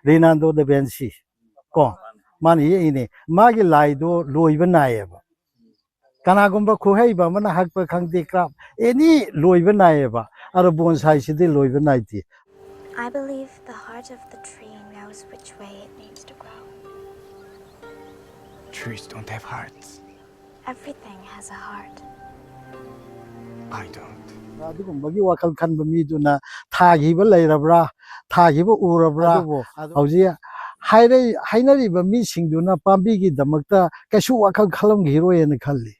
Leonardo da Vinci ko mani ine magi laido loiba naieba kanagumba khuheiba mana hakpa khangde craft any loiba naieba aro bonsai sidi loiba naiti. I believe the heart of the tree knows which way it needs to grow. Trees don't have hearts. Everything has a heart. I don't. ꯑꯗꯨꯒꯨꯝꯕꯒꯤ ꯋꯥꯈꯜ ꯈꯟꯕ ꯃꯤꯗꯨꯅ ꯊꯥꯈꯤꯕ ꯂꯩꯔꯕ꯭ꯔꯥ ꯊꯥꯈꯤꯕ ꯎꯔꯕ꯭ꯔꯥ ꯍꯧꯖꯤꯛ ꯍꯥꯏꯅꯔꯤꯕ ꯃꯤꯁꯤꯡꯗꯨꯅ ꯄꯥꯝꯕꯤꯒꯤꯗꯃꯛꯇ ꯀꯩꯁꯨ ꯋꯥꯈꯜ ꯈꯜꯂꯝꯈꯤꯔꯣꯏꯅ ꯈꯜꯂꯤ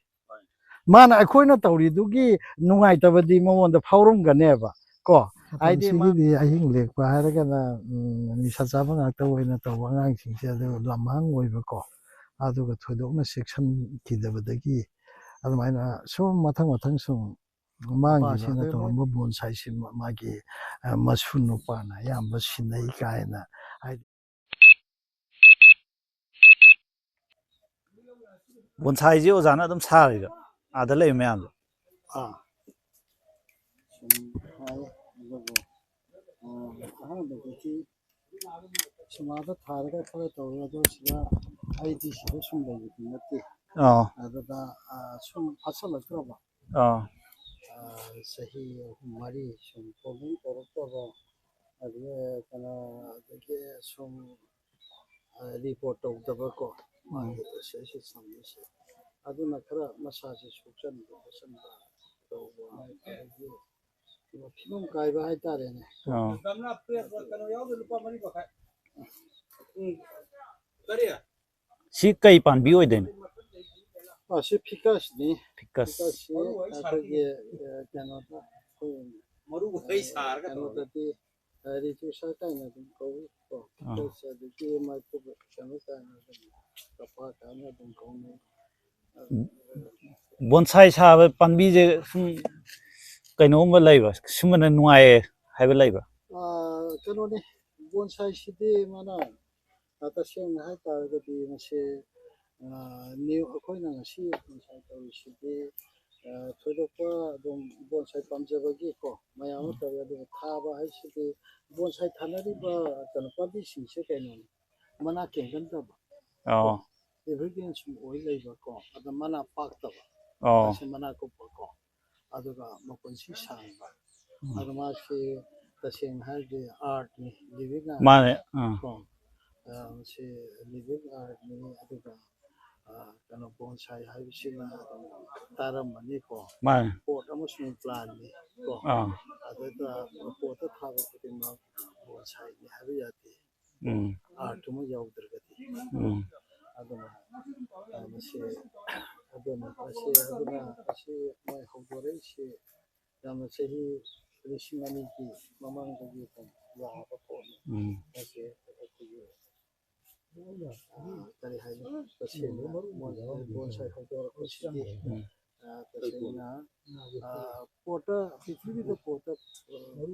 ꯃꯥꯅ ꯑꯩꯈꯣꯏꯅ ꯇꯧꯔꯤꯗꯨꯒꯤ ꯅꯨꯡꯉꯥꯏꯇꯕꯗꯤ ꯃꯉꯣꯟꯗ ꯐꯥꯎꯔꯝꯒꯅꯦꯕ ꯀꯣ ꯍꯥꯏꯗꯤ ꯁꯤꯒꯤꯗꯤ ꯑꯍꯤꯡ ꯂꯦꯛꯄ ꯍꯥꯏꯔꯒꯅ ꯅꯤꯁꯥ ꯆꯥꯕ ꯉꯥꯛꯇ ꯑꯣꯏꯅ ꯇꯧꯕ ꯑꯉꯥꯡꯁꯤꯡꯁꯦ ꯑꯗꯨ ꯂꯝꯍꯥꯡ ꯑꯣꯏꯕꯀꯣ ꯑꯗꯨꯒ ꯊꯣꯏꯗꯣꯛꯅ ꯆꯦꯛꯁꯤꯟꯈꯤꯗꯕꯗꯒꯤ ꯑꯗꯨꯃꯥꯏꯅ ꯁꯨꯝ ꯃꯊꯪ ꯁꯨꯝ ꯃꯥꯡꯈꯤꯕꯁꯤꯅ ꯇꯧꯔꯝꯕ ꯕꯣꯟꯁꯥꯏꯁꯤ ꯃꯥꯒꯤ ꯃꯁꯨ ꯅꯨꯄꯥꯅ ꯑꯌꯥꯝꯕ ꯁꯤꯟꯅꯩ ꯀꯥꯏꯅ ꯍꯥꯏꯗꯤ ꯕꯣꯟꯁꯥꯏꯁꯤ ꯑꯣꯖꯥꯅ ꯑꯗꯨꯝ ꯁꯥꯔꯤꯔꯣ ꯑꯥꯗ ꯂꯩꯕ ꯃꯌꯥꯝꯗꯣ ꯁꯨꯝ ꯍꯥꯏ ꯑꯗꯨꯕꯨ ꯑꯍꯥꯟꯕꯗꯗꯤ ꯁꯨꯃꯥꯡꯗ ꯊꯥꯔꯒ ꯈꯔ ꯇꯧꯋꯦ ꯑꯗꯣ ꯁꯤꯗ ꯑꯩꯗꯤ ꯁꯤꯗ ꯁꯨꯝ ꯂꯩꯕꯗꯤ ꯅꯠꯇꯦ ꯑꯗꯨꯗ ꯁꯨꯝ ꯐꯥꯁꯜꯂꯛꯇ꯭ꯔꯕ ꯆꯍꯤ 3 ꯁꯨꯝ ꯄ꯭ꯔꯣꯕ꯭ꯂꯦꯝ ꯇꯧꯔꯛꯇꯕ ꯑꯗꯒꯤ ꯁꯨꯝ ꯔꯤꯄꯣꯔꯠ ꯇꯧꯗꯕꯀꯣ ꯃꯥꯒꯤ ꯄ꯭ꯔꯣꯁꯦꯁꯁꯦ ꯆꯪꯕꯁꯦ ꯑꯗꯨꯅ ꯈꯔ ꯃꯁꯥꯁꯦ ꯁꯣꯛꯆꯟꯕ ꯈꯣꯠꯆꯟꯕ ꯇꯧꯕ ꯑꯗꯒꯤ ꯐꯤꯕꯝ ꯀꯥꯏꯕ ꯍꯥꯏꯇꯥꯔꯦꯅꯦ ꯁꯤ ꯀꯩ ꯄꯥꯝꯕꯤ ꯑꯣꯏꯗꯣꯏꯅꯣ ꯁꯤ ꯐꯤꯀꯁꯅꯤ ꯐꯤꯀꯁ ꯑꯩꯈꯣꯏꯒꯤ ꯀꯩꯅꯣꯗ ꯀꯩꯅꯣꯗꯗꯤ ꯔꯤꯇꯨꯁꯥ ꯀꯥꯏꯅ ꯑꯗꯨꯝ ꯀꯧꯏ ꯀꯣ ꯐꯤꯀꯁ ꯑꯗꯒꯤ ꯃꯥꯏꯄꯨ ꯀꯩꯅꯣ ꯀꯥꯏꯅ ꯑꯗꯨꯝ ꯀꯄꯥ ꯀꯥꯏꯅ ꯑꯗꯨꯝ ꯀꯧꯅꯩ ꯕꯣꯟꯁꯥꯏ ꯁꯥꯕ ꯄꯥꯝꯕꯤꯁꯦ ꯁꯨꯝ ꯀꯩꯅꯣꯒꯨꯝꯕ ꯂꯩꯕ꯭ꯔꯥ ꯁꯨꯝꯕꯅ ꯅꯨꯡꯉꯥꯏꯌꯦ ꯍꯥꯏꯕ ꯂꯩꯕ꯭ꯔꯥ ꯀꯩꯅꯣꯅꯤ ꯕꯣꯟꯁꯥꯏꯁꯤꯗꯤ ꯃꯥꯅ ꯇꯁꯦꯡꯅ ꯍꯥꯏꯇꯥꯔꯒꯗꯤ ꯃꯁꯤ ꯑꯩꯈꯣꯏꯅ ꯉꯁꯤ ꯕꯣꯟꯁꯥꯏ ꯇꯧꯔꯤꯁꯤꯗꯤ ꯊꯣꯏꯗꯣꯛꯄ ꯑꯗꯨꯝ ꯕꯣꯟꯁꯥꯏ ꯄꯥꯝꯖꯕꯒꯤꯀꯣ ꯃꯌꯥꯝ ꯑꯃ ꯇꯧꯋꯤ ꯑꯗꯨꯒ ꯊꯥꯕ ꯍꯥꯏꯁꯤꯗꯤ ꯕꯣꯟꯁꯥꯏ ꯊꯥꯅꯔꯤꯕ ꯀꯩꯅꯣ ꯄꯥꯝꯕꯤꯁꯤꯡꯁꯦ ꯀꯩꯅꯣꯅꯤ ꯃꯅꯥ ꯀꯦꯟꯒꯟꯗꯕ ꯑꯦꯚꯔꯒ꯭ꯔꯤꯟ ꯁꯨꯝ ꯑꯣꯏ ꯂꯩꯕꯀꯣ ꯑꯗ ꯃꯅꯥ ꯄꯥꯛꯇꯕ ꯃꯥꯁꯤ ꯃꯅꯥ ꯀꯨꯞꯄꯀꯣ ꯑꯗꯨꯒ ꯃꯄꯨꯟꯁꯤ ꯁꯥꯡꯕ ꯑꯗꯨ ꯃꯥꯁꯤ ꯇꯁꯦꯡꯅ ꯍꯥꯏꯔꯗꯤ ꯑꯥꯔꯠꯅꯤ ꯂꯤꯕꯤꯡ ꯑꯥꯔꯠ ꯀꯣ ꯃꯁꯤ ꯂꯤꯕꯤꯡ ꯑꯥꯔꯠꯅꯤ ꯑꯗꯨꯒ ꯀꯩꯅꯣ ꯕꯣꯟꯁꯥꯏ ꯍꯥꯏꯕꯁꯤꯅ ꯑꯗꯨꯝ ꯇꯥꯔꯝꯃꯅꯤꯀꯣ ꯄꯣꯠ ꯑꯃꯁꯨꯡ ꯄ꯭ꯂꯥꯟꯅꯤ ꯀꯣ ꯑꯗꯨꯒ ꯄꯣꯠꯇ ꯊꯥꯕ ꯈꯨꯗꯤꯡꯃꯛ ꯕꯣꯟꯁꯥꯏꯅꯤ ꯍꯥꯏꯕ ꯌꯥꯗꯦ ꯑꯥꯔꯠꯇꯨꯃ ꯌꯥꯎꯗ꯭ꯔꯒꯗꯤ ꯑꯗꯨꯅ ꯃꯁꯤ ꯑꯗꯨꯅ ꯑꯁꯤ ꯃꯣꯏ ꯍꯧꯗꯣꯔꯛꯏꯁꯤ ꯌꯥꯝꯅ ꯆꯍꯤ 2000ꯒꯤ ꯃꯃꯥꯡꯗꯒꯤ ꯑꯗꯨꯝ ꯌꯥꯕ ꯄꯣꯠꯅꯤ ꯃꯁꯤ ꯑꯩꯈꯣꯏꯒꯤ ꯀꯔꯤ ꯍꯥꯏꯅꯤ ꯇꯁꯦꯡꯅ ꯕꯣꯟꯁꯥꯏ ꯍꯧꯗꯣꯔꯛꯄꯁꯤꯗꯤ ꯇꯁꯦꯡꯅ ꯄꯣꯠꯇ ꯄ꯭ꯔꯤꯊꯤꯕꯤꯗ ꯄꯣꯠꯇ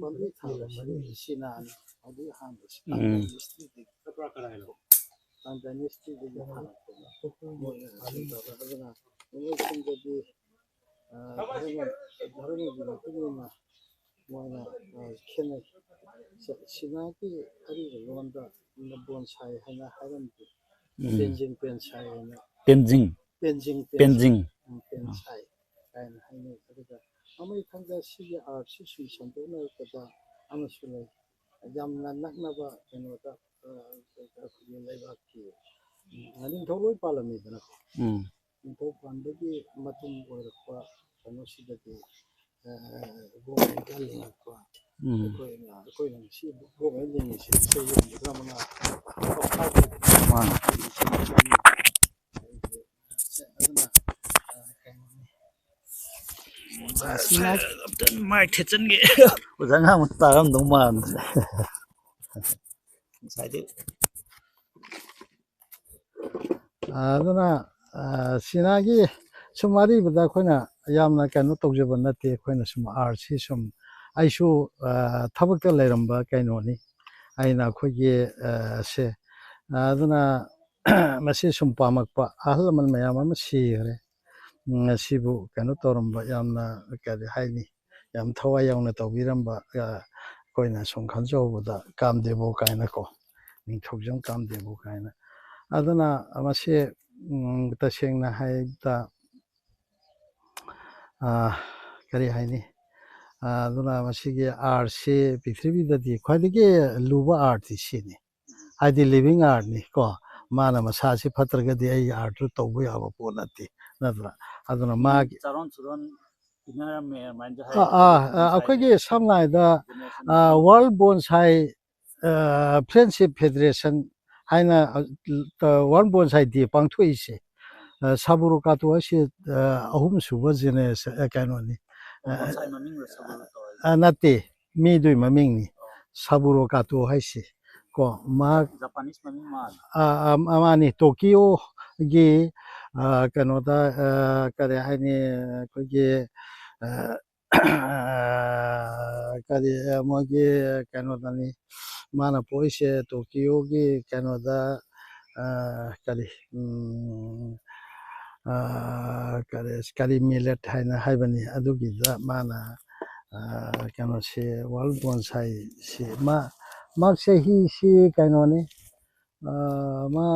ꯄꯥꯝꯕꯤ ꯊꯥꯕꯁꯤ ꯆꯤꯅꯥꯅꯤ ꯍꯧꯖꯤꯛ ꯑꯍꯥꯟꯕꯁꯤ ꯗꯥꯏꯅꯦꯁꯇꯤꯗꯒꯤ ꯊꯥꯔꯛꯄꯅꯤ ꯑꯗꯨꯅ ꯃꯣꯏꯁꯤꯡꯗꯗꯤ ꯙꯔꯃꯒꯤ ꯃꯇꯨꯡ ꯏꯟꯅ ꯃꯣꯏꯅ ꯈꯦꯠꯅꯩ ꯆꯤꯅꯥꯒꯤ ꯑꯔꯤꯕ ꯂꯣꯟꯗ ꯕꯣꯟꯁꯥꯏ ꯍꯥꯏꯅ ꯍꯥꯏꯔꯝꯗꯦ ꯄꯦꯟꯖꯤꯡ ꯄꯦꯟꯁꯥꯏ ꯍꯥꯏꯅ ꯄꯦꯟꯁꯥꯏ ꯀꯥꯏꯅ ꯍꯥꯏꯅꯩ ꯑꯗꯨꯒ ꯑꯃꯩꯈꯪꯗ ꯁꯤꯒꯤ ꯑꯥꯔꯠꯁꯤ ꯁꯨꯝ ꯁꯟꯗꯣꯛꯅꯔꯛꯄꯗ ꯑꯃꯁꯨ ꯂꯩ ꯌꯥꯝꯅ ꯅꯛꯅꯕ ꯀꯩꯅꯣꯗ ꯑꯩꯈꯣꯏꯒꯤ ꯂꯩꯕꯥꯛꯀꯤ ꯅꯤꯡꯊꯧ ꯂꯣꯏ ꯄꯥꯜꯂꯝꯃꯤꯗꯅꯀꯣ ꯅꯤꯡꯊꯧ ꯄꯥꯟꯕꯒꯤ ꯃꯇꯨꯡ ꯑꯣꯏꯔꯛꯄ ꯀꯩꯅꯣꯁꯤꯗꯗꯤ ꯒꯣꯔꯃꯦꯟꯒ ꯂꯤꯡꯉꯛꯄ ꯑꯩꯈꯣꯏꯅ ꯉꯁꯤ ꯒꯣꯔꯃꯦꯟ ꯂꯤꯡꯉꯤꯁꯤ ꯆꯍꯤ 15 ꯑꯗꯨꯅ ꯃꯥꯏ ꯊꯦꯠꯆꯟꯒꯦ ꯑꯣꯖꯥ ꯉꯥꯡꯕ ꯇꯥꯔꯝꯗꯧ ꯃꯥꯟꯗ꯭ꯔꯦ ꯉꯁꯥꯏꯗꯤ ꯑꯗꯨꯅ ꯆꯤꯅꯥꯒꯤ ꯁꯨꯝ ꯑꯔꯤꯕꯗ ꯑꯩꯈꯣꯏꯅ ꯌꯥꯝꯅ ꯀꯩꯅꯣ ꯇꯧꯖꯕ ꯅꯠꯇꯦ ꯑꯩꯈꯣꯏꯅ ꯁꯨꯝ ꯑꯥꯔꯠꯁꯤ ꯁꯨꯝ ꯑꯩꯁꯨ ꯊꯕꯛꯇ ꯂꯩꯔꯝꯕ ꯀꯩꯅꯣꯅꯤ ꯑꯩꯅ ꯑꯩꯈꯣꯏꯒꯤ ꯁꯦ ꯑꯗꯨꯅ ꯃꯁꯤ ꯁꯨꯝ ꯄꯥꯝꯃꯛꯄ ꯑꯍꯜ ꯂꯃꯟ ꯃꯌꯥꯝ ꯑꯃ ꯁꯤꯈ꯭ꯔꯦ ꯉꯁꯤꯕꯨ ꯀꯩꯅꯣ ꯇꯧꯔꯝꯕ ꯌꯥꯝꯅ ꯀꯔꯤ ꯍꯥꯏꯅꯤ ꯌꯥꯝ ꯊꯋꯥꯏ ꯌꯥꯎꯅ ꯇꯧꯕꯤꯔꯝꯕ ꯑꯩꯈꯣꯏꯅ ꯁꯨꯝ ꯈꯟꯖꯍꯧꯕꯗ ꯀꯥꯝꯗꯦꯕꯣ ꯀꯥꯏꯅꯀꯣ ꯅꯤꯡꯊꯧꯖꯝ ꯀꯥꯃꯗꯦꯕ ꯀꯥꯏꯅ ꯑꯗꯨꯅ ꯃꯁꯤ ꯇꯁꯦꯡꯅ ꯍꯥꯏꯕꯗ ꯀꯔꯤ ꯍꯥꯏꯅꯤ ꯑꯗꯨꯅ ꯃꯁꯤꯒꯤ ꯑꯥꯔꯠꯁꯤ ꯄ꯭ꯔꯤꯊꯤꯕꯤꯗꯗꯤ ꯈ꯭ꯋꯥꯏꯗꯒꯤ ꯂꯨꯕ ꯑꯥꯔꯠꯇꯤ ꯁꯤꯅꯤ ꯍꯥꯏꯗꯤ ꯂꯤꯕꯤꯡ ꯑꯥꯔꯠꯅꯤ ꯀꯣ ꯃꯥꯅ ꯃꯁꯥꯁꯤ ꯐꯠꯇ꯭ꯔꯒꯗꯤ ꯑꯩ ꯑꯥꯔꯠꯇꯨ ꯇꯧꯕ ꯌꯥꯕ ꯄꯣꯠ ꯅꯠꯇꯦ ꯅꯠꯇ꯭ꯔꯥ ꯑꯗꯨꯅ ꯃꯥꯒꯤ ꯑꯩꯈꯣꯏꯒꯤ ꯁꯝꯅ ꯍꯥꯏꯔꯕꯗ ꯋꯥꯔꯜ ꯕꯣꯟꯁꯥꯏ ꯐ꯭ꯔꯦꯟꯁꯤꯞ ꯐꯦꯗꯔꯦꯁꯟ ꯍꯥꯏꯅ ꯋꯥꯔꯜ ꯕꯣꯟꯁꯥꯏ ꯗꯦ ꯄꯥꯡꯊꯣꯛꯏꯁꯦ ꯁꯥꯕꯨꯔꯣ ꯀꯥꯇꯣ ꯍꯥꯏꯁꯤ ꯑꯍꯨꯝ ꯁꯨꯕ ꯖꯦꯅꯦꯔꯦꯁꯟ ꯀꯩꯅꯣꯅꯤ ꯅꯠꯇꯦ ꯃꯤꯗꯨꯒꯤ ꯃꯃꯤꯡꯅꯤ ꯁꯥꯕꯨꯔꯣ ꯀꯥꯇꯣ ꯍꯥꯏꯁꯤ ꯀꯣ ꯃꯥꯅꯤ ꯇꯣꯀꯤꯌꯣꯒꯤ ꯀꯩꯅꯣꯗ ꯀꯔꯤ ꯍꯥꯏꯅꯤ ꯑꯩꯈꯣꯏꯒꯤ ꯀꯔꯤ ꯃꯣꯏꯒꯤ ꯀꯩꯅꯣꯗꯅꯤ ꯃꯥꯅ ꯄꯣꯛꯏꯁꯦ ꯇꯣꯀꯤꯌꯣꯒꯤ ꯀꯩꯅꯣꯗ ꯀꯔꯤ ꯀꯔꯤ ꯃꯤꯂꯦꯠ ꯍꯥꯏꯅ ꯍꯥꯏꯕꯅꯤ ꯑꯗꯨꯒꯤꯗ ꯃꯥꯅ ꯀꯩꯅꯣꯁꯤ ꯋꯥꯔꯜ ꯕꯣꯟꯁꯥꯏꯁꯤ ꯃꯥ ꯆꯍꯤꯁꯤ ꯀꯩꯅꯣꯅꯤ ꯃꯥ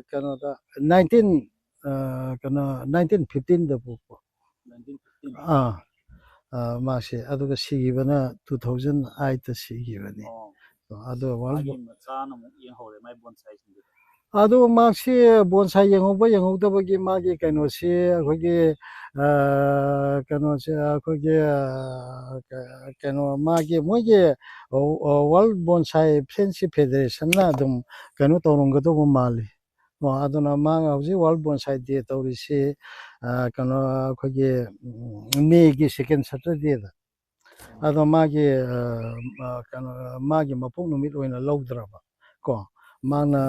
ꯀꯩꯅꯣꯗ 1915ꯗ ꯄꯣꯛꯄ ꯃꯥꯁꯦ ꯑꯗꯨꯒ ꯁꯤꯈꯤꯕꯅ 2008ꯗ ꯁꯤꯈꯤꯕꯅꯤ ꯑꯗꯣ ꯑꯗꯨ ꯃꯥꯁꯤ ꯕꯣꯟꯁꯥꯏ ꯌꯦꯡꯍꯧꯗꯕꯒꯤ ꯃꯥꯒꯤ ꯀꯩꯅꯣꯁꯤ ꯑꯩꯈꯣꯏꯒꯤ ꯀꯩꯅꯣꯁꯦ ꯑꯩꯈꯣꯏꯒꯤ ꯀꯩꯅꯣ ꯃꯥꯒꯤ ꯃꯣꯏꯒꯤ ꯋꯥꯔꯜ ꯕꯣꯟꯁꯥꯏ ꯐ꯭ꯔꯦꯟꯁꯤꯞ ꯐꯦꯗꯔꯦꯁꯟꯅ ꯑꯗꯨꯝ ꯀꯩꯅꯣ ꯇꯧꯔꯝꯒꯗꯧꯕ ꯃꯥꯜꯂꯤ ꯑꯗꯨꯅ ꯃꯥꯅ ꯍꯧꯖꯤꯛ ꯋꯥꯔꯜ ꯕꯣꯟꯁꯥꯏ ꯗꯦ ꯇꯧꯔꯤꯁꯤ ꯀꯩꯅꯣ ꯑꯩꯈꯣꯏꯒꯤ ꯃꯦꯒꯤ ꯁꯦꯀꯦꯟ ꯁꯦꯇꯔꯗꯦꯗ ꯑꯗꯣ ꯃꯥꯒꯤ ꯀꯩꯅꯣ ꯃꯥꯒꯤ ꯃꯄꯣꯛ ꯅꯨꯃꯤꯠ ꯑꯣꯏꯅ ꯂꯧꯗ꯭ꯔꯕ ꯀꯣ ꯃꯥꯅ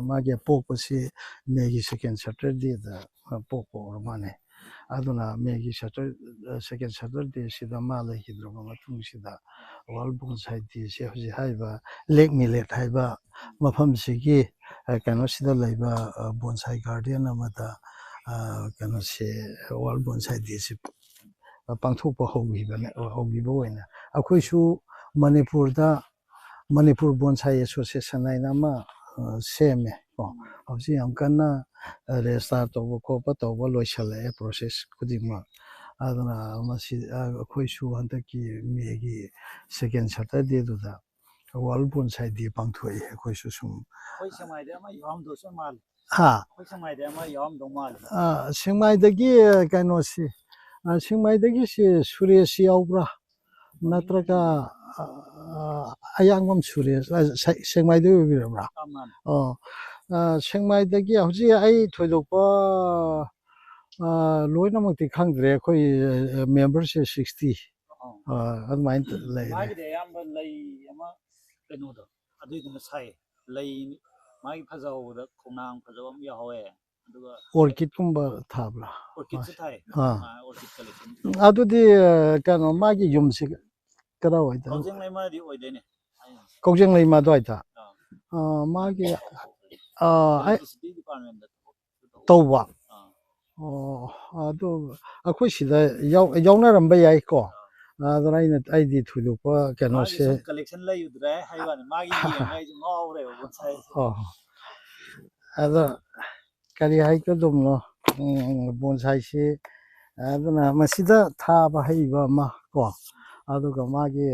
ꯃꯥꯒꯤ ꯄꯣꯛꯄꯁꯤ ꯃꯦꯒꯤ ꯁꯦꯀꯦꯟ ꯁꯦꯇꯔꯗꯦꯗ ꯄꯣꯛꯄ ꯑꯣꯏꯔ ꯃꯥꯜꯂꯦ ꯑꯗꯨꯅ ꯃꯦꯒꯤ ꯁꯦꯀꯦꯟ ꯁꯦꯇꯔꯗꯦꯁꯤꯗ ꯃꯥ ꯂꯩꯈꯤꯗ꯭ꯔꯕ ꯃꯇꯨꯡꯁꯤꯗ ꯋꯥꯔꯜ ꯕꯣꯟꯁꯥꯏ ꯗꯦꯁꯤ ꯍꯧꯖꯤꯛ ꯍꯥꯏꯔꯤꯕ ꯂꯦꯛ ꯃꯤꯂꯦꯠ ꯍꯥꯏꯕ ꯃꯐꯝꯁꯤꯒꯤ ꯀꯩꯅꯣꯁꯤꯗ ꯂꯩꯕ ꯕꯣꯟꯁꯥꯏ ꯒꯥꯔꯗꯦꯟ ꯑꯃꯗ ꯀꯩꯅꯣꯁꯤ ꯋꯥꯔꯜ ꯕꯣꯟꯁꯥꯏ ꯗꯦꯁꯤ ꯄꯥꯡꯊꯣꯛꯄ ꯍꯧꯈꯤꯕ ꯑꯣꯏꯅ ꯑꯩꯈꯣꯏꯁꯨ ꯃꯅꯤꯄꯨꯔ ꯕꯣꯟꯁꯥꯏ ꯑꯦꯁꯣꯁꯤꯌꯦꯁꯟ ꯍꯥꯏꯅ ꯑꯃ ꯁꯦꯝꯃꯦ ꯀꯣ ꯍꯧꯖꯤꯛ ꯌꯥꯝ ꯀꯟꯅ ꯔꯦꯖꯤꯁꯇꯥꯔ ꯇꯧꯕ ꯂꯣꯏꯁꯤꯜꯂꯛꯑꯦ ꯄ꯭ꯔꯣꯁꯦꯁ ꯈꯨꯗꯤꯡꯃꯛ ꯑꯗꯨꯅ ꯃꯁꯤ ꯑꯩꯈꯣꯏꯁꯨ ꯍꯟꯗꯛꯀꯤ ꯃꯦꯒꯤ ꯁꯦꯀꯦꯟ ꯁꯦꯇꯔꯗꯦꯗꯨꯗ ꯋꯥꯔꯜ ꯕꯣꯟꯁꯥꯏ ꯗꯦ ꯄꯥꯡꯊꯣꯛꯏ ꯑꯩꯈꯣꯏꯁꯨ ꯁꯨꯝ ꯁꯦꯡꯃꯥꯏꯗꯒꯤ ꯀꯩꯅꯣꯁꯤ ꯁꯦꯡꯃꯥꯏꯗꯒꯤꯁꯤ ꯁꯨꯔꯦꯁ ꯌꯥꯎꯕ꯭ꯔꯥ ꯅꯠꯇ꯭ꯔꯒ ꯑꯌꯥꯡꯕꯝ ꯁꯨꯔꯦꯁ ꯁꯦꯡꯃꯥꯏꯗꯒꯤ ꯑꯣꯏꯕꯤꯔꯕ꯭ꯔꯥ ꯁꯦꯡꯃꯥꯏꯗꯒꯤ ꯍꯧꯖꯤꯛ ꯑꯩ ꯊꯣꯏꯗꯣꯛꯄ ꯂꯣꯏꯅꯃꯛꯇꯤ ꯈꯪꯗ꯭ꯔꯦ ꯑꯩꯈꯣই ꯃꯦꯝꯕꯔꯁꯦ 60 ꯑꯗꯨꯃꯥꯏꯅ ꯂꯩꯔꯦ ꯃꯥꯒꯤꯗꯤ ꯑꯌꯥꯝꯕ ꯂꯩ ꯑꯃ ꯀꯩꯅꯣꯗꯣ ꯑꯗꯨꯏꯗꯨꯅ ꯁꯥꯏ ꯂꯩ ꯃꯥꯒꯤ ꯐꯖꯍꯧꯕꯗ ꯈꯣꯡꯅꯥꯡ ꯐꯖꯕ ꯑꯃ ꯌꯥꯎꯍꯧꯋꯦ ꯑꯗꯨꯒ ꯑꯣꯔꯀꯤꯗꯀꯨꯝꯕ ꯊꯥꯕ꯭ꯔꯥ ꯑꯣꯔꯀꯤꯗꯁꯨ ꯊꯥꯏ ꯑꯣꯔꯀꯤꯗ ꯀꯂꯦꯛꯁꯟ ꯑꯗꯨꯗꯤ ꯀꯩꯅꯣ ꯃꯥꯒꯤ ꯌꯨꯝꯁꯤ ꯀꯗꯥꯏꯋꯥꯏꯗ ꯀꯧꯖꯦꯡ ꯂꯩꯃꯗꯤ ꯑꯣꯏꯗꯣꯏꯅꯦ ꯀꯧꯖꯦꯡ ꯂꯩꯃ ꯑꯗꯨꯋꯥꯏꯗ ꯃꯥꯒꯤ ꯇꯧꯕ ꯑꯗꯨ ꯑꯩꯈꯣꯏ ꯁꯤꯗ ꯌꯥꯎꯅꯔꯝꯕ ꯌꯥꯏꯀꯣ ꯑꯗꯨꯅ ꯑꯩꯗꯤ ꯊꯣꯏꯗꯣꯛꯄ ꯀꯩꯅꯣꯁꯦ ꯀꯂꯦꯛꯁꯟ ꯂꯩꯌꯨꯗ꯭ꯔꯦ ꯍꯥꯏꯕꯅꯤ ꯃꯥꯒꯤ ꯌꯦꯡꯉ ꯑꯩꯁꯨ ꯉꯥꯎꯔꯦꯕ ꯕꯣꯟꯁꯥꯏꯁꯦ ꯑꯗꯣ ꯀꯔꯤ ꯍꯥꯏꯒꯗꯕꯅꯣ ꯕꯣꯟꯁꯥꯏꯁꯤ ꯑꯗꯨꯅ ꯃꯁꯤꯗ ꯊꯥꯕ ꯍꯩꯕ ꯑꯃ ꯀꯣ ꯑꯗꯨꯒ ꯃꯥꯒꯤ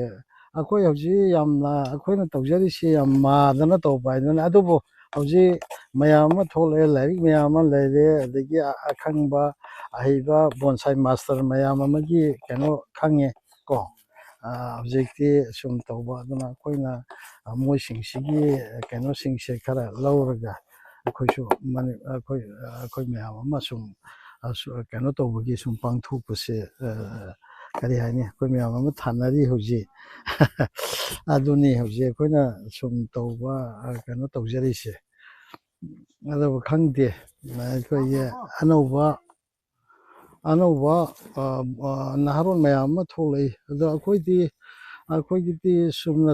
ꯑꯩꯈꯣꯏ ꯍꯧꯖꯤꯛ ꯌꯥꯝꯅ ꯑꯩꯈꯣꯏꯅ ꯇꯧꯖꯔꯤꯁꯤ ꯌꯥꯝ ꯃꯥꯗꯅ ꯇꯧꯕ ꯍꯥꯏꯗꯨꯅ ꯑꯗꯨꯕꯨ ꯍꯧꯖꯤꯛ ꯃꯌꯥꯝ ꯑꯃ ꯊꯣꯛꯂꯛꯑꯦ ꯂꯥꯏꯔꯤꯛ ꯃꯌꯥꯝ ꯑꯃ ꯂꯩꯔꯦ ꯑꯗꯒꯤ ꯑꯈꯪꯕ ꯑꯍꯩꯕ ꯕꯣꯟꯁꯥꯏ ꯃꯥꯁꯇꯔ ꯃꯌꯥꯝ ꯑꯃꯒꯤ ꯀꯩꯅꯣ ꯈꯪꯉꯦ ꯀꯣ ꯍꯧꯖꯤꯛꯇꯤ ꯁꯨꯝ ꯇꯧꯕ ꯑꯗꯨꯅ ꯑꯩꯈꯣꯏꯅ ꯃꯣꯏꯁꯤꯡꯁꯤꯒꯤ ꯀꯩꯅꯣꯁꯤꯡꯁꯦ ꯈꯔ ꯂꯧꯔꯒ ꯑꯩꯈꯣꯏꯁꯨ ꯑꯩꯈꯣই ꯃꯌꯥꯝ ꯑꯃ ꯁꯨꯝ ꯀꯩꯅꯣ ꯇꯧꯕꯒꯤ ꯁꯨꯝ ꯄꯥꯡꯊꯣꯛꯄꯁꯦ ꯀꯔꯤ ꯍꯥꯏꯅꯤ ꯑꯩꯈꯣꯏ ꯃꯌꯥꯝ ꯑꯃ ꯊꯥꯅꯔꯤ ꯍꯧꯖꯤꯛ ꯑꯗꯨꯅꯤ ꯍꯧꯖꯤꯛ ꯑꯩꯈꯣꯏꯅ ꯁꯨꯝ ꯇꯧꯕ ꯀꯩꯅꯣ ꯇꯧꯖꯔꯤꯁꯦ ꯑꯗꯨꯕꯨ ꯈꯪꯗꯦ ꯑꯩꯈꯣꯏꯒꯤ ꯑꯅꯧꯕ ꯅꯍꯥꯔꯣꯜ ꯃꯌꯥꯝ ꯑꯃ ꯊꯣꯛꯂꯛꯏ ꯑꯗꯣ ꯑꯩꯈꯣꯏꯒꯤꯗꯤ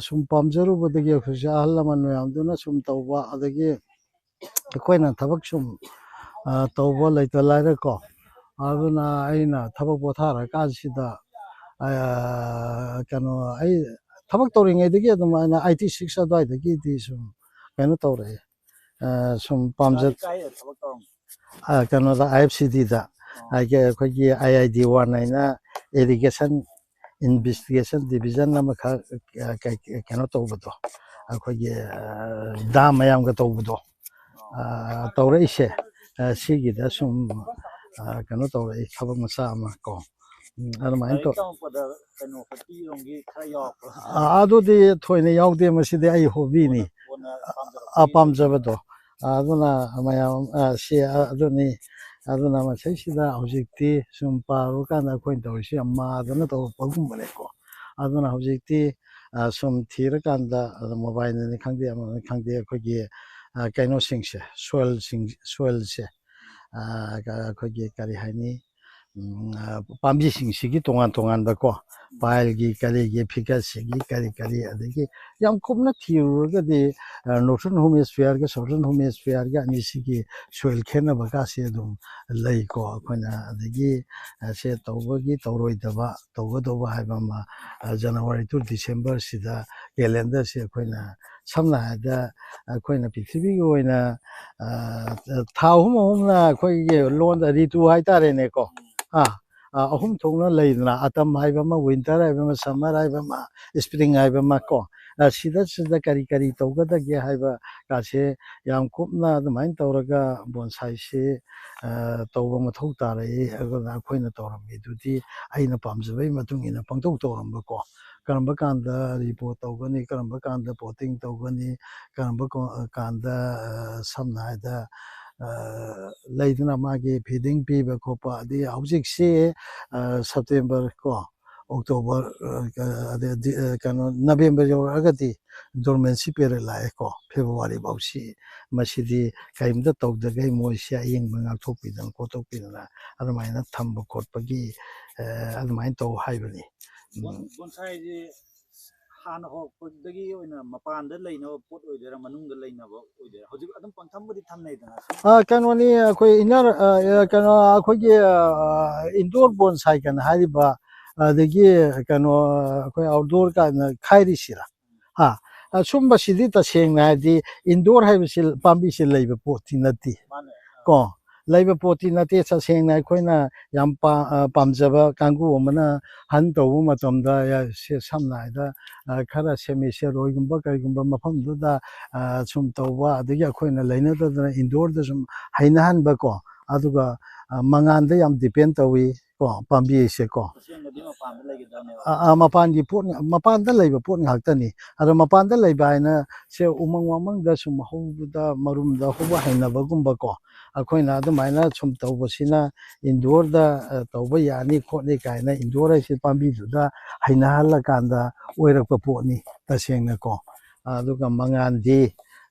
ꯁꯨꯝ ꯄꯥꯝꯖꯔꯨꯕꯗꯒꯤ ꯑꯩꯈꯣꯏꯁꯨ ꯑꯍꯜ ꯂꯃꯟ ꯃꯌꯥꯝꯗꯨꯅ ꯁꯨꯝ ꯇꯧꯕ ꯑꯗꯒꯤ ꯑꯩꯈꯣꯏꯅ ꯊꯕꯛ ꯁꯨꯝ ꯇꯧꯕ ꯂꯩꯇ ꯂꯥꯏꯔꯀꯣ ꯑꯗꯨꯅ ꯑꯩꯅ ꯊꯕꯛ ꯄꯣꯊꯥꯔꯀꯥꯟꯁꯤꯗ ꯀꯩꯅꯣ ꯑꯩ ꯊꯕꯛ ꯇꯧꯔꯤꯉꯩꯗꯒꯤ ꯑꯗꯨꯃꯥꯏꯅ 86 ꯑꯗꯨꯋꯥꯏꯗꯒꯤꯗꯤ ꯁꯨꯝ ꯀꯩꯅꯣ ꯇꯧꯔꯛꯑꯦ ꯁꯨꯝ ꯄꯥꯝꯖ ꯀꯥꯏꯗ ꯊꯕꯛ ꯇꯧꯔꯝꯒꯦ ꯀꯩꯅꯣꯗ IFCDꯗ ꯑꯩꯈꯣꯏꯒꯤ IID1 ꯍꯥꯏꯅ ꯏꯔꯤꯒꯦꯁꯟ ꯏꯟꯚꯦꯁꯇꯤꯒꯦꯁꯟ ꯗꯤꯕꯤꯖꯟ ꯑꯃꯈꯛ ꯀꯩꯅꯣ ꯇꯧꯕꯗꯣ ꯑꯩꯈꯣꯏꯒꯤ ꯗꯥꯝ ꯃꯌꯥꯝꯒ ꯇꯧꯕꯗꯣ ꯇꯧꯔꯛꯏꯁꯦ ꯁꯤꯒꯤꯗ ꯁꯨꯝ ꯀꯩꯅꯣ ꯇꯧꯔꯛꯏ ꯊꯕꯛ ꯃꯆꯥ ꯑꯃ ꯀꯣ ꯑꯗꯨꯃꯥꯏꯅ ꯂꯥꯏꯔꯤꯛ ꯇꯧ ꯇꯝꯃꯛꯄꯗ ꯀꯩꯅꯣ ꯍꯣꯇꯤꯔꯣꯝꯒꯤ ꯈꯔ ꯌꯥꯎꯔꯛꯄ꯭ꯔꯣ ꯑꯗꯨꯗꯤ ꯊꯣꯏꯅ ꯌꯥꯎꯗꯦ ꯃꯁꯤꯗꯤ ꯑꯩ ꯍꯣꯕꯤꯅꯤ ꯀꯣꯟꯅ ꯄꯥꯝꯖꯔꯛꯄ ꯄꯥꯝꯖꯕꯗꯣ ꯑꯗꯨꯅ ꯃꯌꯥꯝ ꯁꯤ ꯑꯗꯨꯅꯤ ꯑꯗꯨꯅ ꯃꯁꯤꯁꯤꯗ ꯍꯧꯖꯤꯛꯇꯤ ꯁꯨꯝ ꯄꯥꯔꯨꯀꯥꯟꯗ ꯑꯩꯈꯣꯏꯅ ꯇꯧꯔꯤꯁꯤ ꯌꯥꯝ ꯃꯥꯗꯅ ꯇꯧꯔꯛꯄꯒꯨꯝꯕꯅꯦꯀꯣ ꯑꯗꯨꯅ ꯍꯧꯖꯤꯛꯇꯤ ꯁꯨꯝ ꯊꯤꯔꯀꯥꯟꯗ ꯃꯣꯕꯥꯏꯜꯗꯅꯤ ꯈꯪꯗꯦ ꯑꯃꯅꯤ ꯈꯪꯗꯦ ꯑꯩꯈꯣꯏꯒꯤ ꯀꯩꯅꯣꯁꯤꯡꯁꯦ ꯁꯣꯏꯜꯁꯦ ꯑꯩꯈꯣꯏꯒꯤ ꯀꯔꯤ ꯍꯥꯏꯅꯤ ꯄꯥꯝꯕꯤꯁꯤꯡꯁꯤꯒꯤ ꯇꯣꯉꯥꯟ ꯇꯣꯉꯥꯟꯕꯀꯣ ꯄꯥꯏꯜꯒꯤ ꯀꯔꯤꯒꯤ ꯐꯤꯒꯔꯁꯤꯒꯤ ꯀꯔꯤ ꯑꯗꯒꯤ ꯌꯥꯝ ꯀꯨꯞꯅ ꯊꯤꯔꯨꯔꯒꯗꯤ ꯅꯣꯔꯊꯔꯟ ꯍꯦꯃꯤꯁꯐꯤꯌꯔꯒ ꯁꯥꯎꯊꯔꯟ ꯍꯦꯃꯤꯁꯐꯤꯌꯔꯒ ꯑꯅꯤꯁꯤꯒꯤ ꯁꯣꯏꯜ ꯈꯦꯠꯅꯕꯒꯁꯤ ꯑꯗꯨꯝ ꯂꯩꯀꯣ ꯑꯩꯈꯣꯏꯅ ꯑꯗꯒꯤ ꯁꯦ ꯇꯧꯕꯒꯤ ꯇꯧꯔꯣꯏꯗꯕ ꯇꯧꯒꯗꯧꯕ ꯍꯥꯏꯕ ꯑꯃ ꯖꯅꯋꯥꯔꯤ ꯇꯨ ꯗꯤꯁꯦꯝꯕꯔꯁꯤꯗ ꯀꯦꯂꯦꯟꯗꯔꯁꯤ ꯑꯩꯈꯣꯏꯅ ꯁꯝꯅ ꯍꯥꯏꯔꯕꯗ ꯑꯩꯈꯣꯏꯅ ꯄ꯭ꯔꯤꯊꯤꯕꯤꯒꯤ ꯑꯣꯏꯅ ꯊꯥ ꯑꯍꯨꯝꯅ ꯑꯩꯈꯣꯏꯒꯤ ꯂꯣꯟꯗ ꯔꯤꯇꯨ ꯍꯥꯏꯇꯥꯔꯦꯅꯦꯀꯣ ꯑꯍꯨꯝ ꯊꯣꯛꯅ ꯂꯩꯗꯅ ꯑꯇꯝ ꯍꯥꯏꯕ ꯑꯃ ꯋꯤꯟꯇꯔ ꯍꯥꯏꯕ ꯑꯃ ꯁꯝꯃꯔ ꯍꯥꯏꯕ ꯑꯃ ꯁꯄ꯭ꯔꯤꯡ ꯍꯥꯏꯕ ꯑꯃ ꯀꯣ ꯁꯤꯗ ꯀꯔꯤ ꯇꯧꯒꯗꯒꯦ ꯍꯥꯏꯕ ꯀꯥꯁꯦ ꯌꯥꯝ ꯀꯨꯞꯅ ꯑꯗꯨꯃꯥꯏꯅ ꯇꯧꯔꯒ ꯕꯣꯟꯁꯥꯏꯁꯤ ꯇꯧꯕ ꯃꯊꯧ ꯇꯥꯔꯛꯏ ꯑꯗꯨꯅ ꯑꯩꯈꯣꯏꯅ ꯇꯧꯔꯝꯃꯤꯗꯨꯗꯤ ꯑꯩꯅ ꯄꯥꯝꯖꯕꯒꯤ ꯃꯇꯨꯡ ꯏꯟꯅ ꯄꯪꯇꯧ ꯇꯧꯔꯝꯕꯀꯣ ꯀꯔꯝꯕ ꯀꯥꯟꯗ ꯔꯤꯄꯣꯔꯠ ꯇꯧꯒꯅꯤ ꯀꯔꯝꯕ ꯀꯥꯟꯗ ꯄꯣꯇꯤꯡ ꯇꯧꯒꯅꯤ ꯀꯔꯝꯕ ꯀꯥꯟꯗ ꯁꯝꯅ ꯍꯥꯏꯔꯕꯗ ꯂꯩꯗꯅ ꯃꯥꯒꯤ ꯐꯤꯗꯤꯡ ꯄꯤꯕ ꯈꯣꯠꯄ ꯑꯗꯩ ꯍꯧꯖꯤꯛꯁꯤ ꯁꯦꯞꯇꯦꯝꯕꯔ ꯀꯣ ꯑꯣꯛꯇꯣꯕꯔ ꯀꯩꯅꯣ ꯅꯕꯦꯝꯕꯔ ꯌꯧꯔꯛꯑꯒꯗꯤ ꯗꯣꯔꯃꯦꯟꯁꯤ ꯄꯦꯔꯦꯠ ꯂꯥꯛꯑꯦꯀꯣ ꯐꯦꯕꯋꯥꯔꯤ ꯐꯥꯎꯁꯤ ꯃꯁꯤꯗꯤ ꯀꯔꯤꯝꯇ ꯇꯧꯗ꯭ꯔꯤꯉꯩ ꯃꯣꯏꯁꯤ ꯑꯌꯦꯡꯕ ꯉꯥꯛꯊꯣꯛꯄꯤꯗꯅ ꯈꯣꯠꯇꯣꯛꯄꯤꯗꯅ ꯑꯗꯨꯃꯥꯏꯅ ꯊꯝꯕ ꯈꯣꯠꯄꯒꯤ ꯑꯗꯨꯃꯥꯏꯅ ꯇꯧ ꯍꯥꯏꯕꯅꯤ ꯕꯣꯟꯁꯥꯏꯁꯤ ꯍꯥꯟꯅ ꯍꯧꯔꯛꯄꯗꯒꯤ ꯑꯣꯏꯅ ꯃꯄꯥꯟꯗ ꯂꯩꯅꯕ ꯄꯣꯠ ꯑꯣꯏꯗꯣꯏꯔꯥ ꯃꯅꯨꯡꯗ ꯂꯩꯅꯕ ꯑꯣꯏꯗꯣꯏꯔꯥ ꯍꯧꯖꯤꯛ ꯑꯗꯨꯝ ꯄꯪꯊꯝꯕꯨꯗꯤ ꯊꯝꯅꯩꯗꯅ ꯀꯩꯅꯣꯅꯤ ꯑꯩꯈꯣꯏ ꯏꯅꯔ ꯀꯩꯅꯣ ꯑꯩꯈꯣꯏꯒꯤ ꯏꯟꯗꯣꯔ ꯕꯣꯟꯁꯥꯏ ꯀꯥꯏꯅ ꯍꯥꯏꯔꯤꯕ ꯑꯗꯒꯤ ꯀꯩꯅꯣ ꯑꯩꯈꯣꯏ ꯑꯥꯎꯠꯗꯣꯔ ꯀꯥꯏꯅ ꯈꯥꯏꯔꯤꯁꯤꯔꯥ ꯁꯨꯝꯕꯁꯤꯗꯤ ꯇꯁꯦꯡꯅ ꯍꯥꯏꯔꯗꯤ ꯏꯟꯗꯣꯔ ꯍꯥꯏꯕꯁꯤ ꯄꯥꯝꯕꯤꯁꯤ ꯂꯩꯕ ꯄꯣꯠꯇꯤ ꯅꯠꯇꯦ ꯀꯣ ꯂꯩꯕ ꯄꯣꯠꯇꯤ ꯅꯠꯇꯦ ꯇꯁꯦꯡꯅ ꯑꯩꯈꯣꯏꯅ ꯌꯥꯝ ꯄꯥꯝꯖꯕ ꯀꯥꯡꯕꯨ ꯑꯃꯅ ꯍꯟ ꯇꯧꯕ ꯃꯇꯝꯗ ꯁꯝꯅ ꯍꯥꯏꯔꯕꯗ ꯈꯔ ꯁꯦꯃꯤꯁꯦꯔꯣꯏꯒꯨꯝꯕ ꯀꯔꯤꯒꯨꯝꯕ ꯃꯐꯝꯗꯨꯗ ꯁꯨꯝ ꯇꯧꯕ ꯑꯗꯒꯤ ꯑꯩꯈꯣꯏꯅ ꯂꯩꯅꯗꯗꯅ ꯏꯟꯗꯣꯔꯗ ꯁꯨꯝ ꯍꯩꯅꯍꯟꯕꯀꯣ ꯑꯗꯨꯒ ꯃꯉꯥꯟꯗ ꯌꯥꯝ ꯗꯤꯄꯦꯟ ꯇꯧꯏ ꯀꯣ ꯄꯥꯝꯕꯤꯁꯦ ꯀꯣ ꯃꯄꯥꯟꯒꯤ ꯄꯣꯠ ꯃꯄꯥꯟꯗ ꯂꯩꯕ ꯄꯣꯠ ꯉꯥꯛꯇꯅꯤ ꯑꯗꯣ ꯃꯄꯥꯟꯗ ꯂꯩꯕ ꯍꯥꯏꯅ ꯁꯦ ꯎꯃꯪ ꯋꯥꯃꯪꯗ ꯁꯨꯝ ꯍꯧꯕꯗ ꯃꯔꯨꯝꯗ ꯍꯧꯕ ꯍꯩꯅꯕꯒꯨꯝꯕꯀꯣ ꯑꯩꯈꯣꯏꯅ ꯑꯗꯨꯃꯥꯏꯅ ꯁꯨꯝ ꯇꯧꯕꯁꯤꯅ ꯏꯟꯗꯣꯔꯗ ꯇꯧꯕ ꯌꯥꯅꯤ ꯈꯣꯠꯅꯤ ꯀꯥꯏꯅ ꯏꯟꯗꯣꯔ ꯍꯥꯏꯁꯤ ꯄꯥꯝꯕꯤꯗꯨꯗ ꯍꯩꯅꯍꯜꯂꯀꯥꯟꯗ ꯑꯣꯏꯔꯛꯄ ꯄꯣꯠꯅꯤ ꯇꯁꯦꯡꯅꯀꯣ ꯑꯗꯨꯒ ꯃꯉꯥꯟꯗꯤ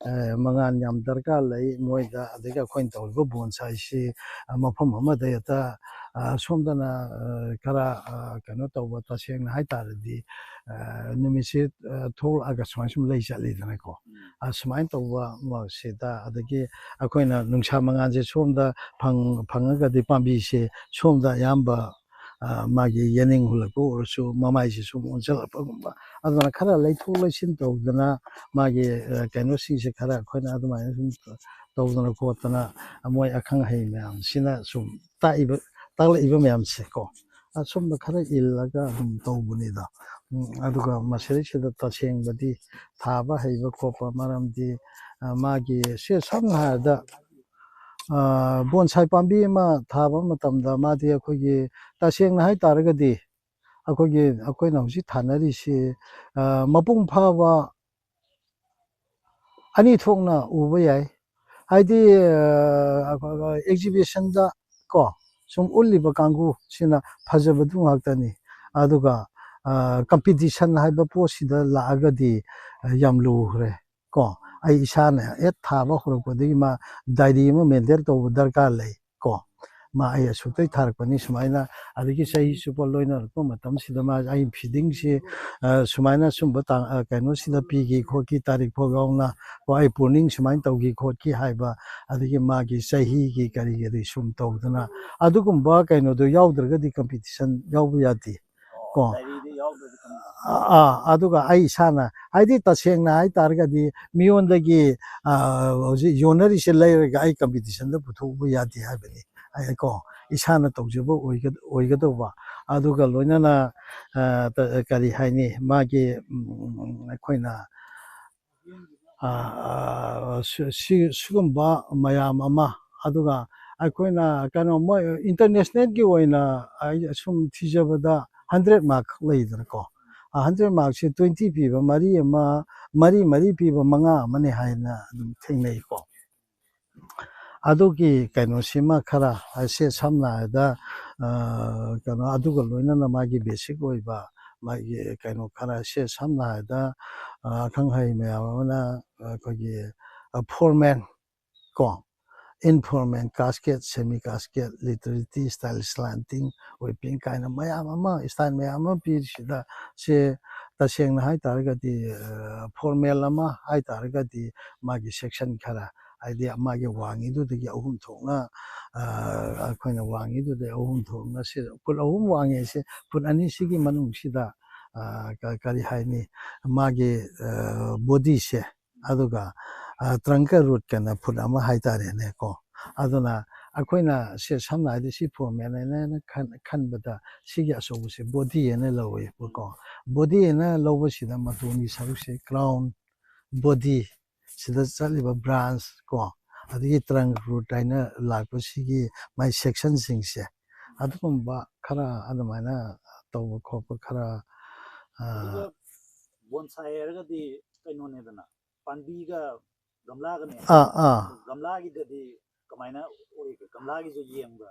ꯃꯉꯥꯟ ꯌꯥꯝ ꯗꯔꯀꯥꯔ ꯂꯩ ꯃꯣꯏꯗ ꯑꯗꯒꯤ ꯑꯩꯈꯣꯏꯅ ꯇꯧꯔꯤꯕ ꯕꯣꯟꯁꯥꯏꯁꯤ ꯃꯐꯝ ꯑꯃꯗ ꯍꯦꯛꯇ ꯁꯣꯝꯗꯅ ꯈꯔ ꯀꯩꯅꯣ ꯇꯧꯕ ꯇꯁꯦꯡꯅ ꯍꯥꯏꯇꯥꯔꯗꯤ ꯅꯨꯃꯤꯠꯁꯦ ꯊꯣꯛꯂꯛꯑꯒ ꯁꯨꯃꯥꯏꯅ ꯁꯨꯝ ꯂꯩ ꯆꯠꯂꯤꯗꯅꯀꯣ ꯁꯨꯃꯥꯏꯅ ꯇꯧꯕ ꯃꯁꯤꯗ ꯑꯗꯒꯤ ꯑꯩꯈꯣꯏꯅ ꯅꯨꯡꯁꯥ ꯃꯉꯥꯟꯁꯦ ꯁꯣꯝꯗ ꯐꯪꯉꯒꯗꯤ ꯄꯥꯝꯕꯤꯁꯦ ꯁꯣꯝꯗ ꯑꯌꯥꯝꯕ ꯃꯥꯒꯤ ꯌꯦꯅꯤꯡ ꯍꯨꯜꯂꯛꯄ ꯑꯣꯏꯔꯁꯨ ꯃꯃꯥꯏꯁꯤ ꯁꯨꯝ ꯑꯣꯟꯁꯤꯜꯂꯛꯄꯒꯨꯝꯕ ꯑꯗꯨꯅ ꯈꯔ ꯂꯩꯊꯣꯛ ꯂꯩꯁꯤꯟ ꯇꯧꯗꯅ ꯃꯥꯒꯤ ꯀꯩꯅꯣꯁꯤꯡꯁꯦ ꯈꯔ ꯑꯩꯈꯣꯏꯅ ꯑꯗꯨꯃꯥꯏꯅ ꯁꯨꯝ ꯇꯧꯗꯅ ꯈꯣꯠꯇꯅ ꯃꯣꯏ ꯑꯈꯪ ꯑꯍꯩ ꯃꯌꯥꯝꯁꯤꯅ ꯁꯨm ꯇꯥꯛꯂꯛꯏꯕ ꯃꯌꯥꯝꯁꯦ ꯀꯣ ꯑꯁꯨꯝꯕ ꯈꯔ ꯏꯜꯂꯒ ꯑꯗꯨꯝ ꯇꯧꯕꯅꯤꯗ ꯑꯗꯨꯒ ꯃꯁꯤꯗꯩꯁꯤꯗ ꯇꯁꯦꯡꯕꯗꯤ ꯊꯥꯕ ꯍꯩꯕ ꯈꯣꯠꯄ ꯃꯔꯝꯗꯤ ꯃꯥꯒꯤ ꯁꯝꯅ ꯍꯥꯏꯔꯕꯗ ꯕꯣꯟꯁꯥꯏ ꯄꯥꯝꯕꯤ ꯑꯃ ꯊꯥꯕ ꯃꯇꯝꯗ ꯃꯥꯗꯤ ꯑꯩꯈꯣꯏꯒꯤ ꯇꯁꯦꯡꯅ ꯍꯥꯏꯇꯥꯔꯒꯗꯤ ꯑꯩꯈꯣꯏꯅ ꯍꯧꯖꯤꯛ ꯊꯥꯅꯔꯤꯁꯤ ꯃꯄꯨꯡ ꯐꯥꯕ ꯑꯅꯤ ꯊꯣꯛꯅ ꯎꯕ ꯌꯥꯏ ꯍꯥꯏꯗꯤ ꯑꯦꯛꯖꯤꯕꯤꯁꯟꯗ ꯀꯣ ꯁꯨꯝ ꯎꯠꯂꯤꯕ ꯀꯥꯡꯕꯨꯁꯤꯅ ꯐꯖꯕꯗꯨ ꯉꯥꯛꯇꯅꯤ ꯑꯗꯨꯒ ꯀꯝꯄꯤꯇꯤꯁꯟ ꯍꯥꯏꯕ ꯄꯣꯠꯁꯤꯗ ꯂꯥꯛꯑꯒꯗꯤ ꯌꯥꯝ ꯂꯨꯈ꯭ꯔꯦ ꯀꯣ ꯑꯩ ꯏꯁꯥꯅ ꯍꯦꯛ ꯊꯥꯕ ꯍꯧꯔꯛꯄꯗꯒꯤ ꯃꯥ ꯗꯥꯏꯔꯤ ꯑꯃ ꯃꯦꯟꯇꯦꯟ ꯇꯧꯕ ꯗꯔꯀꯥꯔ ꯂꯩ ꯀꯣ ꯃꯥ ꯑꯩ ꯑꯁꯨꯛꯇꯩ ꯊꯥꯔꯛꯄꯅꯤ ꯁꯨꯃꯥꯏꯅ ꯑꯗꯒꯤ ꯆꯍꯤ ꯆꯨꯞꯄ ꯂꯣꯏꯅꯔꯛꯄ ꯃꯇꯝꯁꯤꯗ ꯃꯥ ꯑꯩ ꯐꯤꯗꯤꯡꯁꯤ ꯁꯨꯃꯥꯏꯅ ꯁꯨꯝꯕ ꯀꯩꯅꯣꯁꯤꯗ ꯄꯤꯈꯤ ꯈꯣꯠꯈꯤ ꯇꯥꯔꯤꯛ ꯐꯥꯎ ꯌꯥꯎꯅ ꯑꯩ ꯄꯨꯔꯅꯤꯡ ꯁꯨꯃꯥꯏꯅ ꯇꯧꯈꯤ ꯈꯣꯠꯈꯤ ꯍꯥꯏꯕ ꯑꯗꯒꯤ ꯃꯥꯒꯤ ꯆꯍꯤꯒꯤ ꯀꯔꯤ ꯁꯨꯝ ꯇꯧꯗꯅ ꯑꯗꯨꯒꯨꯝꯕ ꯀꯩꯅꯣꯗꯣ ꯌꯥꯎꯗ꯭ꯔꯒꯗꯤ ꯀꯝꯄꯤꯇꯤꯁꯟ ꯌꯥꯎꯕ ꯌꯥꯗꯦ ꯀꯣ ꯗꯥꯏꯔꯤꯗ ꯌꯥꯎꯗ꯭ꯔꯗꯤ ꯈꯪꯗꯦ ꯑꯗꯨꯒ ꯑꯩ ꯏꯁꯥꯅ ꯍꯥꯏꯗꯤ ꯇꯁꯦꯡꯅ ꯍꯥꯏꯇꯥꯔꯒꯗꯤ ꯃꯤꯉꯣꯟꯗꯒꯤ ꯍꯧꯖꯤꯛ ꯌꯣꯟꯅꯔꯤꯁꯦ ꯂꯩꯔꯒ ꯑꯩ ꯀꯝꯄꯤꯇꯤꯁꯟꯗ ꯄꯨꯊꯣꯛꯄ ꯌꯥꯗꯦ ꯍꯥꯏꯕꯅꯤ ꯀꯣ ꯏꯁꯥꯅ ꯇꯧꯖꯕ ꯑꯣꯏꯒꯗꯧꯕ ꯑꯗꯨꯒ ꯂꯣꯏꯅꯅ ꯀꯔꯤ ꯍꯥꯏꯅꯤ ꯃꯥꯒꯤ ꯑꯩꯈꯣꯏꯅ ꯁꯤꯒꯨꯝꯕ ꯃꯌꯥꯝ ꯑꯃ ꯑꯗꯨꯒ ꯑꯩꯈꯣꯏꯅ ꯀꯩꯅꯣ ꯃꯣꯏ ꯏꯟꯇꯔꯅꯦꯁꯅꯦꯜꯒꯤ ꯑꯣꯏꯅ ꯑꯩ ꯁꯨꯝ ꯊꯤꯖꯕꯗ 100 ꯃꯥꯔꯛ ꯈꯛ ꯂꯩꯗꯅꯀꯣ 100 ꯃꯥꯔꯛꯁꯦ 20 ꯄꯤꯕ ꯃꯔꯤ ꯄꯤꯕ 5 ꯑꯃꯅꯦ ꯍꯥꯏꯅ ꯑꯗꯨꯝ ꯊꯦꯡꯅꯩꯀꯣ ꯑꯗꯨꯒꯤ ꯀꯩꯅꯣꯁꯤꯃ ꯈꯔ ꯁꯦ ꯁꯝꯅ ꯍꯥꯏꯔꯕꯗ ꯀꯩꯅꯣ ꯑꯗꯨꯒ ꯂꯣꯏꯅꯅ ꯃꯥꯒꯤ ꯕꯦꯁꯤꯛ ꯑꯣꯏꯕ ꯃꯥꯒꯤ ꯀꯩꯅꯣ ꯈꯔ ꯁꯦ ꯁꯝꯅ ꯍꯥꯏꯔꯕꯗ ꯑꯈꯪ ꯑꯍꯩ ꯃꯌꯥꯝ ꯑꯃꯅ ꯑꯩꯈꯣꯏꯒꯤ ꯐꯣꯔꯃꯦꯟ ꯀꯣ ꯏꯟꯐꯣꯔꯃꯦꯜ ꯀꯥꯁꯀꯦꯠ ꯁꯦꯃꯤ ꯀꯥꯁꯀꯦꯠ ꯂꯤꯇꯔꯦꯔꯤ ꯁ꯭ꯇꯥꯏꯜ ꯁ꯭ꯂꯥꯟꯇꯤꯡ ꯋꯦꯄꯤꯡ ꯀꯥꯏꯅ ꯃꯌꯥꯝ ꯑꯃ ꯁ꯭ꯇꯥꯏꯜ ꯃꯌꯥꯝ ꯑꯃ ꯄꯤꯔꯤꯁꯤꯗ ꯁꯦ ꯇꯁꯦꯡꯅ ꯍꯥꯏꯇꯥꯔꯒꯗꯤ ꯐꯣꯔꯃꯦꯜ ꯑꯃ ꯍꯥꯏꯇꯥꯔꯒꯗꯤ ꯃꯥꯒꯤ ꯁꯦꯛꯁꯟ ꯈꯔ ꯍꯥꯏꯗꯤ ꯃꯥꯒꯤ ꯋꯥꯡꯉꯤꯗꯨꯗꯒꯤ 3 ꯊꯣꯛꯅ ꯑꯩꯈꯣꯏꯅ ꯋꯥꯡꯉꯤꯗꯨꯗꯒꯤ 3 ꯊꯣꯛꯅ ꯐꯨꯠ 3 ꯋꯥꯡꯉꯤꯁꯦ ꯐꯨꯠ 2 ꯁꯤꯒꯤ ꯃꯅꯨꯡꯁꯤꯗ ꯀꯔꯤ ꯍꯥꯏꯅꯤ ꯃꯥꯒꯤ ꯕꯣꯗꯤꯁꯦ ꯑꯗꯨꯒ ꯇ꯭ꯔꯪꯀ ꯔꯨꯠꯀꯅ ꯐꯨꯠ 1 ꯍꯥꯏꯇꯥꯔꯦꯅꯦꯀꯣ ꯑꯗꯨꯅ ꯑꯩꯈꯣꯏꯅ ꯁꯦ ꯁꯝꯅ ꯍꯥꯏꯔꯗꯤ ꯁꯤ ꯐꯣꯔꯃꯦꯜ ꯍꯥꯏꯅ ꯈꯟꯕꯗ ꯁꯤꯒꯤ ꯑꯆꯧꯕꯁꯦ ꯕꯣꯗꯤ ꯍꯥꯏꯅ ꯂꯧꯋꯦꯕꯀꯣ ꯕꯣꯗꯤ ꯍꯥꯏꯅ ꯂꯧꯕꯁꯤꯗ ꯃꯇꯣꯟꯒꯤ ꯁꯔꯨꯛꯁꯦ ꯀ꯭ꯔꯥꯎꯟ ꯕꯣꯗꯤ ꯁꯤꯗ ꯆꯠꯂꯤꯕ ꯕ꯭ꯔꯥꯟꯁ ꯀꯣ ꯑꯗꯒꯤ ꯇ꯭ꯔꯪ ꯔꯨꯠ ꯍꯥꯏꯅ ꯂꯥꯛꯄ ꯁꯤꯒꯤ ꯃꯥꯏ ꯁꯦꯛꯁꯟꯁꯤꯡꯁꯦ ꯑꯗꯨꯒꯨꯝꯕ ꯈꯔ ꯑꯗꯨꯃꯥꯏꯅ ꯇꯧꯕ ꯈꯣꯠꯄ ꯈꯔ ꯑꯗꯨꯒ ꯕꯣꯟꯁꯥꯏ ꯍꯥꯏꯔꯒꯗꯤ ꯀꯩꯅꯣꯅꯦꯗꯅ ꯄꯥꯝꯕꯤꯒ ꯒꯝꯂꯥꯒꯅꯦ ꯒꯝꯂꯥꯒꯤꯗꯗꯤ ꯀꯃꯥꯏꯅ ꯑꯣꯏꯒꯦ ꯒꯝꯂꯥꯒꯤꯁꯨ ꯌꯦꯡꯕ꯭ꯔꯥ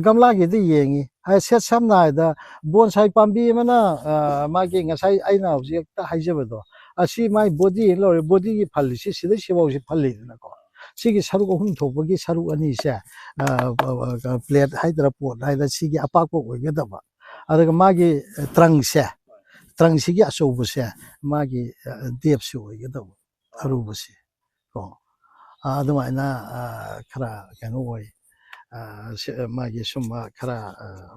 ꯒꯝꯂꯥꯒꯤꯗꯤ ꯌꯦꯡꯉꯤ ꯁꯦꯠ ꯁꯝꯅ ꯍꯥꯏꯔꯕꯗ ꯕꯣꯟꯁꯥꯏ ꯄꯥꯝꯕꯤ ꯑꯃꯅ ꯃꯥꯒꯤ ꯉꯁꯥꯏ ꯑꯩꯅ ꯍꯧꯖꯤꯛꯇ ꯍꯥꯏꯖꯕꯗꯣ ꯑꯁꯤ ꯃꯥꯏ ꯕꯣꯗꯤ ꯂꯧꯔꯦ ꯕꯣꯗꯤꯒꯤ ꯐꯜꯂꯤꯁꯤ ꯁꯤꯗꯩ ꯁꯤꯐꯥꯎꯁꯤ ꯐꯜꯂꯤꯗꯅꯀꯣ ꯁꯤꯒꯤ ꯁꯔꯨꯛ 3 ꯊꯣꯛꯄꯒꯤ ꯁꯔꯨꯛ 2ꯁꯦ ꯄ꯭ꯂꯦꯠ ꯍꯥꯏꯗ꯭ꯔꯥ ꯄꯣꯠ ꯍꯥꯏꯗ꯭ꯔꯥ ꯁꯤꯒꯤ ꯑꯄꯥꯛꯄ ꯑꯣꯏꯒꯗꯕ ꯑꯗꯨꯒ ꯃꯥꯒꯤ ꯇ꯭ꯔꯪꯁꯤꯒꯤ ꯑꯆꯧꯕꯁꯦ ꯃꯥꯒꯤ ꯗꯦꯞꯁꯤ ꯑꯣꯏꯒꯗꯕ ꯑꯔꯨꯕꯁꯤ ꯀꯣ ꯑꯗꯨꯃꯥꯏꯅ ꯈꯔ ꯀꯩꯅꯣ ꯑꯣꯏ ꯃꯥꯒꯤ ꯁꯨꯝꯕ ꯈꯔ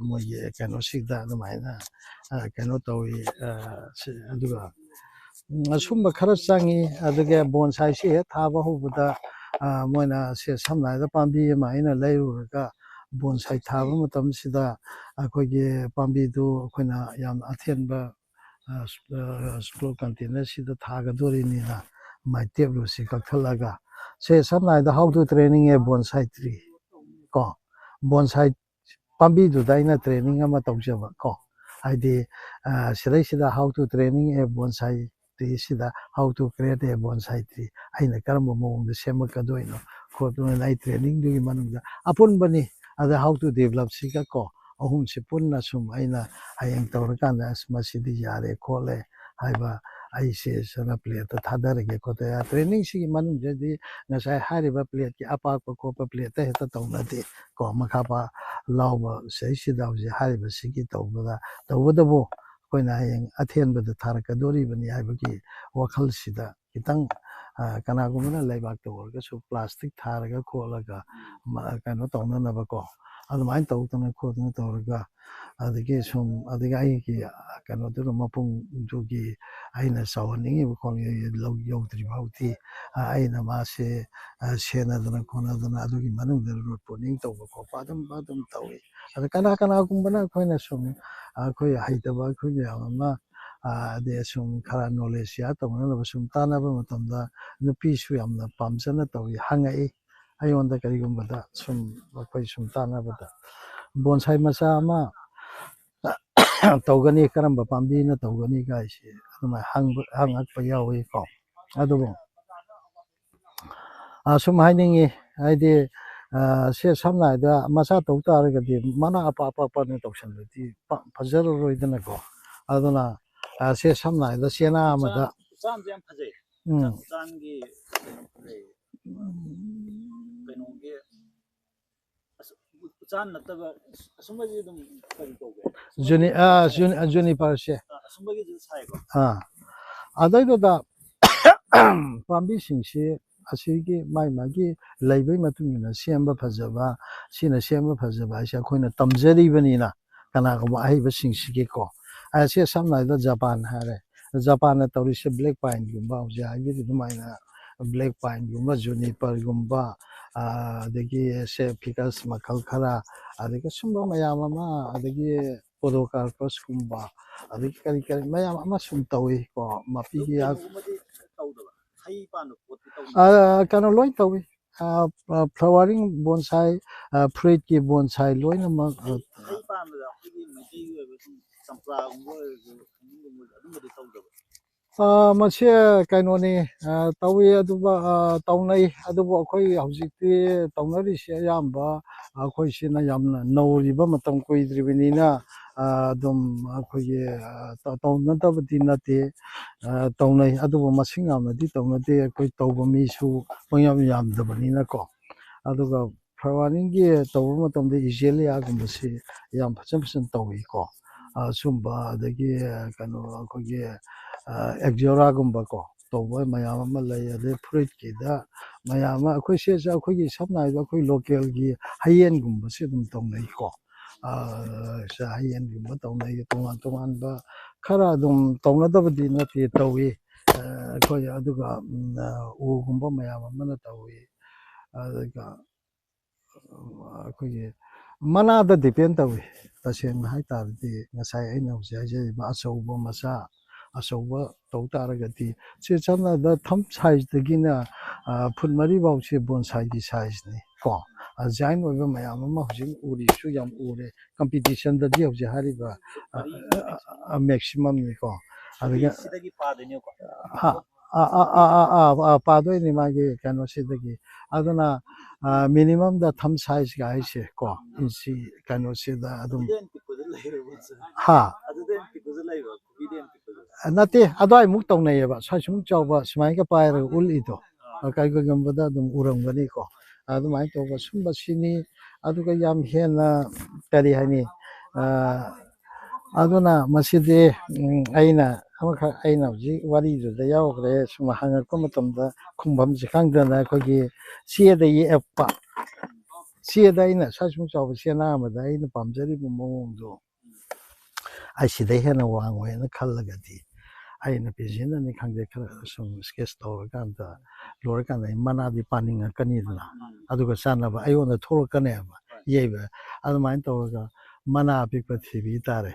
ꯃꯣꯏꯒꯤ ꯀꯩꯅꯣꯁꯤꯗ ꯑꯗꯨꯃꯥꯏꯅ ꯀꯩꯅꯣ ꯇꯧꯏ ꯑꯗꯨꯒ ꯑꯁꯨꯝꯕ ꯈꯔ ꯆꯪꯉꯤ ꯑꯗꯨꯒ ꯕꯣꯟꯁꯥꯏꯁꯤ ꯍꯦꯛ ꯊꯥꯕ ꯍꯧꯕꯗ ꯃꯣꯏꯅ ꯁꯝꯅ ꯍꯥꯏꯔꯕꯗ ꯄꯥꯝꯕꯤ ꯑꯃ ꯑꯩꯅ ꯂꯩꯔꯨꯔꯒ ꯕꯣꯟꯁꯥꯏ ꯊꯥꯕ ꯃꯇꯝꯁꯤꯗ ꯑꯩꯈꯣꯏꯒꯤ ꯄꯥꯝꯕꯤꯗꯨ ꯑꯩꯈꯣꯏꯅ ꯌꯥꯝ ꯑꯊꯦꯟꯕ ꯁ꯭ꯀꯨꯜ ꯀꯟꯇꯦꯅꯔꯁꯤꯗ ꯊꯥꯒꯗꯣꯔꯤꯅꯤꯅ ꯃꯥꯏ ꯇꯦꯞ ꯔꯨꯠꯁꯤ ꯀꯛꯊꯠꯂꯒ ꯁꯦ ꯁꯝꯅ ꯍꯥꯏꯔꯕꯗ how to training a bonsai tree ꯀꯣ ꯕꯣꯟꯁꯥꯏ ꯄꯥꯝꯕꯤꯗꯨꯗ ꯑꯩꯅ ꯇ꯭ꯔꯦꯅꯤꯡ ꯑꯃ ꯇꯧꯖꯕ ꯀꯣ ꯍꯥꯏꯗꯤ ꯁꯤꯗꯩꯁꯤꯗ how to training a bonsai ꯇ꯭ꯔꯤꯁꯤꯗ how to create a bonsai tree ꯑꯩꯅ ꯀꯔꯝꯕ ꯃꯑꯣꯡꯗ ꯁꯦꯝꯃꯛꯀꯗꯣꯏꯅꯣ ꯈꯣꯠꯇꯣꯏꯅꯣ ꯑꯩ ꯇ꯭ꯔꯦꯅꯤꯡꯗꯨꯒꯤ ꯃꯅꯨꯡꯗ ꯑꯄꯨꯟꯕꯅꯤ ꯑꯗ ꯍꯥꯎ ꯇꯨ ꯗꯦꯚꯂꯞꯁꯤꯒ ꯀꯣ ꯑꯍꯨꯝꯁꯤ ꯄꯨꯟꯅ ꯁꯨꯝ ꯑꯩꯅ ꯍꯌꯦꯡ ꯇꯧꯔꯀꯥꯟꯗ ꯑꯁ ꯃꯁꯤꯗꯤ ꯌꯥꯔꯦ ꯈꯣꯠꯂꯦ ꯍꯥꯏꯕ ꯑꯩꯁꯦ ꯁꯅ ꯄ꯭ꯂꯦꯠꯇ ꯊꯥꯗꯔꯒꯦ ꯈꯣꯠꯇ ꯇ꯭ꯔꯦꯅꯤꯡꯁꯤꯒꯤ ꯃꯅꯨꯡꯗꯗꯤ ꯉꯁꯥꯏ ꯍꯥꯏꯔꯤꯕ ꯄ꯭ꯂꯦꯠꯀꯤ ꯑꯄꯥꯛꯄ ꯈꯣꯠꯄ ꯄ꯭ꯂꯦꯠꯇ ꯍꯦꯛꯇ ꯇꯧꯅꯗꯦ ꯀꯣ ꯃꯈꯥ ꯂꯥꯎꯕ ꯁꯤꯗꯩꯁꯤꯗ ꯍꯧꯖꯤꯛ ꯍꯥꯏꯔꯤꯕꯁꯤꯒꯤ ꯇꯧꯕꯗꯕꯨ ꯑꯩꯈꯣꯏꯅ ꯍꯌꯦꯡ ꯑꯊꯦꯟꯕꯗ ꯊꯥꯔꯛꯀꯗꯣꯔꯤꯕꯅꯤ ꯍꯥꯏꯕꯒꯤ ꯋꯥꯈꯜꯁꯤꯗ ꯈꯤꯇꯪ ꯀꯅꯥꯒꯨꯝꯕꯅ ꯂꯩꯕꯥꯛꯇ ꯑꯣꯏꯔꯒꯁꯨ ꯄ꯭ꯂꯥꯁꯇꯤꯛ ꯊꯥꯔꯒ ꯈꯣꯠꯂꯒ ꯀꯩꯅꯣ ꯇꯧꯅꯅꯕꯀꯣ ꯑꯗꯨꯃꯥꯏꯅ ꯇꯧꯗꯅ ꯈꯣꯠꯇꯅ ꯇꯧꯔꯒ ꯑꯗꯒꯤ ꯑꯩꯒꯤ ꯀꯩꯅꯣꯗꯨꯅ ꯃꯄꯨꯡꯗꯨꯒꯤ ꯑꯩꯅ ꯆꯥꯎꯍꯟꯅꯤꯡꯉꯤꯕ ꯌꯧꯗ꯭ꯔꯤ ꯐꯥꯎꯗꯤ ꯑꯩꯅ ꯃꯥꯁꯦ ꯁꯦꯟꯅꯗꯅ ꯈꯣꯠꯅꯗꯅ ꯑꯗꯨꯒꯤ ꯃꯅꯨꯡꯗ ꯔꯨꯠ ꯄꯨꯅꯤꯡ ꯇꯧꯕ ꯈꯣꯠꯄ ꯑꯗꯨꯝ ꯇꯧꯏ ꯑꯗ ꯀꯅꯥꯒꯨꯝꯕꯅ ꯑꯩꯈꯣꯏꯅ ꯁꯨꯝ ꯑꯩꯈꯣꯏ ꯍꯩꯇꯕ ꯑꯩꯈꯣꯏ ꯃꯌꯥꯝ ꯑꯃ ꯑꯗꯩ ꯁꯨꯝ ꯈꯔ ꯅꯣꯂꯦꯖ ꯁꯤꯌꯥꯔ ꯇꯧꯅꯅꯕ ꯁꯨꯝ ꯇꯥꯟꯅꯕ ꯃꯇꯝꯗ ꯅꯨꯄꯤꯁꯨ ꯌꯥꯝꯅ ꯄꯥꯝꯖꯅ ꯇꯧꯏ ꯍꯪꯉꯛꯏ ꯑꯩꯉꯣꯟꯗ ꯀꯔꯤꯒꯨꯝꯕꯗ ꯁꯨꯝ ꯑꯩꯈꯣই ꯁꯨꯝ ꯇꯥꯟꯅꯕꯗ ꯕꯣꯟꯁꯥꯏ ꯃꯆꯥ ꯑꯃ ꯇꯧꯒꯅꯤ ꯀꯔꯝꯕ ꯄꯥꯝꯕꯤꯅ ꯇꯧꯒꯅꯤ ꯒꯥꯏꯁꯤ ꯑꯗꯨꯃꯥꯏꯅ ꯍꯪꯉꯛꯄ ꯌꯥꯎꯏ ꯀꯣ ꯑꯗꯨꯕꯨ ꯁꯨꯝ ꯍꯥꯏꯅꯤꯡꯉꯤ ꯍꯥꯏꯗꯤ ꯁꯦ ꯁꯝꯅ ꯍꯥꯏꯔꯕꯗ ꯃꯆꯥ ꯇꯧ ꯇꯥꯔꯒꯗꯤ ꯃꯅꯥ ꯑꯄꯥꯛꯄꯅ ꯇꯧꯁꯟꯕꯗꯤ ꯐꯖꯔꯔꯣꯏꯗꯅꯀꯣ ꯑꯗꯨꯅ ꯁꯦ ꯁꯝꯅ ꯍꯥꯏꯔꯕꯗ ꯆꯦꯅꯥ ꯑꯃꯗ ꯎꯆꯥꯟꯁꯦ ꯌꯥꯝ ꯐꯖꯩ ꯎꯆꯥꯟꯒꯤ ꯀꯩꯅꯣꯒꯤ ꯎꯆꯥꯟ ꯅꯠꯇꯕ ꯑꯁꯨꯝꯕꯁꯤ ꯑꯗꯨꯝ ꯀꯔꯤ ꯀꯧꯒꯦ ꯖꯨꯅꯤꯄꯔꯁꯦ ꯑꯁꯨꯝꯕꯒꯤꯁꯨ ꯁꯥꯏꯀꯣ ꯑꯗꯩꯗꯨꯗ ꯄꯥꯝꯕꯤꯁꯤꯡꯁꯤ ꯑꯁꯤꯒꯤ ꯃꯥꯒꯤ ꯂꯩꯕꯒꯤ ꯃꯇꯨꯡ ꯏꯟꯅ ꯁꯦꯝꯕ ꯐꯖꯕ ꯁꯤꯅ ꯁꯦꯝꯕ ꯐꯖꯕ ꯍꯥꯏꯁꯦ ꯑꯩꯈꯣꯏꯅ ꯇꯝꯖꯔꯤꯕꯅꯤꯅ ꯀꯅꯥꯒꯨꯝꯕ ꯑꯍꯩꯕꯁꯤꯡꯁꯤꯒꯤꯀꯣ ꯑꯁꯤ ꯁꯝꯅ ꯍꯥꯏꯔꯕꯗ ꯖꯄꯥꯟ ꯍꯥꯏꯔꯦ ꯖꯄꯥꯟꯅ ꯇꯧꯔꯤꯁꯦ ꯕ꯭ꯂꯦꯛ ꯄꯥꯏꯟꯒꯨꯝꯕ ꯍꯧꯖꯤꯛ ꯍꯥꯏꯕꯤꯔꯤ ꯑꯗꯨꯃꯥꯏꯅ ꯕ꯭ꯂꯦꯛ ꯄꯥꯏꯟꯒꯨꯝꯕ ꯖꯨꯅꯤꯄꯔꯒꯨꯝꯕ ꯑꯗꯒꯤ ꯁꯦ ꯐꯤꯀꯁ ꯃꯈꯜ ꯈꯔ ꯑꯗꯒꯤ ꯁꯨꯝꯕ ꯃꯌꯥꯝ ꯑꯃ ꯑꯗꯒꯤ ꯄꯣꯗꯣꯀꯥꯔꯄꯁꯀꯨꯝꯕ ꯑꯗꯒꯤ ꯀꯔꯤ ꯀꯔꯤ ꯃꯌꯥꯝ ꯑꯃ ꯁꯨꯝ ꯇꯧꯏ ꯀꯣ ꯃꯄꯤꯒꯤ ꯀꯩꯅꯣꯒꯨꯝꯕꯗꯤ ꯇꯧꯗꯕ ꯍꯩ ꯄꯥꯟꯕ ꯄꯣꯠꯇꯤ ꯇꯧꯅꯕ ꯀꯩꯅꯣ ꯂꯣꯏ ꯇꯧꯏ ꯐ꯭ꯂꯋꯥꯔꯤꯡ ꯕꯣꯟꯁꯥꯏ ꯐ꯭ꯔꯨꯏꯠꯀꯤ ꯕꯣꯟꯁꯥꯏ ꯂꯣꯏꯅꯃꯛ ꯍꯩ ꯄꯥꯟꯕꯗ ꯑꯩꯈꯣꯏꯒꯤ ꯃꯩꯇꯩꯒꯤ ꯑꯣꯏꯕ ꯁꯨꯝ ꯆꯝꯄ꯭ꯔꯥꯒꯨꯝꯕ ꯑꯣꯏꯔꯁꯨ ꯍꯩꯅꯤꯡꯒꯨꯝꯕ ꯑꯗꯨꯝꯕꯗꯤ ꯇꯧꯗꯕ ꯃꯁꯤ ꯀꯩꯅꯣꯅꯤ ꯇꯧꯏ ꯑꯗꯨꯒ ꯇꯧꯅꯩ ꯑꯗꯨꯕꯨ ꯑꯩꯈꯣꯏ ꯍꯧꯖꯤꯛꯇꯤ ꯇꯧꯅꯔꯤꯁꯤ ꯑꯌꯥꯝꯕ ꯑꯩꯈꯣꯏꯁꯤꯅ ꯌꯥꯝꯅ ꯅꯧꯔꯤꯕ ꯃꯇꯝ ꯀꯨꯏꯗ꯭ꯔꯤꯕꯅꯤꯅ ꯑꯗꯨꯝ ꯑꯩꯈꯣꯏꯒꯤ ꯇꯧꯅꯗꯕꯗꯤ ꯅꯠꯇꯦ ꯇꯧꯅꯩ ꯑꯗꯨꯕꯨ ꯃꯁꯤꯡ ꯌꯥꯝꯅꯗꯤ ꯇꯧꯅꯗꯦ ꯑꯩꯈꯣই ꯇꯧꯕ ꯃꯤꯁꯨ ꯄꯪꯌꯥꯝ ꯌꯥꯝꯗꯕꯅꯤꯅꯀꯣ ꯑꯗꯨꯒ ꯐ꯭ꯂꯋꯥꯔꯤꯡꯒꯤ ꯇꯧꯕ ꯃꯇꯝꯗ ꯏꯖꯦꯂꯤꯌꯥꯒꯨꯝꯕꯁꯤ ꯌꯥꯝ ꯐꯖꯅ ꯇꯧꯏꯀꯣ ꯁꯨꯝꯕ ꯑꯗꯒꯤ ꯀꯩꯅꯣ ꯑꯩꯈꯣꯏꯒꯤ ꯑꯦꯛꯖꯣꯔꯥꯒꯨꯝꯕꯀꯣ ꯇꯧꯕ ꯃꯌꯥꯝ ꯑꯃ ꯂꯩ ꯑꯗꯩ ꯐ꯭ꯔꯨꯏꯠꯀꯤꯗ ꯃꯌꯥꯝ ꯑꯃ ꯑꯩꯈꯣꯏ ꯁꯤꯁꯦ ꯑꯩꯈꯣꯏꯒꯤ ꯁꯝꯅ ꯍꯥꯏꯔꯕꯗ ꯑꯩꯈꯣꯏ ꯂꯣꯀꯦꯜꯒꯤ ꯍꯩꯌꯦꯟꯒꯨꯝꯕꯁꯦ ꯑꯗꯨꯝ ꯇꯧꯅꯩꯀꯣ ꯍꯩꯌꯦꯟꯒꯨꯝꯕ ꯇꯧꯅꯩ ꯇꯣꯉꯥꯟ ꯇꯣꯉꯥꯟꯕ ꯈꯔ ꯑꯗꯨꯝ ꯇꯧꯅꯗꯕꯗꯤ ꯅꯠꯇꯦ ꯇꯧꯏ ꯑꯩꯈꯣꯏ ꯑꯗꯨꯒ ꯎꯒꯨꯝꯕ ꯃꯌꯥꯝ ꯑꯃꯅ ꯇꯧꯏ ꯑꯗꯨꯒ ꯑꯩꯈꯣꯏꯒꯤ ꯃꯅꯥꯗ ꯗꯤꯄꯦꯟ ꯇꯧꯏ ꯇꯁꯦꯡꯅ ꯍꯥꯏꯇꯥꯔꯗꯤ ꯉꯁꯥꯏ ꯑꯩꯅ ꯍꯧꯖꯤꯛ ꯍꯥꯏꯖꯔꯤꯕ ꯑꯆꯧꯕ ꯃꯆꯥ ꯑꯆꯧꯕ ꯇꯧ ꯇꯥꯔꯒꯗꯤ ꯁꯤ ꯁꯝꯅ ꯍꯥꯏꯔꯕꯗ ꯊꯝ ꯁꯥꯏꯖꯇꯒꯤꯅ ꯐꯨꯠ 4ꯐꯥꯎꯁꯦ ꯕꯣꯟꯁꯥꯏꯒꯤ ꯁꯥꯏꯖꯅꯤ ꯀꯣ ꯖꯥꯏꯟ ꯑꯣꯏꯕ ꯃꯌꯥꯝ ꯑꯃ ꯍꯧꯖꯤꯛ ꯎꯔꯤꯁꯨ ꯌꯥꯝ ꯎꯔꯦ ꯀꯝꯄꯤꯇꯤꯁꯟꯗꯗꯤ ꯍꯧꯖꯤꯛ ꯍꯥꯏꯔꯤꯕ ꯃꯦꯛꯁꯤꯃꯝꯅꯤꯀꯣ ꯑꯗꯒꯤ ꯁꯤꯗꯒꯤ ꯄꯥꯗꯣꯏꯅꯦꯀꯣ ꯄꯥꯗꯣꯏꯅꯤ ꯃꯥꯒꯤ ꯀꯩꯅꯣꯁꯤꯗꯒꯤ ꯑꯗꯨꯅ ꯃꯤꯅꯤꯃꯝꯗ ꯊꯝ ꯁꯥꯏꯖꯀ ꯍꯥꯏꯁꯦ ꯀꯣ ꯏꯟꯆꯤ ꯀꯩꯅꯣꯁꯤꯗ ꯑꯗꯨꯝ ꯍꯥ ꯅꯠꯇꯦ ꯑꯗꯨꯋꯥꯏꯃꯨꯛ ꯇꯧꯅꯩꯌꯦꯕ ꯁ꯭ꯋꯥꯏꯁꯨꯃꯨꯛ ꯆꯥꯎꯕ ꯁꯨꯃꯥꯏꯅꯒ ꯄꯥꯏꯔꯒ ꯎꯠꯂꯤꯗꯣ ꯀꯩꯒꯨꯝꯕꯗ ꯑꯗꯨꯝ ꯎꯔꯝꯒꯅꯤꯀꯣ ꯑꯗꯨꯃꯥꯏꯅ ꯇꯧꯕ ꯁꯨꯝꯕꯁꯤꯅꯤ ꯑꯗꯨꯒ ꯌꯥꯝ ꯍꯦꯟꯅ ꯀꯔꯤ ꯍꯥꯏꯅꯤ ꯑꯗꯨꯅ ꯃꯁꯤꯗꯤ ꯑꯩꯅ ꯑꯃꯈꯛ ꯑꯩꯅ ꯍꯧꯖꯤꯛ ꯋꯥꯔꯤꯗꯨꯗ ꯌꯥꯎꯈ꯭ꯔꯦ ꯁꯨꯝ ꯍꯪꯉꯛꯄ ꯃꯇꯝꯗ ꯈꯨꯝꯐꯝꯁꯦ ꯈꯪꯗꯅ ꯑꯩꯈꯣꯏꯒꯤ ꯆꯦꯗ ꯌꯦꯛꯑꯛꯄ ꯆꯦꯗ ꯑꯩꯅ ꯁ꯭ꯋꯥꯏꯁꯨꯃꯨꯛ ꯆꯥꯎꯕ ꯆꯦꯅꯥ ꯑꯃꯗ ꯑꯩꯅ ꯄꯥꯝꯖꯔꯤꯕ ꯃꯑꯣꯡꯗꯣ ꯑꯩ ꯁꯤꯗꯩ ꯍꯦꯟꯅ ꯋꯥꯡꯉꯣꯏꯅ ꯈꯜꯂꯒꯗꯤ ꯑꯩꯅ ꯄꯦꯟꯁꯤꯜꯅꯅꯤ ꯈꯪꯗꯦ ꯈꯔ ꯁꯨꯝ ꯏꯁꯀꯦꯠꯁ ꯇꯧꯔꯀꯥꯟꯗ ꯂꯣꯏꯔꯀꯥꯟꯗ ꯑꯩ ꯃꯅꯥꯗꯤ ꯄꯥꯅꯤꯡꯉꯛꯀꯅꯤꯗꯅ ꯑꯗꯨꯒ ꯆꯥꯟꯅꯕ ꯑꯩꯉꯣꯟꯗ ꯊꯣꯛꯂꯛꯀꯅꯦꯕ ꯌꯩꯕ ꯑꯗꯨꯃꯥꯏꯅ ꯇꯧꯔꯒ ꯃꯅꯥ ꯑꯄꯤꯛꯄ ꯊꯤꯕꯤ ꯇꯥꯔꯦ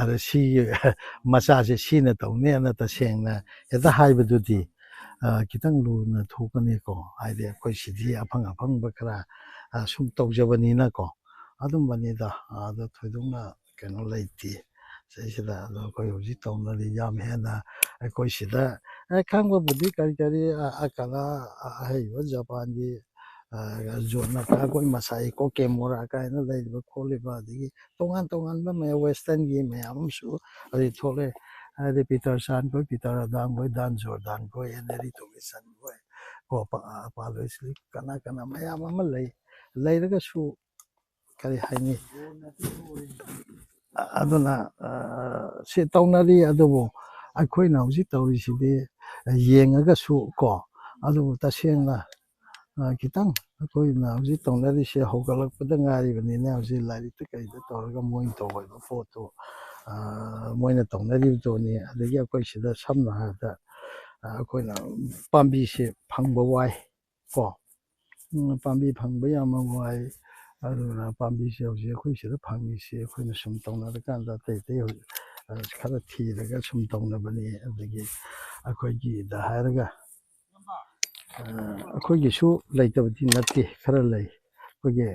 ꯑꯗ ꯁꯤꯒꯤ ꯃꯆꯥꯁꯦ ꯁꯤꯅ ꯇꯧꯅꯦꯅ ꯇꯁꯦꯡꯅ ꯍꯦꯛꯇ ꯍꯥꯏꯕꯗꯨꯗꯤ ꯈꯤꯇꯪ ꯂꯨꯅ ꯊꯣꯛꯀꯅꯤꯀꯣ ꯍꯥꯏꯗꯤ ꯑꯩꯈꯣꯏ ꯁꯤꯗꯤ ꯑꯐꯪ ꯑꯐꯪꯕ ꯈꯔ ꯁꯨꯝ ꯇꯧꯖꯕꯅꯤꯅꯀꯣ ꯑꯗꯨꯝꯕꯅꯤꯗ ꯑꯗꯣ ꯊꯣꯏꯗꯣꯛꯅ ꯀꯩꯅꯣ ꯂꯩꯇꯦ ꯁꯤꯗꯩꯁꯤꯗ ꯑꯗꯣ ꯑꯩꯈꯣꯏ ꯍꯧꯖꯤꯛ ꯇꯧꯅꯔꯤ ꯌꯥꯝ ꯍꯦꯟꯅ ꯑꯩꯈꯣꯏ ꯁꯤꯗ ꯈꯪꯕꯕꯨꯗꯤ ꯀꯔꯤ ꯀꯔꯤ ꯀꯂꯥ ꯑꯍꯩꯕ ꯖꯄꯥꯟꯒꯤ ꯖꯣꯠꯅꯀꯥꯒꯣꯏ ꯃꯁꯥꯏ ꯀꯣꯀꯦꯃꯣꯔꯥ ꯀꯥꯏꯅ ꯂꯩꯔꯤꯕ ꯈꯣꯠꯂꯤꯕ ꯑꯗꯒꯤ ꯇꯣꯉꯥꯟ ꯇꯣꯉꯥꯟꯕ ꯃꯌꯥꯝ ꯋꯦꯁꯇꯔꯟꯒꯤ ꯃꯌꯥꯝ ꯑꯃꯁꯨ ꯍꯧꯖꯤꯛ ꯊꯣꯛꯂꯛꯑꯦ ꯍꯥꯏꯗꯤ ꯄꯤꯇꯔ ꯁꯥꯟꯈꯣꯏ ꯄꯤꯇꯔ ꯑꯗꯥꯝꯈꯣꯏ ꯗꯥꯟ ꯖꯣꯔꯗꯥꯟꯈꯣꯏ ꯍꯦꯅꯔꯤ ꯇꯣꯃꯤꯁꯟꯈꯣꯏ ꯄꯥꯂꯣꯏꯁꯂꯤ ꯀꯅꯥ ꯀꯅꯥ ꯃꯌꯥꯝ ꯑꯃ ꯂꯩ ꯂꯩꯔꯒꯁꯨ ꯀꯔꯤ ꯍꯥꯏꯅꯤ ꯑꯗꯨꯅ ꯁꯤ ꯇꯧꯅꯔꯤ ꯑꯗꯨꯕꯨ ꯑꯩꯈꯣꯏꯅ ꯍꯧꯖꯤꯛ ꯇꯧꯔꯤꯁꯤꯗꯤ ꯌꯦꯡꯉꯒꯁꯨ ꯀꯣ ꯑꯗꯨꯕꯨ ꯇꯁꯦꯡꯅ ꯈꯤꯇꯪ ꯑꯩꯈꯣꯏꯅ ꯍꯧꯖꯤꯛ ꯇꯧꯅꯔꯤꯁꯦ ꯍꯧꯒꯠꯂꯛꯄꯗ ꯉꯥꯏꯔꯤꯕꯅꯤꯅ ꯍꯧꯖꯤꯛ ꯂꯥꯏꯔꯤꯛꯇ ꯀꯩꯗ ꯇꯧꯔꯒ ꯃꯣꯏꯅ ꯇꯧꯕ ꯄꯣꯠꯇꯨ ꯃꯣꯏꯅ ꯇꯧꯅꯔꯤꯕꯗꯨꯅꯤ ꯑꯗꯒꯤ ꯑꯩꯈꯣꯏ ꯁꯤꯗ ꯁꯝꯅ ꯍꯥꯏꯔꯕꯗ ꯑꯩꯈꯣꯏꯅ ꯄꯥꯝꯕꯤꯁꯦ ꯐꯪꯕ ꯋꯥꯏ ꯀꯣ ꯄꯥꯝꯕꯤ ꯐꯪꯕ ꯌꯥꯝꯅ ꯋꯥꯏ ꯑꯗꯨꯅ ꯄꯥꯝꯕꯤꯁꯦ ꯍꯧꯖꯤꯛ ꯑꯩꯈꯣই ꯁꯤꯗ ꯐꯪꯉꯤꯁꯤ ꯑꯩꯈꯣꯏꯅ ꯁꯨꯝ ꯇꯧꯅꯔꯀꯥꯟꯗ ꯑꯇꯩ ꯑꯇꯩ ꯍꯧꯖꯤꯛ ꯈꯔ ꯊꯤꯔꯒ ꯁꯨꯝ ꯇꯧꯅꯕꯅꯤ ꯑꯗꯒꯤ ꯑꯩꯈꯣꯏꯒꯤꯗ ꯍꯥꯏꯔꯒ ꯑꯩꯈꯣꯏꯒꯤꯁꯨ ꯂꯩꯇꯕꯗꯤ ꯅꯠꯇꯦ ꯈꯔ ꯂꯩ ꯑꯩꯈꯣꯏꯒꯤ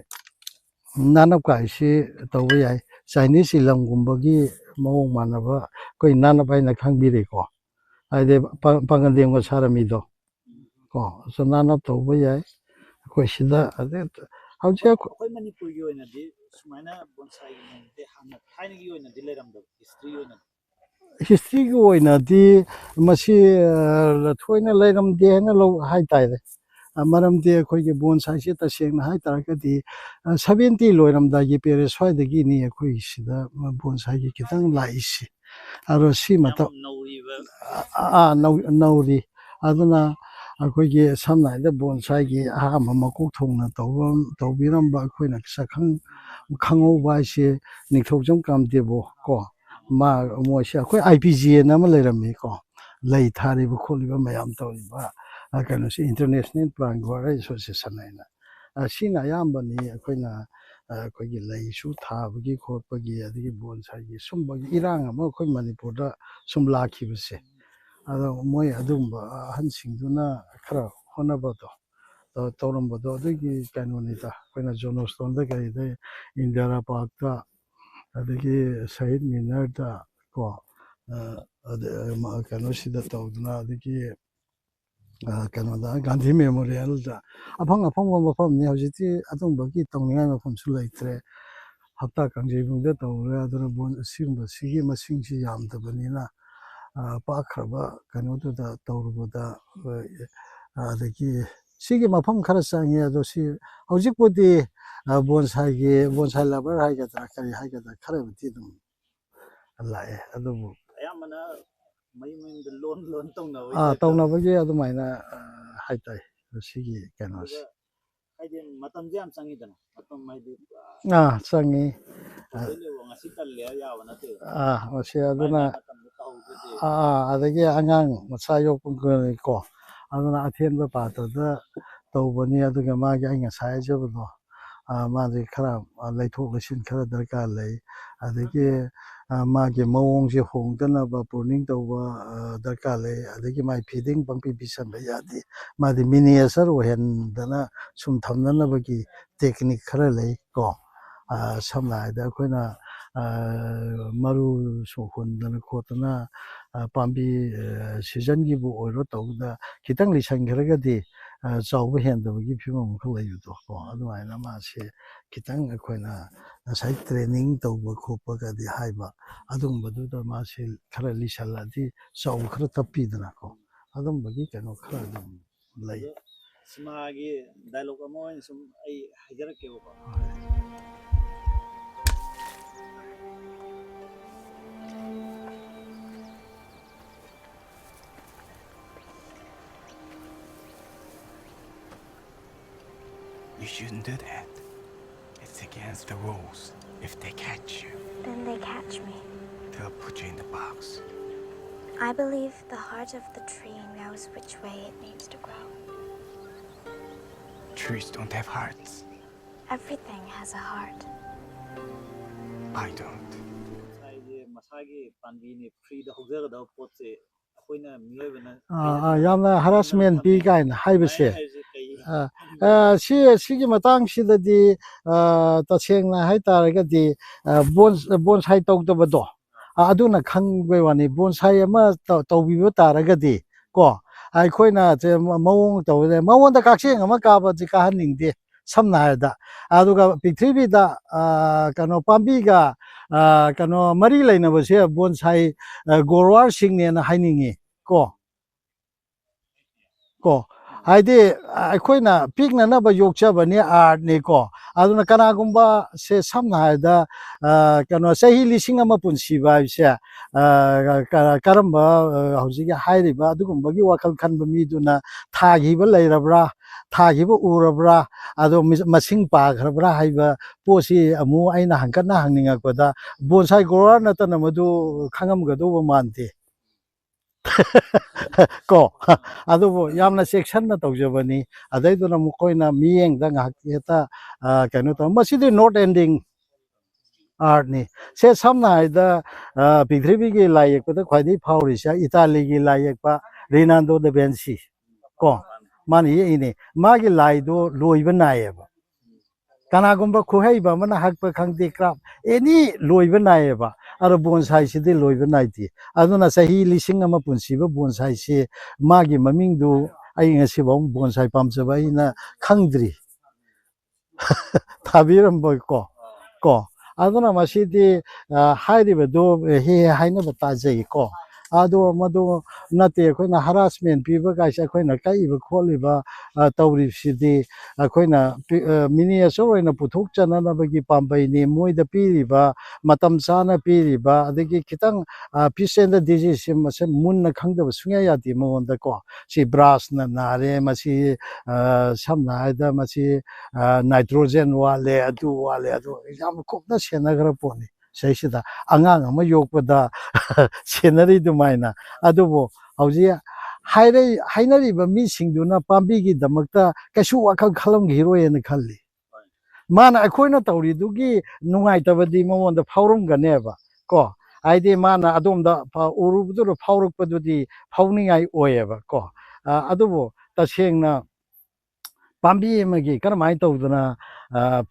ꯅꯥꯅꯞꯀ ꯍꯥꯏꯁꯤ ꯇꯧꯕ ꯌꯥꯏ ꯆꯥꯏꯅꯤꯁ ꯏꯂꯝꯒꯨꯝꯕꯒꯤ ꯃꯑꯣꯡ ꯃꯥꯟꯅꯕ ꯑꯩꯈꯣꯏ ꯅꯥꯅꯞ ꯍꯥꯏꯅ ꯈꯪꯕꯤꯔꯦꯀꯣ ꯍꯥꯏꯗꯤ ꯄꯥꯡꯒꯟꯗꯦꯝꯒ ꯁꯥꯔꯝꯃꯤꯗꯣ ꯀꯣ ꯅꯥꯅꯞ ꯇꯧꯕ ꯌꯥꯏ ꯑꯩꯈꯣꯏ ꯁꯤꯗ ꯑꯗꯩ ꯍꯧꯖꯤꯛ ꯑꯩꯈꯣꯏ ꯃꯅꯤꯄꯨꯔꯒꯤ ꯑꯣꯏꯅꯗꯤ ꯁꯨꯃꯥꯏꯅ ꯕꯣꯟꯁꯥꯏꯒꯤ ꯃꯑꯣꯡꯁꯦ ꯍꯥꯟꯅ ꯊꯥꯏꯅꯒꯤ ꯑꯣꯏꯅꯗꯤ ꯂꯩꯔꯝꯗꯕ ꯍꯤꯁꯇ꯭ꯔꯤꯒꯤ ꯑꯣꯏꯅꯗꯤ ꯃꯁꯤ ꯊꯣꯏꯅ ꯂꯩꯔꯝꯗꯦ ꯍꯥꯏꯅ ꯍꯥꯏꯇꯥꯔꯦ ꯃꯔꯝꯗꯤ ꯑꯩꯈꯣꯏꯒꯤ ꯕꯣꯟꯁꯥꯏꯁꯦ ꯇꯁꯦꯡꯅ ꯍꯥꯏꯇꯥꯔꯒꯗꯤ 70 ꯂꯣꯏꯔꯝꯗꯥꯏꯒꯤ ꯄꯦꯔꯦꯠ ꯁ꯭ꯋꯥꯏꯗꯒꯤꯅꯤ ꯑꯩꯈꯣꯏ ꯁꯤꯗ ꯕꯣꯟꯁꯥꯏꯒꯤ ꯈꯤꯇꯪ ꯂꯥꯛꯏꯁꯤ ꯑꯗꯣ ꯁꯤ ꯃꯇꯝ ꯅꯧꯔꯤ ꯑꯗꯨꯅ ꯑꯩꯈꯣꯏꯒꯤ ꯁꯝꯅ ꯍꯥꯏꯔꯕꯗ ꯕꯣꯟꯁꯥꯏꯒꯤ ꯑꯍꯥꯟꯕ ꯃꯀꯣꯛ ꯊꯣꯡꯅ ꯇꯧꯕꯤꯔꯝꯕ ꯑꯩꯈꯣꯏꯅ ꯈꯪꯍꯧꯕ ꯍꯥꯏꯁꯦ ꯅꯤꯡꯊꯧꯖꯝ ꯀꯥꯃꯗꯦꯕ ꯀꯣ ꯃꯣꯏꯁꯦ ꯑꯩꯈꯣꯏ IPGN ꯑꯃ ꯂꯩꯔꯝꯃꯤꯀꯣ ꯂꯩ ꯊꯥꯔꯤꯕ ꯈꯣꯠꯂꯤꯕ ꯃꯌꯥꯝ ꯇꯧꯔꯤꯕ ꯀꯩꯅꯣꯁꯤ ꯏꯟꯇꯔꯅꯦꯁꯅꯦꯜ ꯄ꯭ꯂꯥꯟ ꯒꯥꯔꯗꯦꯟ ꯑꯦꯁꯣꯁꯤꯌꯦꯁꯟ ꯍꯥꯏꯅ ꯁꯤꯅ ꯑꯌꯥꯝꯕꯅꯤ ꯑꯩꯈꯣꯏꯅ ꯑꯩꯈꯣꯏꯒꯤ ꯂꯩꯁꯨ ꯊꯥꯕꯒꯤ ꯈꯣꯠꯄꯒꯤ ꯑꯗꯒꯤ ꯕꯣꯟꯁꯥꯏꯒꯤ ꯁꯨꯝꯕꯒꯤ ꯏꯔꯥꯡ ꯑꯃ ꯑꯩꯈꯣꯏ ꯃꯅꯤꯄꯨꯔꯗ ꯁꯨꯝ ꯂꯥꯛꯈꯤꯕꯁꯦ ꯑꯗꯣ ꯃꯣꯏ ꯑꯗꯨꯒꯨꯝꯕ ꯑꯍꯟꯁꯤꯡꯗꯨꯅ ꯈꯔ ꯍꯣꯠꯅꯕꯗꯣ ꯇꯧꯔꯝꯕꯗꯣ ꯑꯗꯨꯒꯤ ꯀꯩꯅꯣꯅꯤꯗ ꯑꯩꯈꯣꯏꯅ ꯖꯣꯅꯣꯁꯇꯣꯟꯗ ꯀꯔꯤꯗ ꯏꯟꯗꯤꯌꯥꯔꯥ ꯄꯥꯔꯛꯇ ꯑꯗꯒꯤ ꯁꯍꯤꯗ ꯃꯤꯅꯔꯗ ꯀꯣ ꯀꯩꯅꯣꯁꯤꯗ ꯇꯧꯗꯅ ꯑꯗꯒꯤ ꯀꯩꯅꯣꯗ ꯒꯥꯟꯙꯤ ꯃꯦꯃꯣꯔꯤꯌꯦꯜꯗ ꯑꯐꯪꯕ ꯃꯐꯝꯅꯤ ꯍꯧꯖꯤꯛꯇꯤ ꯑꯗꯨꯝꯕꯒꯤ ꯇꯧꯅꯤꯡꯉꯥꯏ ꯃꯐꯝꯁꯨ ꯂꯩꯇ꯭ꯔꯦ ꯍꯞꯇꯥ ꯀꯥꯡꯖꯩꯕꯨꯡꯗ ꯇꯧꯔꯦ ꯑꯗꯨꯅ ꯁꯤꯒꯤ ꯃꯁꯤꯡꯁꯤ ꯌꯥꯝꯗꯕꯅꯤꯅ ꯄꯥꯛꯈ꯭ꯔꯕ ꯀꯩꯅꯣꯗꯨꯗ ꯇꯧꯔꯨꯕꯗ ꯑꯗꯒꯤ ꯁꯤꯒꯤ ꯃꯐꯝ ꯈꯔ ꯆꯪꯉꯤ ꯑꯗꯣ ꯁꯤ ꯍꯧꯖꯤꯛꯄꯨꯗꯤ ꯕꯣꯟꯁꯥꯏ ꯂꯚꯔ ꯍꯥꯏꯒꯗ꯭ꯔꯥ ꯀꯔꯤ ꯍꯥꯏꯒꯗ꯭ꯔꯥ ꯈꯔꯕꯨꯗꯤ ꯑꯗꯨꯝ ꯂꯥꯛꯑꯦ ꯑꯗꯨꯕꯨ ꯑꯌꯥꯝꯕꯅ ꯃꯌꯨꯝꯗ ꯂꯣꯟ ꯇꯧꯅꯕꯒꯤ ꯑꯗꯨꯃꯥꯏꯅ ꯍꯥꯏꯇꯥꯔꯦ ꯁꯤꯒꯤ ꯀꯩꯅꯣꯁꯦ ꯍꯥꯏꯗꯤ ꯃꯇꯝꯁꯦ ꯌꯥꯝ ꯆꯪꯉꯤꯗꯅ ꯃꯇꯝ ꯍꯥꯏꯗꯤ ꯆꯪꯉꯤ ꯉꯁꯤ ꯇꯜꯂꯦ ꯌꯥꯕ ꯅꯠꯇꯦ ꯃꯁꯤ ꯑꯗꯨꯅ ꯑꯗꯒꯤ ꯑꯉꯥꯡ ꯃꯆꯥ ꯌꯣꯛꯄꯀꯣ ꯑꯗꯨꯅ ꯑꯊꯦꯟꯕ ꯄꯥꯇ꯭ꯔꯗ ꯇꯧꯕꯅꯤ ꯑꯗꯨꯒ ꯃꯥꯒꯤ ꯑꯩ ꯉꯁꯥꯏ ꯍꯥꯏꯖꯕꯗꯣ ꯃꯥꯁꯦ ꯈꯔ ꯂꯩꯊꯣꯛ ꯂꯩꯁꯤꯟ ꯈꯔ ꯗꯔꯀꯥꯔ ꯂꯩ ꯑꯗꯒꯤ ꯃꯥꯒꯤ ꯃꯑꯣꯡꯁꯦ ꯍꯣꯡꯗꯅꯕ ꯄ꯭ꯔꯨꯅꯤꯡ ꯇꯧꯕ ꯗꯔꯀꯥꯔ ꯂꯩ ꯑꯗꯒꯤ ꯃꯥꯒꯤ ꯐꯤꯗꯤꯡ ꯄꯪꯄꯤ ꯄꯤꯁꯟꯕ ꯌꯥꯗꯦ ꯃꯥꯗꯤ ꯃꯤꯅꯤꯌꯦꯆꯔ ꯑꯣꯏꯍꯟꯗꯅ ꯁꯨꯝ ꯊꯝꯅꯅꯕꯒꯤ ꯇꯦꯛꯅꯤꯛ ꯈꯔ ꯂꯩ ꯀꯣ ꯁꯝꯅ ꯍꯥꯏꯔꯕꯗ ꯑꯩꯈꯣꯏꯅ ꯃꯔꯨ ꯍꯨꯟꯗꯅ ꯈꯣꯠꯇꯅ ꯄꯥꯝꯕꯤ ꯁꯤꯖꯟꯒꯤꯕꯨ ꯑꯣꯏꯔꯣ ꯇꯧꯕꯗ ꯈꯤꯇꯪ ꯂꯤꯁꯟꯈ꯭ꯔꯒꯗꯤ ꯆꯥꯎꯕ ꯍꯦꯟꯗꯕꯒꯤ ꯐꯤꯕꯝ ꯑꯃꯈꯛ ꯂꯩꯕꯗꯣ ꯀꯣ ꯑꯗꯨꯃꯥꯏꯅ ꯃꯥꯁꯦ ꯈꯤꯇꯪ ꯑꯩꯈꯣꯏꯅ ꯉꯁꯥꯏ ꯇ꯭ꯔꯦꯅꯤꯡ ꯇꯧꯕ ꯈꯣꯠꯄꯒꯗꯤ ꯍꯥꯏꯕ ꯑꯗꯨꯒꯨꯝꯕꯗꯨꯗ ꯃꯥꯁꯦ ꯈꯔ ꯂꯤꯁꯜꯂꯗꯤ ꯆꯥꯎꯕ ꯈꯔ ꯇꯞꯄꯤꯗꯅꯀꯣ ꯑꯗꯨꯝꯕꯒꯤ ꯀꯩꯅꯣ ꯈꯔ ꯑꯗꯨꯝ ꯂꯩ ꯁꯤꯃꯥꯒꯤ ꯗꯥꯏꯂꯣꯛ ꯑꯃ ꯑꯣꯏꯅ ꯁꯨꯝ ꯑꯩ ꯍꯥꯏꯖꯔꯛꯀꯦꯕꯀꯣ You shouldn't do that. It's against the rules. If they catch you, Then they catch me. they'll put you in the box. I believe the heart of the tree knows which way it needs to grow. Trees don't have hearts. Everything has a heart. I don't. ꯃꯁꯥꯒꯤ ꯄꯥꯝꯕꯤꯅꯤ ꯐ꯭ꯔꯤꯗ ꯍꯧꯖꯒꯗꯕ ꯄꯣꯠꯁꯦ ꯑꯩꯈꯣꯏꯅ ꯃꯤꯑꯣꯏꯕꯅ ꯌꯥꯝꯅ harassment ꯄꯤ ꯀꯥꯏꯅ ꯍꯥꯏꯕꯁꯦ ꯁꯤꯒꯤ ꯃꯇꯥꯡꯁꯤꯗꯗꯤ ꯇꯁꯦꯡꯅ ꯍꯥꯏꯇꯥꯔꯒꯗꯤ ꯕꯣꯟꯁꯥꯏ ꯇꯧꯗꯕꯗꯣ ꯑꯗꯨꯅ ꯈꯪꯕꯩ ꯋꯥꯅꯤ ꯕꯣꯟꯁꯥꯏ ꯑꯃ ꯇꯧꯕꯤꯕ ꯇꯥꯔꯒꯗꯤ ꯀꯣ ꯑꯩꯈꯣꯏꯅ ꯃꯑꯣꯡ ꯇꯧꯕꯗ ꯃꯉꯣꯟꯗ ꯀꯛꯆꯦꯡ ꯑꯃ ꯀꯥꯕꯁꯤ ꯀꯥꯍꯟꯅꯤꯡꯗꯦ ꯁꯝꯅ ꯍꯥꯏꯔꯕꯗ ꯑꯗꯨꯒ ꯄ꯭ꯔꯤꯊꯤꯕꯤꯗ ꯀꯩꯅꯣ ꯄꯥꯝꯕꯤꯒ ꯀꯩꯅꯣ ꯃꯔꯤ ꯂꯩꯅꯕꯁꯦ ꯕꯣꯟꯁꯥꯏ ꯒꯣꯔꯋꯥꯔꯁꯤꯡꯅꯦꯅ ꯍꯥꯏꯅꯤꯡꯉꯤ ꯀꯣ ꯍꯥꯏꯗꯤ ꯑꯩꯈꯣꯏꯅ ꯄꯤꯛꯅꯅꯕ ꯌꯣꯛꯆꯕꯅꯤ ꯑꯥꯔꯠꯅꯤꯀꯣ ꯑꯗꯨꯅ ꯀꯅꯥꯒꯨꯝꯕ ꯁꯦ ꯁꯝꯅ ꯍꯥꯏꯔꯕꯗ ꯀꯩꯅꯣ ꯆꯍꯤ 1,000 ꯄꯨꯟꯁꯤꯕ ꯍꯥꯏꯕꯁꯦ ꯀꯔꯝꯕ ꯍꯧꯖꯤꯛꯀꯤ ꯍꯥꯏꯔꯤꯕ ꯑꯗꯨꯒꯨꯝꯕꯒꯤ ꯋꯥꯈꯜ ꯈꯟꯕ ꯃꯤꯗꯨꯅ ꯊꯥꯈꯤꯕ ꯂꯩꯔꯕ꯭ꯔꯥ ꯊꯥꯈꯤꯕ ꯎꯔꯕ꯭ꯔꯥ ꯑꯗꯣ ꯃꯁꯤꯡ ꯄꯥꯈ꯭ꯔꯕ꯭ꯔꯥ ꯍꯥꯏꯕ ꯄꯣꯠꯁꯤ ꯑꯃꯨꯛ ꯑꯩꯅ ꯍꯪꯀꯠꯅ ꯍꯪꯅꯤꯡꯉꯛꯄꯗ ꯕꯣꯟꯁꯥꯏ ꯒ꯭ꯔꯣꯋꯔ ꯅꯠꯇꯅ ꯃꯗꯨ ꯈꯪꯉꯝꯒꯗꯧꯕ ꯃꯥꯟꯗꯦ ꯀꯣ ꯑꯗꯨꯕꯨ ꯌꯥꯝꯅ ꯆꯦꯛꯁꯤꯟꯅ ꯇꯧꯖꯕꯅꯤ ꯑꯗꯩꯗꯨꯅ ꯃꯈꯣꯏꯅ ꯃꯤꯠꯌꯦꯡꯗ ꯉꯥꯏꯍꯥꯛ ꯍꯦꯛꯇ ꯀꯩꯅꯣ ꯇꯧ ꯃꯁꯤꯗꯤ ꯅꯣꯠ ꯑꯦꯟꯗꯤꯡ ꯑꯥꯔꯠꯅꯤ ꯁꯦ ꯁꯝꯅ ꯍꯥꯏꯔꯕꯗ ꯄ꯭ꯔꯤꯊꯤꯕꯤꯒꯤ ꯂꯥꯏ ꯌꯦꯛꯄꯗ ꯈ꯭ꯋꯥꯏꯗꯒꯤ ꯐꯥꯎꯔꯤꯁꯦ ꯏꯇꯥꯂꯤꯒꯤ ꯂꯥꯏ ꯌꯦꯛꯄ ꯔꯤꯅꯥꯜꯗꯣ ꯗ ꯚꯤꯟꯁꯤ ꯀꯣ ꯃꯥꯅ ꯌꯦꯛꯏꯅꯦ ꯃꯥꯒꯤ ꯂꯥꯏꯗꯣ ꯂꯣꯏꯕ ꯅꯥꯏꯌꯦꯕ ꯀꯅꯥꯒꯨꯝꯕ ꯈꯨꯍꯩꯕ ꯑꯃꯅ ꯍꯛꯄ ꯈꯪꯗꯦ ꯀ꯭ꯔꯥꯐ ꯑꯦꯅꯤ ꯂꯣꯏꯕ ꯅꯥꯏꯌꯦꯕ ꯑꯗꯣ ꯕꯣꯟꯁꯥꯏꯁꯤꯗꯤ ꯂꯣꯏꯕ ꯅꯥꯏꯗꯦ ꯑꯗꯨꯅ ꯆꯍꯤ 1,000 ꯄꯨꯟꯁꯤꯕ ꯕꯣꯟꯁꯥꯏꯁꯤ ꯃꯥꯒꯤ ꯃꯃꯤꯡꯗꯨ ꯑꯩ ꯉꯁꯤꯐꯥꯎ ꯕꯣꯟꯁꯥꯏ ꯄꯥꯝꯖꯕ ꯑꯩꯅ ꯈꯪꯗ꯭ꯔꯤ ꯊꯥꯕꯤꯔꯝꯕꯀꯣ ꯑꯗꯨꯅ ꯃꯁꯤꯗꯤ ꯍꯥꯏꯔꯤꯕꯗꯨ ꯍꯦꯛ ꯍꯥꯏꯅꯕ ꯇꯥꯖꯩꯀꯣ ꯑꯗꯣ ꯃꯗꯨ ꯅꯠꯇꯦ ꯑꯩꯈꯣꯏꯅ ꯍꯔꯥꯁꯃꯦꯟ ꯄꯤꯕ ꯀꯥꯏꯁꯦ ꯑꯩꯈꯣꯏꯅ ꯀꯛꯏꯕ ꯈꯣꯠꯂꯤꯕ ꯇꯧꯔꯤꯕꯁꯤꯗꯤ ꯑꯩꯈꯣꯏꯅ ꯃꯤꯅꯤꯌꯦꯆꯔ ꯑꯣꯏꯅ ꯄꯨꯊꯣꯛꯆꯅꯅꯕꯒꯤ ꯄꯥꯝꯕꯩꯅꯤ ꯃꯣꯏꯗ ꯄꯤꯔꯤꯕ ꯃꯇꯝ ꯆꯥꯅ ꯄꯤꯔꯤꯕ ꯑꯗꯒꯤ ꯈꯤꯇꯪ ꯄꯤꯁ ꯑꯦꯟ ꯗ ꯗꯤꯖꯤꯖ ꯃꯁꯦ ꯃꯨꯟꯅ ꯈꯪꯗꯕ ꯁꯨꯡꯌꯥ ꯌꯥꯗꯦ ꯃꯉꯣꯟꯗꯀꯣ ꯁꯤ ꯕ꯭ꯔꯥꯁꯅ ꯅꯥꯔꯦ ꯃꯁꯤ ꯁꯝꯅ ꯍꯥꯏꯔꯕꯗ ꯃꯁꯤ ꯅꯥꯏꯇ꯭ꯔꯣꯖꯦꯟ ꯋꯥꯠꯂꯦ ꯑꯗꯨ ꯋꯥꯠꯂꯦ ꯑꯗꯨ ꯌꯥꯝ ꯀꯨꯞꯅ ꯁꯦꯟꯅꯈ꯭ꯔ ꯄꯣꯠꯅꯤ ꯁꯤꯗꯩꯁꯤꯗ ꯑꯉꯥꯡ ꯑꯃ ꯌꯣꯛꯄꯗ ꯁꯦꯟꯅꯔꯤ ꯑꯗꯨꯃꯥꯏꯅ ꯑꯗꯨꯕꯨ ꯍꯧꯖꯤꯛ ꯍꯥꯏꯅꯔꯤꯕ ꯃꯤꯁꯤꯡꯗꯨꯅ ꯄꯥꯝꯕꯤꯒꯤꯗꯃꯛꯇ ꯀꯩꯁꯨ ꯋꯥꯈꯜ ꯈꯜꯂꯝꯈꯤꯔꯣꯏꯅ ꯈꯜꯂꯤ ꯃꯥꯅ ꯑꯩꯈꯣꯏꯅ ꯇꯧꯔꯤꯗꯨꯒꯤ ꯅꯨꯡꯉꯥꯏꯇꯕꯗꯤ ꯃꯉꯣꯟꯗ ꯐꯥꯎꯔꯝꯒꯅꯦꯕ ꯀꯣ ꯍꯥꯏꯗꯤ ꯃꯥꯅ ꯑꯗꯣꯝꯗ ꯎꯔꯨꯕꯗꯨꯗ ꯐꯥꯎꯔꯛꯄꯗꯨꯗꯤ ꯐꯥꯎꯅꯤꯡꯉꯥꯏ ꯑꯣꯏꯌꯦꯕ ꯀꯣ ꯑꯗꯨꯕꯨ ꯇꯁꯦꯡꯅ ꯄꯥꯝꯕꯤ ꯑꯃꯒꯤ ꯀꯔꯝꯍꯥꯏꯅ ꯇꯧꯗꯅ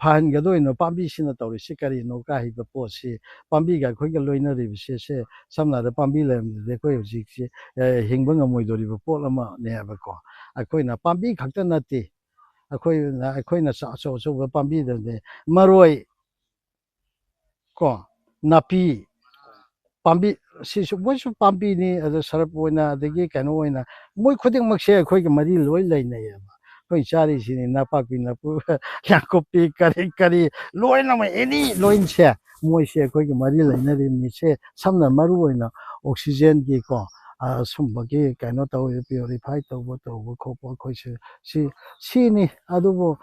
ꯐꯍꯟꯒꯗꯣꯏꯅꯣ ꯄꯥꯝꯕꯤꯁꯤꯅ ꯇꯧꯔꯤꯁꯤ ꯀꯔꯤꯅꯣ ꯍꯥꯏꯕ ꯄꯣꯠꯁꯤ ꯄꯥꯝꯕꯤꯒ ꯑꯩꯈꯣꯏꯒ ꯂꯣꯏꯅꯔꯤꯕꯁꯦ ꯁꯝꯅ ꯍꯥꯏꯔꯕꯗ ꯄꯥꯝꯕꯤ ꯂꯩꯔꯝꯗ꯭ꯔꯗꯤ ꯑꯩꯈꯣꯏ ꯍꯧꯖꯤꯛꯁꯤ ꯍꯤꯡꯕ ꯉꯝꯃꯣꯏꯗꯣꯔꯤꯕ ꯄꯣꯠ ꯑꯃꯅꯦꯕꯀꯣ ꯑꯩꯈꯣꯏꯅ ꯄꯥꯝꯕꯤ ꯈꯛꯇ ꯅꯠꯇꯦ ꯑꯩꯈꯣꯏꯅ ꯑꯆꯧ ꯑꯆꯧꯕ ꯄꯥꯝꯕꯤꯗꯅꯦ ꯃꯔꯣꯏ ꯀꯣ ꯅꯥꯄꯤ ꯄꯥꯝꯕꯤ ꯁꯤꯁꯨ ꯃꯣꯏꯁꯨ ꯄꯥꯝꯕꯤꯅꯤ ꯑꯗ ꯁꯔꯞ ꯑꯣꯏꯅ ꯑꯗꯒꯤ ꯀꯩꯅꯣ ꯑꯣꯏꯅ ꯃꯣꯏ ꯈꯨꯗꯤꯡꯃꯛꯁꯦ ꯑꯩꯈꯣꯏꯒ ꯃꯔꯤ ꯂꯣꯏ ꯂꯩꯅꯩꯌꯦꯕ ꯑꯩꯈꯣꯏ ꯆꯥꯔꯤꯁꯤꯅꯤ ꯅꯄꯥꯛꯄꯤ ꯅꯥꯀꯨꯞꯄꯤ ꯀꯔꯤ ꯂꯣꯏꯅꯃꯛ ꯑꯦꯅꯤ ꯂꯣꯏꯅꯁꯦ ꯃꯣꯏꯁꯦ ꯑꯩꯈꯣꯏꯒ ꯃꯔꯤ ꯂꯩꯅꯔꯤꯕꯅꯤꯁꯦ ꯁꯝꯅ ꯃꯔꯨ ꯑꯣꯏꯅ ꯑꯣꯛꯁꯤꯖꯦꯟꯒꯤꯀꯣ ꯁꯨꯝꯕꯒꯤ ꯀꯩꯅꯣ ꯇꯧꯋꯤ ꯄ꯭ꯌꯨꯔꯤꯐꯥꯏ ꯇꯧꯕ ꯈꯣꯠꯄ ꯑꯩꯈꯣꯏꯁꯦ ꯁꯤꯅꯤ ꯑꯗꯨꯕꯨ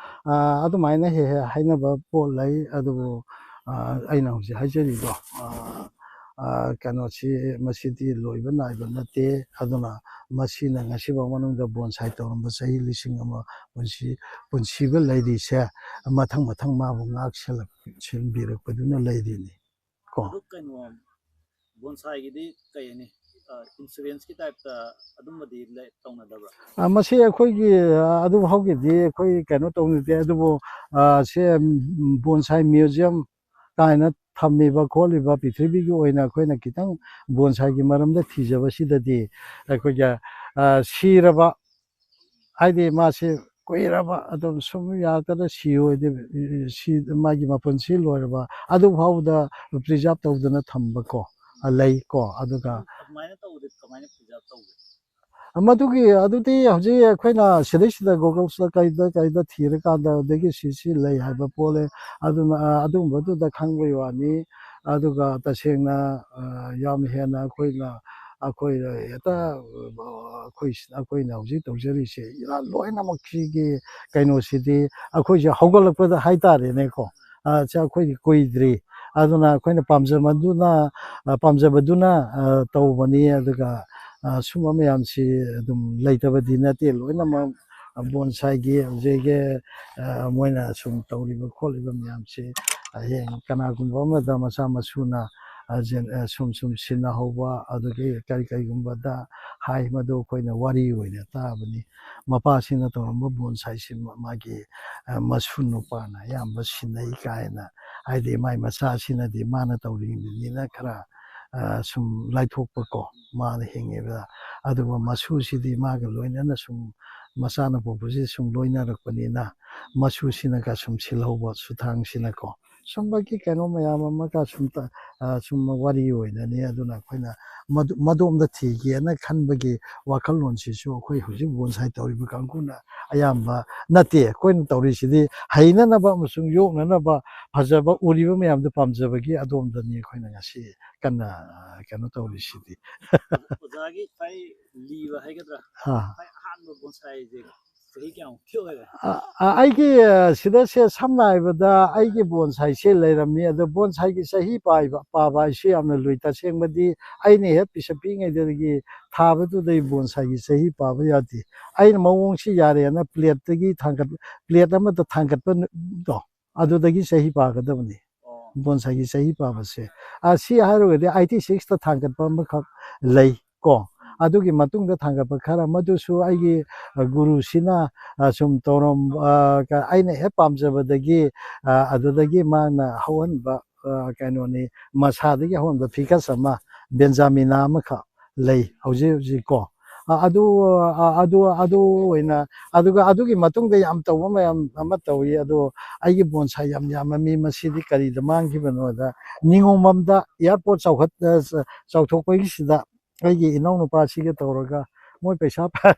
ꯑꯗꯨꯃꯥꯏꯅ ꯍꯦꯛ ꯍꯦꯛ ꯍꯥꯏꯅꯕ ꯄꯣꯠ ꯂꯩ ꯑꯗꯨꯕꯨ ꯑꯩꯅ ꯍꯧꯖꯤꯛ ꯍꯥꯏꯖꯔꯤꯗꯣ ꯀꯩꯅꯣꯁꯤ ꯃꯁꯤꯗꯤ ꯂꯣꯏꯕ ꯅꯥꯏꯕ ꯅꯠꯇꯦ ꯑꯗꯨꯅ ꯃꯁꯤꯅ ꯉꯁꯤꯐꯥꯎ ꯃꯅꯨꯡꯗ ꯕꯣꯟꯁꯥꯏ ꯇꯧꯔꯝꯕ ꯆꯍꯤ 1000 ꯄꯨꯟꯁꯤꯕ ꯂꯩꯔꯤꯁꯦ ꯃꯊꯪ ꯃꯥꯕꯨ ꯉꯥꯛ ꯁꯦꯟꯕꯤꯔꯛꯄꯗꯨꯅ ꯂꯩꯔꯤꯅꯤ ꯀꯣ ꯑꯗꯨ ꯀꯩꯅꯣ ꯕꯣꯟꯁꯥꯏꯒꯤꯗꯤ ꯀꯩꯅꯤ ꯏꯟꯁꯨꯔꯦꯟꯁꯀꯤ ꯇꯥꯏꯞꯇ ꯑꯗꯨꯝꯕꯗꯤ ꯇꯧꯅꯗꯕ꯭ꯔꯥ ꯃꯁꯤ ꯑꯩꯈꯣꯏꯒꯤ ꯑꯗꯨ ꯐꯥꯎꯒꯤꯗꯤ ꯑꯩꯈꯣꯏ ꯀꯩꯅꯣ ꯇꯧꯅꯗꯦ ꯑꯗꯨꯕꯨ ꯁꯦ ꯕꯣꯟꯁꯥꯏ ꯃ꯭ꯌꯨꯖꯤꯌꯝ ꯀꯥꯏꯅ ꯊꯝꯃꯤꯕ ꯈꯣꯠꯂꯤꯕ ꯄ꯭ꯔꯤꯊꯤꯕꯤꯒꯤ ꯑꯣꯏꯅ ꯑꯩꯈꯣꯏꯅ ꯈꯤꯇꯪ ꯕꯣꯟꯁꯥꯏꯒꯤ ꯃꯔꯝꯗ ꯊꯤꯖꯕꯁꯤꯗꯗꯤ ꯑꯩꯈꯣꯏꯒꯤ ꯁꯤꯔꯕ ꯍꯥꯏꯗꯤ ꯃꯥꯁꯤ ꯀꯨꯏꯔꯕ ꯑꯗꯨꯝ ꯁꯨꯝ ꯌꯥꯗꯅ ꯃꯥꯒꯤ ꯃꯄꯨꯟꯁꯤ ꯂꯣꯏꯔꯕ ꯑꯗꯨ ꯐꯥꯎꯕꯗ ꯄ꯭ꯔꯤꯖꯥꯕ ꯇꯧꯗꯅ ꯊꯝꯕꯀꯣ ꯂꯩꯀꯣ ꯑꯗꯨꯒ ꯑꯗꯨꯃꯥꯏꯅ ꯇꯧꯕꯗꯤ ꯀꯃꯥꯏꯅ ꯄ꯭ꯔꯤꯖꯥꯕ ꯇꯧꯒꯦ ꯑꯗꯨꯗꯤ ꯍꯧꯖꯤꯛ ꯑꯩꯈꯣꯏꯅ ꯁꯤꯗꯩꯁꯤꯗ ꯒꯨꯒꯜꯁꯇ ꯀꯩꯗ ꯊꯤꯔꯀꯥꯟꯗ ꯑꯗꯒꯤ ꯁꯤ ꯂꯩ ꯍꯥꯏꯕ ꯄꯣꯠꯂꯦ ꯑꯗꯨꯅ ꯑꯗꯨꯒꯨꯝꯕꯗꯨꯗ ꯈꯪꯕꯒꯤ ꯋꯥꯅꯤ ꯑꯗꯨꯒ ꯇꯁꯦꯡꯅ ꯌꯥꯝ ꯍꯦꯟꯅ ꯑꯩꯈꯣꯏꯅ ꯍꯦꯛꯇ ꯑꯩꯈꯣꯏꯅ ꯍꯧꯖꯤꯛ ꯇꯧꯖꯔꯤꯁꯦ ꯂꯣꯏꯅꯃꯛꯁꯤꯒꯤ ꯀꯩꯅꯣꯁꯤꯗꯤ ꯑꯩꯈꯣꯏꯁꯦ ꯍꯧꯒꯠꯂꯛꯄꯗ ꯍꯥꯏꯇꯥꯔꯦꯅꯦꯀꯣ ꯑꯩꯈꯣꯏꯒꯤ ꯀꯨꯏꯗ꯭ꯔꯤ ꯑꯗꯨꯅ ꯑꯩꯈꯣꯏꯅ ꯄꯥꯝꯖꯕꯗꯨꯅ ꯇꯧꯕꯅꯤ ꯑꯗꯨꯒ ꯁꯨꯝꯕ ꯃꯌꯥꯝꯁꯤ ꯑꯗꯨꯝ ꯂꯩꯇꯕꯗꯤ ꯅꯠꯇꯦ ꯂꯣꯏꯅꯃꯛ ꯕꯣꯟꯁꯥꯏꯒꯤ ꯍꯧꯖꯤꯛꯀꯤ ꯃꯣꯏꯅ ꯁꯨꯝ ꯇꯧꯔꯤꯕ ꯈꯣꯠꯂꯤꯕ ꯃꯌꯥꯝꯁꯤ ꯍꯌꯦꯡ ꯀꯅꯥꯒꯨꯝꯕ ꯑꯃꯗ ꯃꯆꯥ ꯃꯁꯨꯅ ꯁꯨꯝ ꯁꯤꯟꯅꯍꯧꯕ ꯑꯗꯒꯤ ꯀꯔꯤꯒꯨꯝꯕꯗ ꯃꯗꯨ ꯑꯩꯈꯣꯏꯅ ꯋꯥꯔꯤ ꯑꯣꯏꯅ ꯇꯥꯕꯅꯤ ꯃꯄꯥꯁꯤꯅ ꯇꯧꯔꯝꯕ ꯕꯣꯟꯁꯥꯏꯁꯤ ꯃꯥꯒꯤ ꯃꯁꯨ ꯅꯨꯄꯥꯅ ꯑꯌꯥꯝꯕ ꯁꯤꯟꯅꯩ ꯀꯥꯏꯅ ꯍꯥꯏꯗꯤ ꯃꯥꯏ ꯃꯆꯥꯁꯤꯅꯗꯤ ꯃꯥꯅ ꯇꯧꯔꯤꯕꯅꯤꯅ ꯈꯔ ꯁꯨꯝ ꯂꯥꯏꯊꯣꯛꯄꯀꯣ ꯃꯥꯅ ꯍꯤꯡꯉꯤꯕ ꯑꯗꯨꯒ ꯃꯁꯨꯁꯤꯗꯤ ꯃꯥꯒ ꯂꯣꯏꯅꯅ ꯁꯨꯝ ꯃꯆꯥꯅ ꯄꯣꯛꯄꯁꯤ ꯁꯨꯝ ꯂꯣꯏꯅꯔꯛꯄꯅꯤꯅ ꯃꯁꯨꯁꯤꯅꯒ ꯁꯨꯝ ꯁꯤꯜꯍꯧꯕ ꯁꯨꯊꯥꯡꯁꯤꯅꯀꯣ ꯁꯨꯝꯕꯒꯤ ꯀꯩꯅꯣ ꯃꯌꯥꯝ ꯑꯃꯒ ꯁꯨꯝ ꯋꯥꯔꯤ ꯑꯣꯏꯅꯅꯤ ꯑꯗꯨꯅ ꯑꯩꯈꯣꯏꯅ ꯃꯗꯣꯝꯗ ꯊꯤꯒꯦꯅ ꯈꯟꯕꯒꯤ ꯋꯥꯈꯜꯂꯣꯟꯁꯤꯁꯨ ꯑꯩꯈꯣꯏ ꯍꯧꯖꯤꯛ ꯕꯣꯟꯁꯥꯏ ꯇꯧꯔꯤꯕ ꯀꯥꯡꯕꯨꯅ ꯑꯌꯥꯝꯕ ꯅꯠꯇꯦ ꯑꯩꯈꯣꯏꯅ ꯇꯧꯔꯤꯁꯤꯗꯤ ꯍꯩꯅꯅꯕ ꯑꯃꯁꯨꯡ ꯌꯣꯛꯅꯅꯕ ꯐꯖꯕ ꯎꯔꯤꯕ ꯃꯌꯥꯝꯗꯣ ꯄꯥꯝꯖꯕꯒꯤ ꯑꯗꯣꯝꯗꯅꯤ ꯑꯩꯈꯣꯏꯅ ꯉꯁꯤ ꯀꯟꯅ ꯀꯩꯅꯣ ꯇꯧꯔꯤꯁꯤꯗꯤ ꯑꯣꯖꯥꯒꯤ ꯈ꯭ꯋꯥꯏ ꯂꯤꯕ ꯍꯥꯏꯒꯗ꯭ꯔꯥ ꯈ꯭ꯋꯥꯏ ꯑꯍꯥꯟꯕ ꯕꯣꯟꯁꯥꯏꯁꯦ ꯆꯍꯤ ꯀꯌꯥꯃꯨꯛꯀꯤ ꯑꯣꯏꯔꯦ ꯑꯩꯒꯤ ꯁꯤꯗꯁꯦ ꯁꯝꯅ ꯍꯥꯏꯔꯕꯗ ꯑꯩꯒꯤ ꯕꯣꯟꯁꯥꯏꯁꯦ ꯂꯩꯔꯝꯃꯤ ꯑꯗꯣ ꯕꯣꯟꯁꯥꯏꯒꯤ ꯆꯍꯤ ꯄꯥꯕ ꯍꯥꯏꯁꯤ ꯌꯥꯝꯅ ꯂꯨꯏ ꯇꯁꯦꯡꯕꯗꯤ ꯑꯩꯅ ꯍꯦꯛ ꯄꯤꯛꯏꯉꯩꯗꯒꯤ ꯊꯥꯕꯗꯨꯗꯩ ꯕꯣꯟꯁꯥꯏꯒꯤ ꯆꯍꯤ ꯄꯥꯕ ꯌꯥꯗꯦ ꯑꯩꯅ ꯃꯑꯣꯡꯁꯤ ꯌꯥꯔꯦꯅ ꯄ꯭ꯂꯦꯠ ꯑꯃꯗ ꯊꯥꯡꯒꯠꯄꯗꯣ ꯑꯗꯨꯗꯒꯤ ꯆꯍꯤ ꯄꯥꯒꯗꯕꯅꯤ ꯕꯣꯟꯁꯥꯏꯒꯤ ꯆꯍꯤ ꯄꯥꯕꯁꯦ ꯁꯤ ꯍꯥꯏꯔꯨꯔꯒꯗꯤ 86ꯇ ꯊꯥꯡꯒꯠꯄ ꯑꯃꯈꯛ ꯂꯩ ꯀꯣ ꯑꯗꯨꯒꯤ ꯃꯇꯨꯡꯗ ꯊꯥꯡꯒꯠꯄ ꯈꯔ ꯃꯗꯨꯁꯨ ꯑꯩꯒꯤ ꯒꯨꯔꯨꯁꯤꯅ ꯁꯨꯝ ꯇꯧꯔꯝꯕ ꯑꯩꯅ ꯍꯦꯛ ꯄꯥꯝꯖꯕꯗꯒꯤ ꯑꯗꯨꯗꯒꯤ ꯃꯥꯅ ꯍꯧꯍꯟꯕ ꯀꯩꯅꯣꯅꯤ ꯃꯁꯥꯗꯒꯤ ꯍꯧꯍꯟꯕ ꯐꯤꯀꯁ ꯑꯃ ꯕꯦꯟꯖꯥꯃꯤꯅꯥ ꯑꯃꯈꯛ ꯂꯩ ꯍꯧꯖꯤꯛꯀꯣ ꯑꯗꯨ ꯑꯣꯏꯅ ꯑꯗꯨꯒ ꯑꯗꯨꯒꯤ ꯃꯇꯨꯡꯗ ꯌꯥꯝ ꯇꯧꯕ ꯃꯌꯥꯝ ꯑꯃ ꯇꯧꯏ ꯑꯗꯣ ꯑꯩꯒꯤ ꯕꯣꯟꯁꯥꯏ ꯌꯥꯝ ꯌꯥꯝꯃꯝꯃꯤ ꯃꯁꯤꯗꯤ ꯀꯔꯤꯗ ꯃꯥꯡꯈꯤꯕꯅꯣꯗ ꯅꯤꯉꯣꯝꯕꯝꯗ ꯏꯌꯥꯔꯄꯣꯔꯠ ꯆꯥꯎꯊꯣꯛꯄꯒꯤꯁꯤꯗ ꯑꯩꯒꯤ ꯏꯅꯥꯎꯅꯨꯄꯥꯁꯤꯒ ꯇꯧꯔꯒ ꯃꯣꯏ ꯄꯩꯁꯥ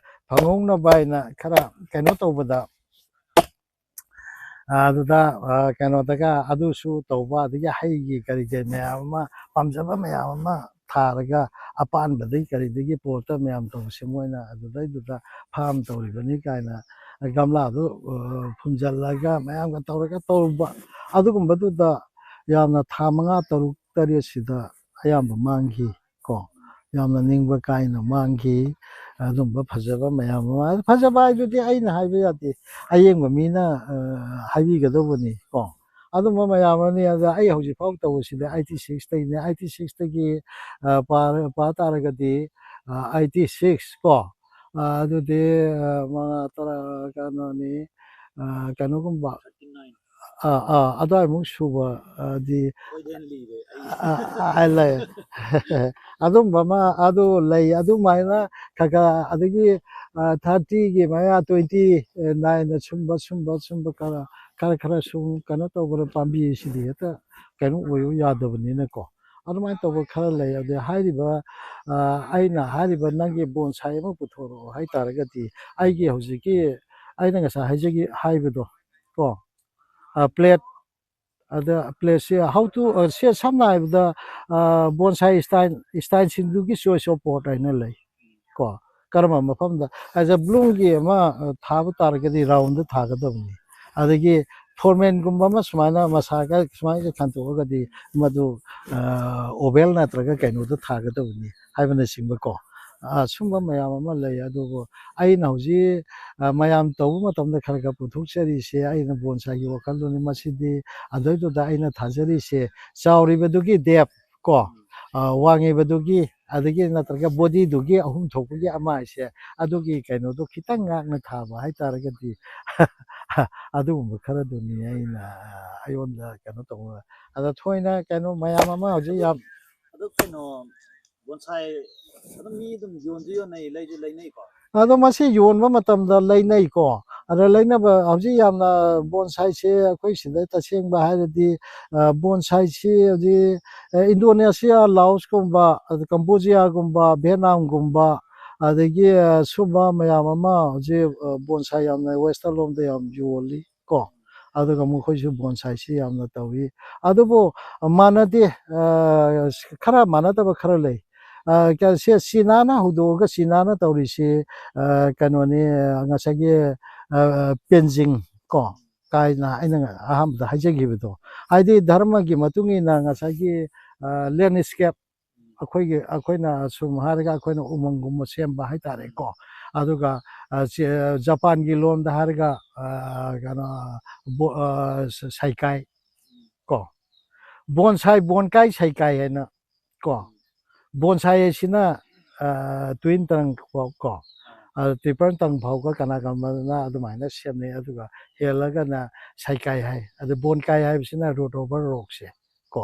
ꯐꯪꯍꯧꯅꯕ ꯍꯥꯏꯅ ꯈꯔ ꯀꯩꯅꯣ ꯇꯧꯕꯗ ꯑꯗꯨꯗ ꯀꯩꯅꯣꯗꯒ ꯑꯗꯨꯁꯨ ꯇꯧꯕ ꯑꯗꯒꯤ ꯍꯩꯒꯤ ꯀꯔꯤ ꯃꯌꯥꯝ ꯑꯃ ꯄꯥꯝꯖꯕ ꯃꯌꯥꯝ ꯑꯃ ꯊꯥꯔꯒ ꯑꯄꯥꯟꯕꯗꯒꯤ ꯀꯔꯤꯗꯒꯤ ꯄꯣꯔꯛꯇ ꯃꯌꯥꯝ ꯇꯧꯕꯁꯦ ꯃꯣꯏꯅ ꯑꯗꯨꯗꯩꯗꯨꯗ ꯐꯥꯝ ꯇꯧꯔꯤꯕꯅꯤ ꯀꯥꯏꯅ ꯒꯝꯂꯥꯗꯨ ꯐꯨꯝꯖꯤꯜꯂꯒ ꯃꯌꯥꯝꯒ ꯇꯧꯔꯒ ꯇꯧꯕ ꯑꯗꯨꯒꯨꯝꯕꯗꯨꯗ ꯌꯥꯝꯅ ꯊꯥ 5-6 ꯇꯔꯦꯠꯁꯤꯗ ꯑꯌꯥꯝꯕ ꯃꯥꯡꯈꯤ ꯀꯣ ꯌꯥꯝꯅ ꯅꯤꯡꯕ ꯀꯥꯏꯅ ꯃꯥꯡꯈꯤ ꯑꯗꯨꯝꯕ ꯐꯖꯕ ꯃꯌꯥꯝ ꯑꯃ ꯐꯖꯕ ꯍꯥꯏꯗꯨꯗꯤ ꯑꯩꯅ ꯍꯥꯏꯕ ꯌꯥꯗꯦ ꯑꯌꯦꯡꯕ ꯃꯤꯅ ꯍꯥꯏꯕꯤꯒꯗꯧꯕꯅꯤ ꯀꯣ ꯑꯗꯨꯝꯕ ꯃꯌꯥꯝ ꯑꯃꯅꯤ ꯑꯗ ꯑꯩ ꯍꯧꯖꯤꯛꯐꯥꯎ ꯇꯧꯕꯁꯤꯗ 86ꯇꯩꯅꯦ 86ꯇꯒꯤ ꯄꯥ ꯇꯥꯔꯒꯗꯤ 86 ꯀꯣ ꯑꯗꯨꯗꯤ ꯃꯉꯥ ꯇꯔꯥ ꯀꯩꯅꯣꯅꯤ ꯀꯩꯅꯣꯒꯨꯝꯕ 39 ꯑꯗꯨꯋꯥꯏꯃꯨꯛ ꯁꯨꯕꯗꯤ ꯈꯣꯏꯗꯦꯟ ꯂꯤꯔꯦ ꯂꯩ ꯑꯗꯨꯝꯕ ꯑꯃ ꯑꯗꯨ ꯂꯩ ꯑꯗꯨꯃꯥꯏꯅ ꯈꯔ ꯑꯗꯒꯤ 30ꯒꯤ ꯃꯌꯥ 29 ꯁꯨꯝꯕ ꯈꯔ ꯁꯨꯝ ꯀꯩꯅꯣ ꯇꯧꯕꯗ ꯄꯥꯝꯕꯤꯁꯤꯗꯤ ꯍꯦꯛꯇ ꯀꯩꯅꯣ ꯑꯣꯏꯌꯨ ꯌꯥꯗꯕꯅꯤꯅꯀꯣ ꯑꯗꯨꯃꯥꯏꯅ ꯇꯧꯕ ꯈꯔ ꯂꯩ ꯑꯗꯩ ꯍꯥꯏꯔꯤꯕ ꯑꯩꯅ ꯍꯥꯏꯔꯤꯕ ꯅꯪꯒꯤ ꯕꯣꯟꯁꯥꯏ ꯑꯃ ꯄꯨꯊꯣꯔꯛꯑꯣ ꯍꯥꯏꯇꯥꯔꯒꯗꯤ ꯑꯩꯒꯤ ꯍꯧꯖꯤꯛꯀꯤ ꯑꯩꯅ ꯉꯁꯥꯏ ꯍꯥꯏꯕꯗꯣ ꯀꯣ ꯄ꯭ꯂꯦꯠ ꯑꯗ ꯄ꯭ꯂꯦꯠꯁꯦ ꯁꯦ ꯁꯝꯅ ꯍꯥꯏꯔꯕꯗ ꯕꯣꯟꯁꯥꯏ ꯏꯁꯇꯥꯏꯜꯁꯤꯡꯗꯨꯒꯤ ꯆꯣꯏꯁ ꯑꯣꯐ ꯄꯣꯠ ꯍꯥꯏꯅ ꯂꯩ ꯀꯣ ꯀꯔꯝꯕ ꯃꯐꯝꯗ ꯕ꯭ꯂꯨꯝꯒꯤ ꯑꯃ ꯊꯥꯕ ꯇꯥꯔꯒꯗꯤ ꯔꯥꯎꯟꯗ ꯊꯥꯒꯗꯕꯅꯤ ꯑꯗꯒꯤ ꯐꯣꯔꯃꯦꯟꯒꯨꯝꯕ ꯑꯃ ꯁꯨꯃꯥꯏꯅ ꯃꯁꯥꯒ ꯁꯨꯃꯥꯏꯅ ꯈꯟꯇꯣꯛꯑꯒꯗꯤ ꯃꯗꯨ ꯑꯣꯚꯦꯜ ꯅꯠꯇ꯭ꯔꯒ ꯀꯩꯅꯣꯗ ꯊꯥꯒꯗꯕꯅꯤ ꯍꯥꯏꯕꯅꯆꯤꯡꯕ ꯀꯣ ꯁꯨꯝꯕ ꯃꯌꯥꯝ ꯑꯃ ꯂꯩ ꯑꯗꯨꯕꯨ ꯑꯩꯅ ꯍꯧꯖꯤꯛ ꯃꯌꯥꯝ ꯇꯧꯕ ꯃꯇꯝꯗ ꯈꯔ ꯄꯨꯊꯣꯛꯆꯔꯤꯁꯦ ꯑꯩꯅ ꯕꯣꯟꯁꯥꯏꯒꯤ ꯋꯥꯈꯜꯂꯣꯟꯅꯤ ꯃꯁꯤꯗꯤ ꯑꯗꯨꯏꯗꯨꯗ ꯑꯩꯅ ꯊꯥꯖꯔꯤꯁꯦ ꯆꯥꯎꯔꯤꯕꯗꯨꯒꯤ ꯗꯦꯞ ꯀꯣ ꯋꯥꯡꯉꯤꯕꯗꯨꯒꯤ ꯑꯗꯒꯤ ꯅꯠꯇ꯭ꯔꯒ ꯕꯣꯗꯤꯗꯨꯒꯤ ꯑꯍꯨꯝ ꯊꯣꯛꯄꯒꯤ ꯑꯃ ꯍꯥꯏꯁꯦ ꯑꯗꯨꯒꯤ ꯀꯩꯅꯣꯗꯣꯈꯤꯇꯪ ꯉꯥꯛꯅ ꯊꯥꯕ ꯍꯥꯏꯇꯥꯔꯒꯗꯤ ꯑꯗꯨꯒꯨꯝꯕ ꯈꯔꯗꯨꯅꯤ ꯑꯩꯅ ꯑꯩꯉꯣꯟꯗ ꯀꯩꯅꯣ ꯇꯧꯕ ꯑꯗ ꯊꯣꯏꯅ ꯀꯩꯅꯣ ꯃꯌꯥꯝ ꯑꯃ ꯍꯧꯖꯤꯛ ꯌꯥꯝ ꯑꯗꯨ ꯀꯩꯅꯣ ꯕꯣꯟꯁꯥꯏ ꯑꯗꯨꯝ ꯃꯤ ꯑꯗꯨꯝ ꯌꯣꯟꯁꯨ ꯌꯣꯟꯅꯩ ꯂꯩꯁꯨ ꯂꯩꯅꯩꯀꯣ ꯑꯗꯣ ꯃꯁꯤ ꯌꯣꯟꯕ ꯃꯇꯝꯗ ꯂꯩꯅꯩꯀꯣ ꯑꯗ ꯂꯩꯅꯕ ꯍꯧꯖꯤꯛ ꯌꯥꯝꯅ ꯕꯣꯟꯁꯥꯏꯁꯦ ꯑꯩꯈꯣꯏ ꯁꯤꯗ ꯇꯁꯦꯡꯕ ꯍꯥꯏꯔꯗꯤ ꯕꯣꯟꯁꯥꯏꯁꯤ ꯍꯧꯖꯤꯛ ꯏꯟꯗꯣꯅꯦꯁꯤꯌꯥ ꯂꯥꯎꯁꯀꯨꯝꯕ ꯀꯝꯕꯣꯖꯤꯌꯥꯒꯨꯝꯕ ꯚꯤꯌꯦꯠꯅꯥꯝꯒꯨꯝꯕ ꯑꯗꯒꯤ ꯁꯨꯝꯕ ꯃꯌꯥꯝ ꯑꯃ ꯍꯧꯖꯤꯛ ꯕꯣꯟꯁꯥꯏ ꯌꯥꯝꯅ ꯋꯦꯁꯇꯔꯟ ꯂꯣꯝꯗ ꯌꯥꯝ ꯌꯣꯜꯂꯤ ꯀꯣ ꯑꯗꯨꯒ ꯃꯈꯣꯏꯁꯨ ꯕꯣꯟꯁꯥꯏꯁꯤ ꯌꯥꯝꯅ ꯇꯧꯋꯤ ꯑꯗꯨꯕు ꯃꯥꯟꯅꯗꯦ ꯈꯔ ꯃꯥꯟꯅꯗꯕ ꯈꯔ ꯂꯩ ꯆꯤꯅꯥꯅ ꯍꯧꯗꯣꯛꯑꯒ ꯆꯤꯅꯥꯅ ꯇꯧꯔꯤꯁꯤ ꯀꯩꯅꯣꯅꯤ ꯉꯁꯥꯏꯒꯤ ꯄꯦꯟꯖꯤꯡ ꯀꯣ ꯀꯥꯏꯅ ꯑꯩꯅ ꯑꯍꯥꯟꯕꯗ ꯍꯥꯏꯖꯈꯤꯕꯗꯣ ꯍꯥꯏꯗꯤ ꯙꯔꯃꯒꯤ ꯃꯇꯨꯡ ꯏꯟꯅ ꯉꯁꯥꯏꯒꯤ ꯂꯦꯟꯁꯀꯦꯞ ꯑꯩꯈꯣꯏꯅ ꯁꯨꯝ ꯍꯥꯏꯔꯒ ꯑꯩꯈꯣꯏꯅ ꯎꯃꯪꯒꯨꯝꯕ ꯁꯦꯝꯕ ꯍꯥꯏꯇꯥꯔꯦꯀꯣ ꯑꯗꯨꯒ ꯖꯄꯥꯟꯒꯤ ꯂꯣꯟꯗ ꯍꯥꯏꯔꯒ ꯀꯩꯅꯣ ꯁꯥꯏꯀꯥꯏ ꯀꯣ ꯕꯣꯟꯁꯥꯏ ꯕꯣꯟꯀꯥꯏ ꯁꯥꯏꯀꯥꯏ ꯍꯥꯏꯅ ꯀꯣ ꯕꯣꯟꯁꯥꯏ ꯍꯥꯏꯁꯤꯅ ꯇ꯭ꯋꯤꯟ ꯇꯪ ꯀꯣ ꯇ꯭ꯔꯤꯄꯜ ꯇꯪ ꯐꯥꯎꯕ ꯀꯅꯥꯒꯨꯝꯕꯅ ꯑꯗꯨꯃꯥꯏꯅ ꯁꯦꯝꯅꯩ ꯑꯗꯨꯒ ꯍꯦꯜꯂꯒꯅ ꯁꯥꯏꯀꯥꯏ ꯍꯥꯏ ꯑꯗꯨ ꯕꯣꯟꯀꯥꯏ ꯍꯥꯏꯕꯁꯤꯅ ꯔꯨꯠ ꯑꯣꯚꯔ ꯔꯣꯛꯁꯦ ꯀꯣ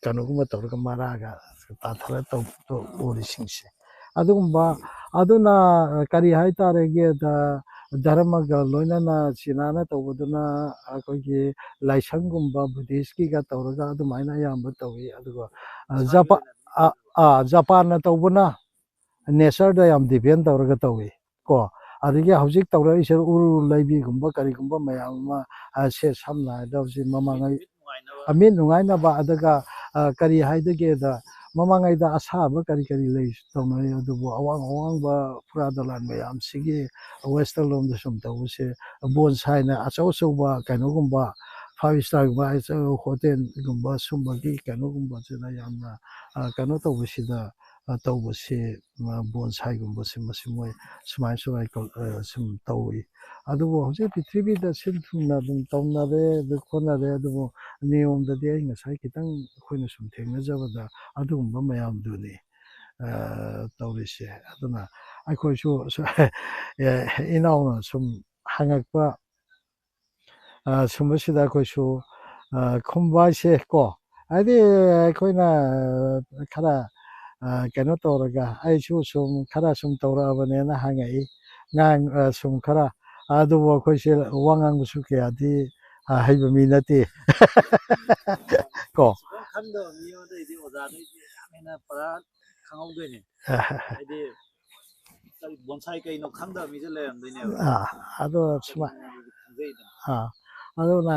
ꯀꯩꯅꯣꯒꯨꯝꯕ ꯇꯧꯔꯒ ꯃꯔꯥꯒ ꯇꯥꯊꯔ ꯎꯔꯤꯁꯤꯡꯁꯦ ꯑꯗꯨꯒꯨꯝꯕ ꯑꯗꯨꯅ ꯀꯔꯤ ꯍꯥꯏꯇꯥꯔꯦꯒꯦꯗ ꯙꯔꯃꯒ ꯂꯣꯏꯅꯅ ꯆꯤꯅꯥꯅ ꯇꯧꯕꯗꯨꯅ ꯑꯩꯈꯣꯏꯒꯤ ꯂꯥꯏꯁꯪꯒꯨꯝꯕ ꯕꯨꯙꯤꯁꯀꯤꯒ ꯇꯧꯔꯒ ꯑꯗꯨꯃꯥꯏꯅ ꯑꯌꯥꯝꯕ ꯇꯧꯋꯤ ꯑꯗꯨꯒ ꯖꯄꯥꯟꯅ ꯇꯧꯕꯅ ꯅꯦꯆꯔꯗ ꯌꯥꯝ ꯗꯤꯄꯦꯟ ꯇꯧꯔꯒ ꯇꯧꯋꯤ ꯀꯣ ꯑꯗꯒꯤ ꯍꯧꯖꯤꯛ ꯇꯧꯔꯛꯏꯁꯦ ꯎꯔꯨ ꯂꯩꯕꯤꯒꯨꯝꯕ ꯀꯔꯤꯒꯨꯝꯕ ꯃꯌꯥꯝ ꯑꯃ ꯁꯝꯅ ꯍꯥꯏꯔꯕꯗ ꯍꯧꯖꯤꯛ ꯃꯃꯥꯡꯉꯩ ꯃꯤꯠ ꯅꯨꯡꯉꯥꯏꯅꯕ ꯑꯗꯨꯒ ꯀꯔꯤ ꯍꯥꯏꯗꯒꯦꯗ ꯃꯃꯥꯡꯉꯩꯗ ꯑꯁꯥꯕ ꯀꯔꯤ ꯂꯩ ꯇꯧꯅꯔꯤ ꯑꯗꯨꯕꯨ ꯑꯋꯥꯡꯕ ꯐꯨꯔꯥ ꯗꯂꯥꯟ ꯃꯌꯥꯝꯁꯤꯒꯤ ꯋꯦꯁꯇꯔꯟ ꯂꯣꯝꯗ ꯁꯨꯝ ꯇꯧꯕꯁꯦ ꯕꯣꯟꯁꯥꯏꯅ ꯑꯆꯧꯕ ꯀꯩꯅꯣꯒꯨꯝꯕ 5 ꯁ꯭ꯇꯥꯔꯒꯨꯝꯕ ꯍꯣꯇꯦꯜꯒꯨꯝꯕ ꯁꯨꯝꯕꯒꯤ ꯀꯩꯅꯣꯒꯨꯝꯕꯁꯤꯅ ꯌꯥꯝꯅ ꯀꯩꯅꯣ ꯇꯧꯕꯁꯤꯗ ꯇꯧꯕꯁꯤ ꯕꯣꯟꯁꯥꯏꯒꯨꯝꯕꯁꯤ ꯃꯁꯤ ꯃꯣꯏ ꯁꯨꯃꯥꯏ ꯁꯨꯝ ꯇꯧꯏ ꯑꯗꯨꯕꯨ ꯍꯧꯖꯤꯛ ꯄ꯭ꯔꯤꯊꯤꯕꯤꯗ ꯁꯤꯟ ꯊꯨꯡꯅ ꯑꯗꯨꯝ ꯇꯧꯅꯔꯦ ꯑꯗꯨ ꯈꯣꯠꯅꯔꯦ ꯑꯗꯨꯕꯨ ꯅꯤꯌꯣꯝꯗꯗꯤ ꯑꯩ ꯉꯁꯥꯏ ꯈꯤꯇꯪ ꯑꯩꯈꯣꯏꯅ ꯁꯨꯝ ꯊꯦꯡꯅꯖꯕꯗ ꯑꯗꯨꯒꯨꯝꯕ ꯃꯌꯥꯝꯗꯨꯅꯤ ꯇꯧꯔꯤꯁꯦ ꯑꯗꯨꯅ ꯑꯩꯈꯣꯏꯁꯨ ꯏꯅꯥꯎꯅ ꯁꯨꯝ ꯍꯪꯉꯛꯄ ꯁꯨꯝꯕꯁꯤꯗ ꯑꯩꯈꯣꯏꯁꯨ ꯈꯨꯝꯕ ꯍꯥꯏꯁꯦ ꯀꯣ ꯍꯥꯏꯗꯤ ꯑꯩꯈꯣꯏꯅ ꯈꯔ ꯀꯩꯅꯣ ꯇꯧꯔꯒ ꯑꯩꯁꯨ ꯁꯨꯝ ꯈꯔ ꯁꯨꯝ ꯇꯧꯔꯛꯑꯕꯅꯦꯅ ꯍꯪꯉꯛꯏ ꯁꯨꯝꯈꯔ ꯑꯗꯨꯕꯨ ꯑꯩꯈꯣꯏꯁꯦ ꯋꯥ ꯉꯥꯡꯕꯁꯨ ꯀꯌꯥꯗꯤ ꯍꯩꯕ ꯃꯤ ꯅꯠꯇꯦ ꯀꯣ ꯁꯨꯈꯪ ꯈꯪꯗꯕ ꯃꯤꯉꯣꯟꯗꯩꯗꯤ ꯑꯣꯖꯥꯗꯩꯗꯤ ꯌꯥꯝ ꯍꯦꯟꯅ ꯄꯨꯔꯥ ꯈꯪꯍꯧꯗꯣꯏꯅꯦ ꯍꯥꯏꯗꯤ ꯕꯣꯟꯁꯥꯏ ꯀꯩꯅꯣ ꯈꯪꯗꯕ ꯃꯤꯁꯨ ꯂꯩꯔꯝꯗꯣꯏꯅꯦꯕ ꯑꯗꯣ ꯁꯨꯃꯥꯏ ꯈꯪꯖꯩꯗꯅ ꯑꯗꯨꯅ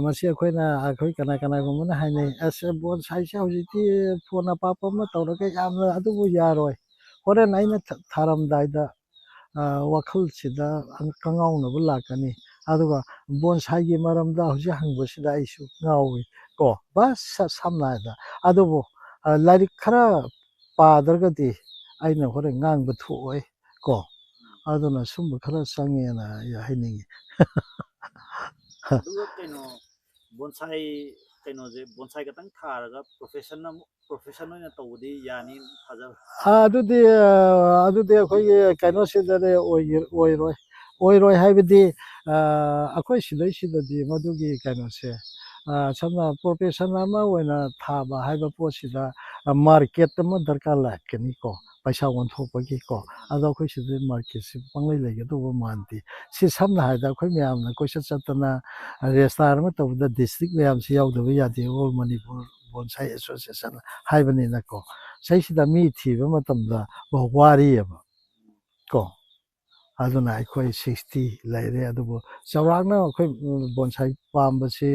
ꯃꯁꯤ ꯑꯩꯈꯣꯏ ꯀꯅꯥꯒꯨꯝꯕꯅ ꯍꯥꯏꯅꯩ ꯑꯁ ꯕꯣꯟꯁꯥꯏꯁꯦ ꯍꯧꯖꯤꯛꯇꯤ ꯐꯣꯟ ꯑꯄꯥꯛꯄ ꯑꯃ ꯇꯧꯔꯒ ꯌꯥꯝꯅ ꯑꯗꯨꯕꯨ ꯌꯥꯔꯣꯏ ꯍꯣꯔꯦꯟ ꯑꯩꯅ ꯊꯥꯔꯝꯗꯥꯏꯗ ꯋꯥꯈꯜꯁꯤꯗ ꯀꯉꯥꯎꯅꯕ ꯂꯥꯛꯀꯅꯤ ꯑꯗꯨꯒ ꯕꯣꯟꯁꯥꯏꯒꯤ ꯃꯔꯝꯗ ꯍꯧꯖꯤꯛ ꯍꯪꯕꯁꯤꯗ ꯑꯩꯁꯨ ꯉꯥꯎꯏ ꯀꯣ ꯕꯁ ꯁꯝꯅ ꯍꯥꯏꯔꯕꯗ ꯑꯗꯨꯕꯨ ꯂꯥꯏꯔꯤꯛ ꯈꯔ ꯄꯥꯗ꯭ꯔꯒꯗꯤ ꯑꯩꯅ ꯍꯣꯔꯦꯟ ꯉꯥꯡꯕ ꯊꯣꯛꯑꯣꯏ ꯀꯣ ꯑꯗꯨꯅ ꯁꯨꯝꯕ ꯈꯔ ꯆꯪꯉꯦꯅ ꯑꯩ ꯍꯥꯏꯅꯤꯡꯉꯤ ꯑꯗꯨꯒ ꯀꯩꯅꯣ ꯕꯣꯟꯁꯥꯏ ꯀꯩꯅꯣꯁꯦ ꯕꯣꯟꯁꯥꯏ ꯈꯛꯇꯪ ꯊꯥꯔꯒ ꯄ꯭ꯔꯣꯐꯦꯁꯟ ꯑꯣꯏꯅ ꯇꯧꯕꯗꯤ ꯌꯥꯅꯤ ꯊꯥꯖꯕ ꯑꯗꯨꯗꯤ ꯑꯩꯈꯣꯏꯒꯤ ꯀꯩꯅꯣꯁꯤꯗꯗꯤ ꯑꯣꯏꯔꯣꯏ ꯍꯥꯏꯕꯗꯤ ꯑꯩꯈꯣꯏ ꯁꯤꯗꯩꯁꯤꯗꯗꯤ ꯃꯗꯨꯒꯤ ꯀꯩꯅꯣꯁꯦ ꯁꯝꯅ ꯄ꯭ꯔꯣꯐꯦꯁꯟ ꯑꯃ ꯑꯣꯏꯅ ꯊꯥꯕ ꯍꯥꯏꯕ ꯄꯣꯠꯁꯤꯗ ꯃꯥꯔꯀꯦꯠ ꯑꯃ ꯗꯔꯀꯥꯔ ꯂꯥꯛꯀꯅꯤꯀꯣ ꯄꯩꯁꯥ ꯑꯣꯟꯊꯣꯛꯄꯒꯤꯀꯣ ꯑꯗꯣ ꯑꯩꯈꯣꯏ ꯁꯤꯗ ꯃꯥꯔꯀꯦꯠꯁꯤ ꯄꯪꯂꯩ ꯂꯩꯒꯗꯧꯕ ꯃꯥꯟꯗꯦ ꯁꯤ ꯁꯝꯅ ꯍꯥꯏꯔꯕꯗ ꯑꯩꯈꯣꯏ ꯃꯌꯥꯝꯅ ꯀꯣꯏꯆꯠ ꯆꯠꯇꯅ ꯔꯦꯖꯤꯁꯇꯥꯔ ꯑꯃ ꯇꯧꯕꯗ ꯗꯤꯁꯇ꯭ꯔꯤꯛ ꯃꯌꯥꯝꯁꯤ ꯌꯥꯎꯗꯕ ꯌꯥꯗꯦ ꯑꯣꯜ ꯃꯅꯤꯄꯨꯔ ꯕꯣꯟꯁꯥꯏ ꯑꯦꯁꯣꯁꯤꯌꯦꯁꯟ ꯍꯥꯏꯕꯅꯤꯅꯀꯣ ꯁꯤꯗꯩꯁꯤꯗ ꯃꯤ ꯊꯤꯕ ꯃꯇꯝꯗ ꯋꯥꯔꯤꯑꯕ ꯀꯣ ꯑꯗꯨꯅ ꯑꯩꯈꯣꯏ 60 ꯂꯩꯔꯦ ꯑꯗꯨꯕꯨ ꯆꯥꯎꯔꯥꯛꯅ ꯑꯩꯈꯣই ꯕꯣꯟꯁꯥꯏ ꯄꯥꯝꯕꯁꯤ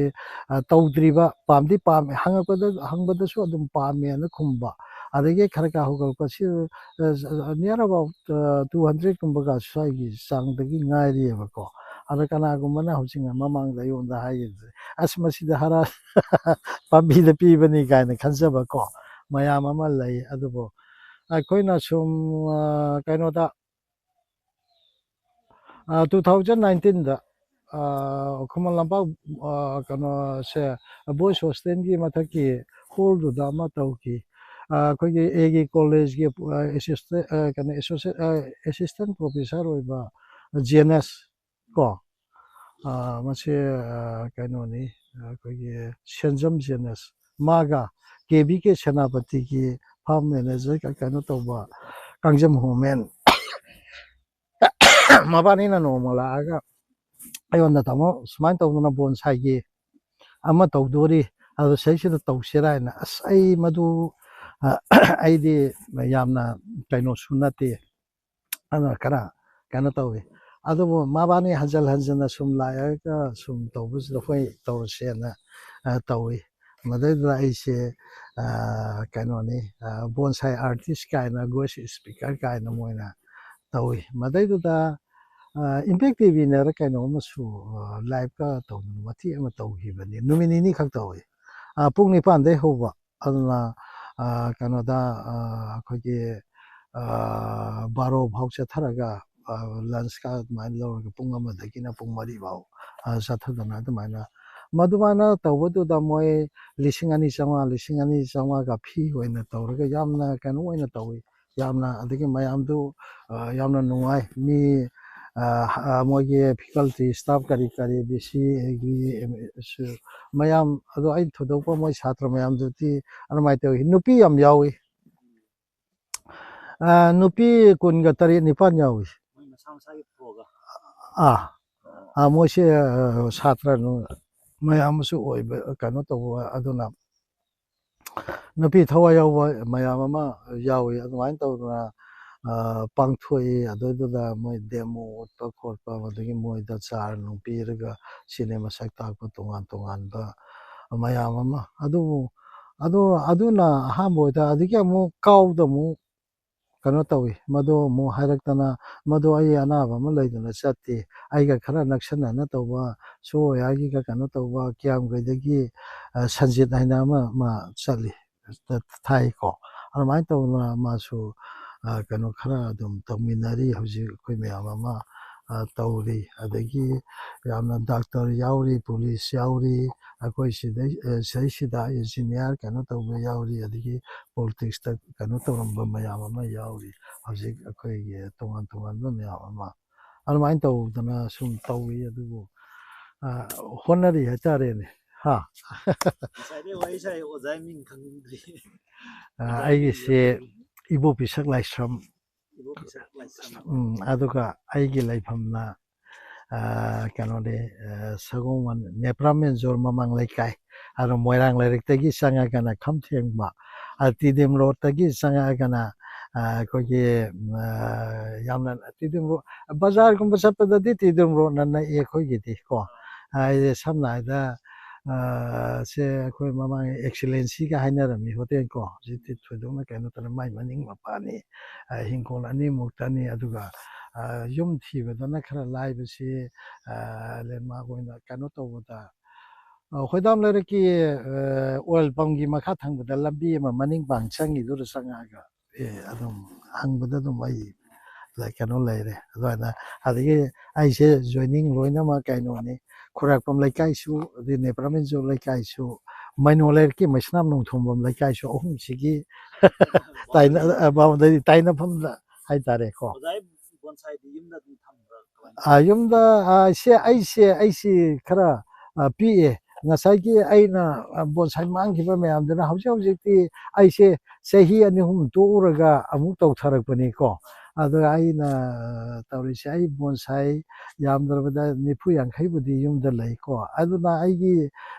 ꯇꯧꯗ꯭ꯔꯤꯕ ꯄꯥꯝꯗꯤ ꯄꯥꯝꯃꯦ ꯍꯪꯕꯗꯁꯨ ꯑꯗꯨꯝ ꯄꯥꯝꯃꯦꯅ ꯈꯨꯝꯕ ꯑꯗꯒꯤ ꯈꯔ ꯍꯧꯒꯠꯂꯛꯄꯁꯤ ꯅꯤꯌꯔ ꯑꯕꯥꯎꯠ 200ꯀꯨꯝꯕꯒ ꯁ꯭ꯋꯥꯏꯒꯤ ꯆꯥꯡꯗꯒꯤ ꯉꯥꯏꯔꯤꯑꯕꯀꯣ ꯑꯗ ꯀꯅꯥꯒꯨꯝꯕꯅ ꯍꯧꯖꯤꯛ ꯃꯃꯥꯡꯗ ꯑꯩꯉꯣꯟꯗ ꯍꯥꯏꯈꯤꯕꯁꯦ ꯑꯁ ꯃꯁꯤꯗ ꯍꯥꯔ ꯄꯥꯝꯕꯤꯗ ꯄꯤꯕꯅꯤ ꯀꯥꯏꯅ ꯈꯟꯖꯕꯀꯣ ꯃꯌꯥꯝ ꯑꯃ ꯂꯩ ꯑꯗꯨꯕꯨ ꯑꯩꯈꯣꯏꯅ ꯁꯨꯝ ꯀꯩꯅꯣꯗ 2019ꯗ ꯈꯨꯃꯟ ꯂꯝꯄꯥꯛ ꯀꯩꯅꯣꯁꯦ ꯕꯣꯏꯁ ꯍꯣꯁꯇꯦꯜꯒꯤ ꯃꯊꯛꯀꯤ ꯍꯣꯜꯗꯨꯗ ꯑꯃ ꯇꯧꯈꯤ ꯑꯩꯈꯣꯏꯒꯤ ꯑꯦꯒꯤ ꯀꯣꯂꯦꯖꯀꯤ ꯑꯦꯁꯤꯁꯇꯦꯟ ꯄ꯭ꯔꯣꯐꯦꯁꯔ ꯑꯣꯏꯕ ꯖꯦꯅꯁ ꯀꯣ ꯃꯁꯤ ꯀꯩꯅꯣꯅꯤ ꯑꯩꯈꯣꯏꯒꯤ ꯁꯦꯟꯖꯝ ꯖꯦꯅꯁ ꯃꯥꯒ KVK ꯁꯦꯅꯥꯄꯇꯤꯒꯤ ꯐꯥꯔꯝ ꯃꯦꯅꯦꯖꯔ ꯀꯩꯅꯣ ꯇꯧꯕ ꯀꯥꯡꯖꯝ ꯍꯣꯃꯦꯟ ꯃꯕꯥꯅꯤꯅ ꯅꯣꯡꯃ ꯂꯥꯛꯑꯒ ꯑꯩꯉꯣꯟꯗ ꯇꯥꯃꯣ ꯁꯨꯃꯥꯏꯅ ꯇꯧꯗꯅ ꯕꯣꯟꯁꯥꯏꯒꯤ ꯑꯃ ꯇꯧꯗꯣꯔꯤ ꯑꯗꯨ ꯁꯤꯗꯩꯁꯤꯗ ꯇꯧꯁꯤꯔꯥ ꯍꯥꯏꯅ ꯑꯁ ꯑꯩ ꯃꯗꯨ ꯑꯩꯗꯤ ꯌꯥꯝꯅ ꯀꯩꯅꯣꯁꯨ ꯅꯠꯇꯦ ꯑꯗꯨꯅ ꯈꯔ ꯀꯩꯅꯣ ꯇꯧꯋꯤ ꯑꯗꯨꯕꯨ ꯃꯕꯥꯅꯤ ꯍꯟꯖꯤꯟꯅ ꯁꯨꯝ ꯂꯥꯛꯑꯒ ꯁꯨꯝ ꯇꯧꯕꯁꯤꯗ ꯑꯩꯈꯣꯏ ꯇꯧꯔꯁꯦꯅ ꯇꯧꯋꯤ ꯃꯗꯩꯗꯨꯗ ꯑꯩꯁꯦ ꯀꯩꯅꯣꯅꯤ ꯕꯣꯟꯁꯥꯏ ꯑꯥꯔꯇꯤꯁ ꯀꯥꯏꯅ ꯚꯣꯏꯁ ꯏꯁꯄꯤꯀꯔ ꯀꯥꯏꯅ ꯃꯣꯏꯅ ꯇꯧꯋꯤ ꯃꯗꯩꯗꯨꯗ ꯏꯝꯄꯦꯛ ꯇꯤꯚꯤꯅꯔ ꯀꯩꯅꯣ ꯑꯃꯁꯨ ꯂꯥꯏꯚꯀ ꯇꯧꯗꯅ ꯃꯇꯦꯛ ꯑꯃ ꯇꯧꯈꯤꯕꯅꯤ ꯅꯨꯃꯤꯠ 2 ꯈꯛ ꯇꯧꯋꯤ ꯄꯨꯡ 9ꯗꯩ ꯍꯧꯕ ꯑꯗꯨꯅ ꯀꯩꯅꯣꯗ ꯑꯩꯈꯣꯏꯒꯤ 12 ꯐꯥꯎ ꯆꯠꯊꯔꯒ ꯂꯟꯁꯀ ꯑꯗꯨꯃꯥꯏꯅ ꯂꯧꯔꯒ ꯄꯨꯡ 1ꯗꯒꯤꯅ ꯄꯨꯡ 4 ꯐꯥꯎ ꯆꯠꯊꯗꯅ ꯑꯗꯨꯃꯥꯏꯅ ꯇꯧꯕꯗꯨꯗ ꯃꯣꯏ 2,200ꯒ ꯐꯤ ꯑꯣꯏꯅ ꯇꯧꯔꯒ ꯌꯥꯝꯅ ꯀꯩꯅꯣ ꯑꯣꯏꯅ ꯇꯧꯋꯤ ꯌꯥꯝꯅ ꯑꯗꯒꯤ ꯃꯌꯥꯝꯗꯨ ꯌꯥꯝꯅ ꯅꯨꯡꯉꯥꯏ ꯃꯤ ꯃꯣꯏꯒꯤ ꯐꯦꯀꯜꯇꯤ ꯁ꯭ꯇꯥꯐ ꯀꯔꯤ BC ꯃꯌꯥꯝ ꯑꯗꯣ ꯑꯩ ꯊꯣꯏꯗꯣꯛꯄ ꯃꯣꯏ ꯁꯥꯇ꯭ꯔ ꯃꯌꯥꯝꯗꯨꯗꯤ ꯑꯗꯨꯃꯥꯏꯅ ꯇꯧꯋꯤ ꯅꯨꯄꯤ ꯌꯥꯝ ꯌꯥꯎꯏ ꯅꯨꯄꯤ 19 ꯌꯥꯎꯏ ꯃꯣꯏ ꯃꯁꯥ ꯃꯁꯥꯒꯤ ꯄ꯭ꯔꯣꯒ ꯃꯣꯏꯁꯦ ꯁꯥꯇ꯭ꯔ ꯃꯌꯥꯝꯁꯨ ꯑꯣꯏꯕ ꯀꯩꯅꯣ ꯇꯧꯕ ꯑꯗꯨꯅ ꯅꯨꯄꯤ ꯊꯋꯥꯏ ꯌꯥꯎꯕ ꯃꯌꯥꯝ ꯑꯃ ꯌꯥꯎꯏ ꯑꯗꯨꯃꯥꯏꯅ ꯇꯧꯗꯅ ꯄꯥꯡꯊꯣꯛꯏ ꯑꯗꯨꯏꯗꯨꯗ ꯃꯣꯏ ꯗꯦꯃꯣ ꯎꯠꯄ ꯈꯣꯠꯄ ꯑꯗꯒꯤ ꯃꯣꯏꯗ ꯆꯥꯔ ꯅꯨꯡ ꯄꯤꯔꯒ ꯁꯤꯅꯦꯃꯥ ꯁꯛ ꯇꯥꯛꯄ ꯇꯣꯉꯥꯟꯕ ꯃꯌꯥꯝ ꯑꯃ ꯑꯗꯨꯅ ꯑꯍꯥꯟꯕ ꯑꯣꯏꯇꯥ ꯑꯗꯒꯤ ꯑꯃꯨꯛ ꯀꯥꯎꯗ ꯑꯃꯨꯛ ꯀꯩꯅꯣ ꯇꯧꯏ ꯃꯗꯨ ꯑꯃꯨꯛ ꯍꯥꯏꯔꯛꯇꯅ ꯃꯗꯨ ꯑꯩ ꯑꯅꯥꯕ ꯑꯃ ꯂꯩꯗꯅ ꯆꯠꯇꯦ ꯑꯩꯒ ꯈꯔ ꯅꯛꯁꯟꯅꯅ ꯇꯧꯕ ꯁꯣꯋꯥꯌꯥꯒꯤꯒ ꯀꯩꯅꯣ ꯇꯧꯕ ꯀꯤꯌꯥꯝꯒꯩꯗꯒꯤ ꯁꯟꯖꯤꯠ ꯍꯥꯏꯅ ꯑꯃ ꯆꯠꯂꯤ ꯊꯥꯏꯀꯣ ꯑꯗꯨꯃꯥꯏꯅ ꯇꯧꯗꯅ ꯃꯥꯁꯨ ꯀꯩꯅꯣ ꯈꯔ ꯑꯗꯨꯝ ꯇꯧꯃꯤꯟꯅꯔꯤ ꯍꯧꯖꯤꯛ ꯑꯩꯈꯣꯏ ꯃꯌꯥꯝ ꯑꯃ ꯇꯧꯔꯤ ꯑꯗꯒꯤ ꯌꯥꯝꯅ ꯗꯥꯛꯇꯔ ꯌꯥꯎꯔꯤ ꯄꯨꯂꯤꯁ ꯌꯥꯎꯔꯤ ꯑꯩꯈꯣꯏ ꯁꯤꯗꯩꯁꯤꯗ ꯏꯟꯖꯤꯅꯤꯌꯥꯔ ꯀꯩꯅꯣ ꯇꯧꯕ ꯌꯥꯎꯔꯤ ꯑꯗꯒꯤ ꯄꯣꯂꯤꯇꯤꯛꯁꯇ ꯀꯩꯅꯣ ꯇꯧꯔꯝꯕ ꯃꯌꯥꯝ ꯑꯃ ꯌꯥꯎꯔꯤ ꯍꯧꯖꯤꯛ ꯑꯩꯈꯣꯏꯒꯤ ꯇꯣꯉꯥꯟꯕ ꯃꯌꯥꯝ ꯑꯃ ꯑꯗꯨꯃꯥꯏꯅ ꯇꯧꯗꯅ ꯁꯨꯝ ꯇꯧꯏ ꯑꯗꯨꯕꯨ ꯍꯣꯠꯅꯔꯤ ꯍꯥꯏꯇꯥꯔꯦꯅꯦ ꯉꯁꯥꯏꯗꯩ ꯋꯥꯔꯤ ꯁꯥꯏ ꯑꯣꯖꯥꯒꯤ ꯃꯤꯡ ꯈꯪꯅꯤꯡꯗ꯭ꯔꯤ ꯑꯩꯒꯤꯁꯦ ꯏꯕꯣꯄꯤꯁꯛ ꯂꯥꯏꯁ꯭ꯔꯝ ꯏꯕꯣꯄꯤꯁꯛ ꯂꯥꯏꯁ꯭ꯔꯝ ꯑꯗꯨꯒ ꯑꯩꯒꯤ ꯂꯩꯐꯝꯅ ꯀꯩꯅꯣꯅꯤ ꯁꯒꯣꯜꯕꯟ ꯅꯦꯄ꯭ꯔꯥꯝ ꯃꯦꯟꯖꯣꯔ ꯃꯃꯥꯡ ꯂꯩꯀꯥꯏ ꯑꯗꯣ ꯃꯣꯏꯔꯥꯡ ꯂꯩꯔꯛꯇꯒꯤ ꯆꯪꯉꯒꯅ ꯈꯝꯊꯦꯡꯕ ꯇꯤꯗꯤꯝ ꯔꯣꯗꯇꯒꯤ ꯆꯪꯉꯛꯑꯒꯅ ꯑꯩꯈꯣꯏꯒꯤ ꯌꯥꯝꯅ ꯇꯤꯗꯤꯝ ꯔꯣꯗ ꯕꯖꯥꯔꯒꯨꯝꯕ ꯆꯠꯄꯗꯗꯤ ꯇꯤꯗꯤꯝ ꯔꯣꯗꯅ ꯅꯛꯏ ꯑꯩꯈꯣꯏꯒꯤꯗꯤ ꯀꯣ ꯍꯥꯏꯗꯤ ꯁꯝꯅ ꯍꯥꯏꯔꯕꯗ ꯁꯦ ꯑꯩꯈꯣꯏ ꯃꯃꯥꯡ ꯑꯦꯛꯁꯤꯂꯦꯟꯁꯤꯒ ꯍꯥꯏꯅꯔꯝꯃꯤ ꯍꯣꯇꯦꯜ ꯀꯣ ꯍꯧꯖꯤꯛꯇꯤ ꯊꯣꯏꯗꯣꯛꯅ ꯀꯩꯅꯣ ꯇꯧꯔꯦ ꯃꯥꯏ ꯃꯅꯤꯡ ꯃꯄꯥꯅꯤ ꯍꯤꯡꯈꯣꯜ 2ꯃꯨꯛꯇꯅꯤ ꯑꯗꯨꯒ ꯌꯨꯝ ꯊꯤꯕꯗꯅ ꯈꯔ ꯂꯥꯏꯕꯁꯤ ꯂꯦꯟꯃꯥꯔꯛ ꯑꯣꯏꯅ ꯀꯩꯅꯣ ꯇꯧꯕꯗ ꯈꯣꯏꯗꯥꯝ ꯂꯩꯔꯛꯀꯤ ꯑꯣꯏꯜ ꯄꯝꯒꯤ ꯃꯈꯥ ꯊꯪꯕꯗ ꯂꯝꯕꯤ ꯑꯃ ꯃꯅꯤꯡ ꯄꯥꯡ ꯆꯪꯉꯤꯗꯨꯗ ꯆꯪꯉꯛꯑꯒ ꯑꯗꯨꯝ ꯍꯪꯕꯗ ꯑꯗꯨꯝ ꯑꯩ ꯀꯩꯅꯣ ꯂꯩꯔꯦ ꯑꯗꯨꯃꯥꯏꯅ ꯑꯗꯒꯤ ꯑꯩꯁꯦ ꯖꯣꯏꯅꯤꯡ ꯂꯣꯏꯅꯃꯛ ꯀꯩꯅꯣꯅꯤ ꯈꯨꯔꯥꯛꯄꯝ ꯂꯩꯀꯥꯏꯁꯨ ꯑꯗꯩ ꯅꯦꯄ꯭ꯔꯥꯃꯦꯟꯖꯣ ꯂꯩꯀꯥꯏꯁꯨ ꯃꯩꯅꯣ ꯂꯩꯔꯛꯀꯤ ꯃꯩꯁꯅꯥꯝ ꯅꯣꯡꯊꯣꯡꯕꯝ ꯂꯩꯀꯥꯏꯁꯨ ꯑꯍꯨꯝꯁꯤꯒꯤ ꯕꯥꯎꯟꯗꯔꯤ ꯇꯥꯏꯅꯐꯝꯗ ꯍꯥꯏꯇꯥꯔꯦꯀꯣ ꯑꯣꯖꯥ ꯕꯣꯟꯁꯥꯏꯗꯤ ꯌꯨꯝꯗ ꯑꯗꯨꯝ ꯊꯝꯕ꯭ꯔꯥ ꯀꯃꯥꯏꯅ ꯌꯨꯝꯗ ꯑꯩꯁꯤ ꯈꯔ ꯄꯤꯛꯑꯦ ꯉꯁꯥꯏꯒꯤ ꯑꯩꯅ ꯕꯣꯟꯁꯥꯏ ꯃꯥꯡꯈꯤꯕ ꯃꯌꯥꯝꯗꯨꯅ ꯍꯧꯖꯤꯛꯇꯤ ꯑꯩꯁꯦ ꯆꯍꯤ 2-3 ꯇꯣꯛꯎꯔꯒ ꯑꯃꯨꯛ ꯇꯧꯊꯔꯛꯄꯅꯤꯀꯣ ꯑꯗꯣ ꯑꯩꯅ ꯇꯧꯔꯤꯁꯦ ꯑꯩ ꯕꯣꯟꯁꯥꯏ ꯌꯥꯝꯗ꯭ꯔꯕꯗ 40-50ꯕꯨꯗꯤ ꯌꯨꯝꯗ ꯂꯩꯀꯣ ꯑꯗꯨꯅ ꯑꯩꯒꯤ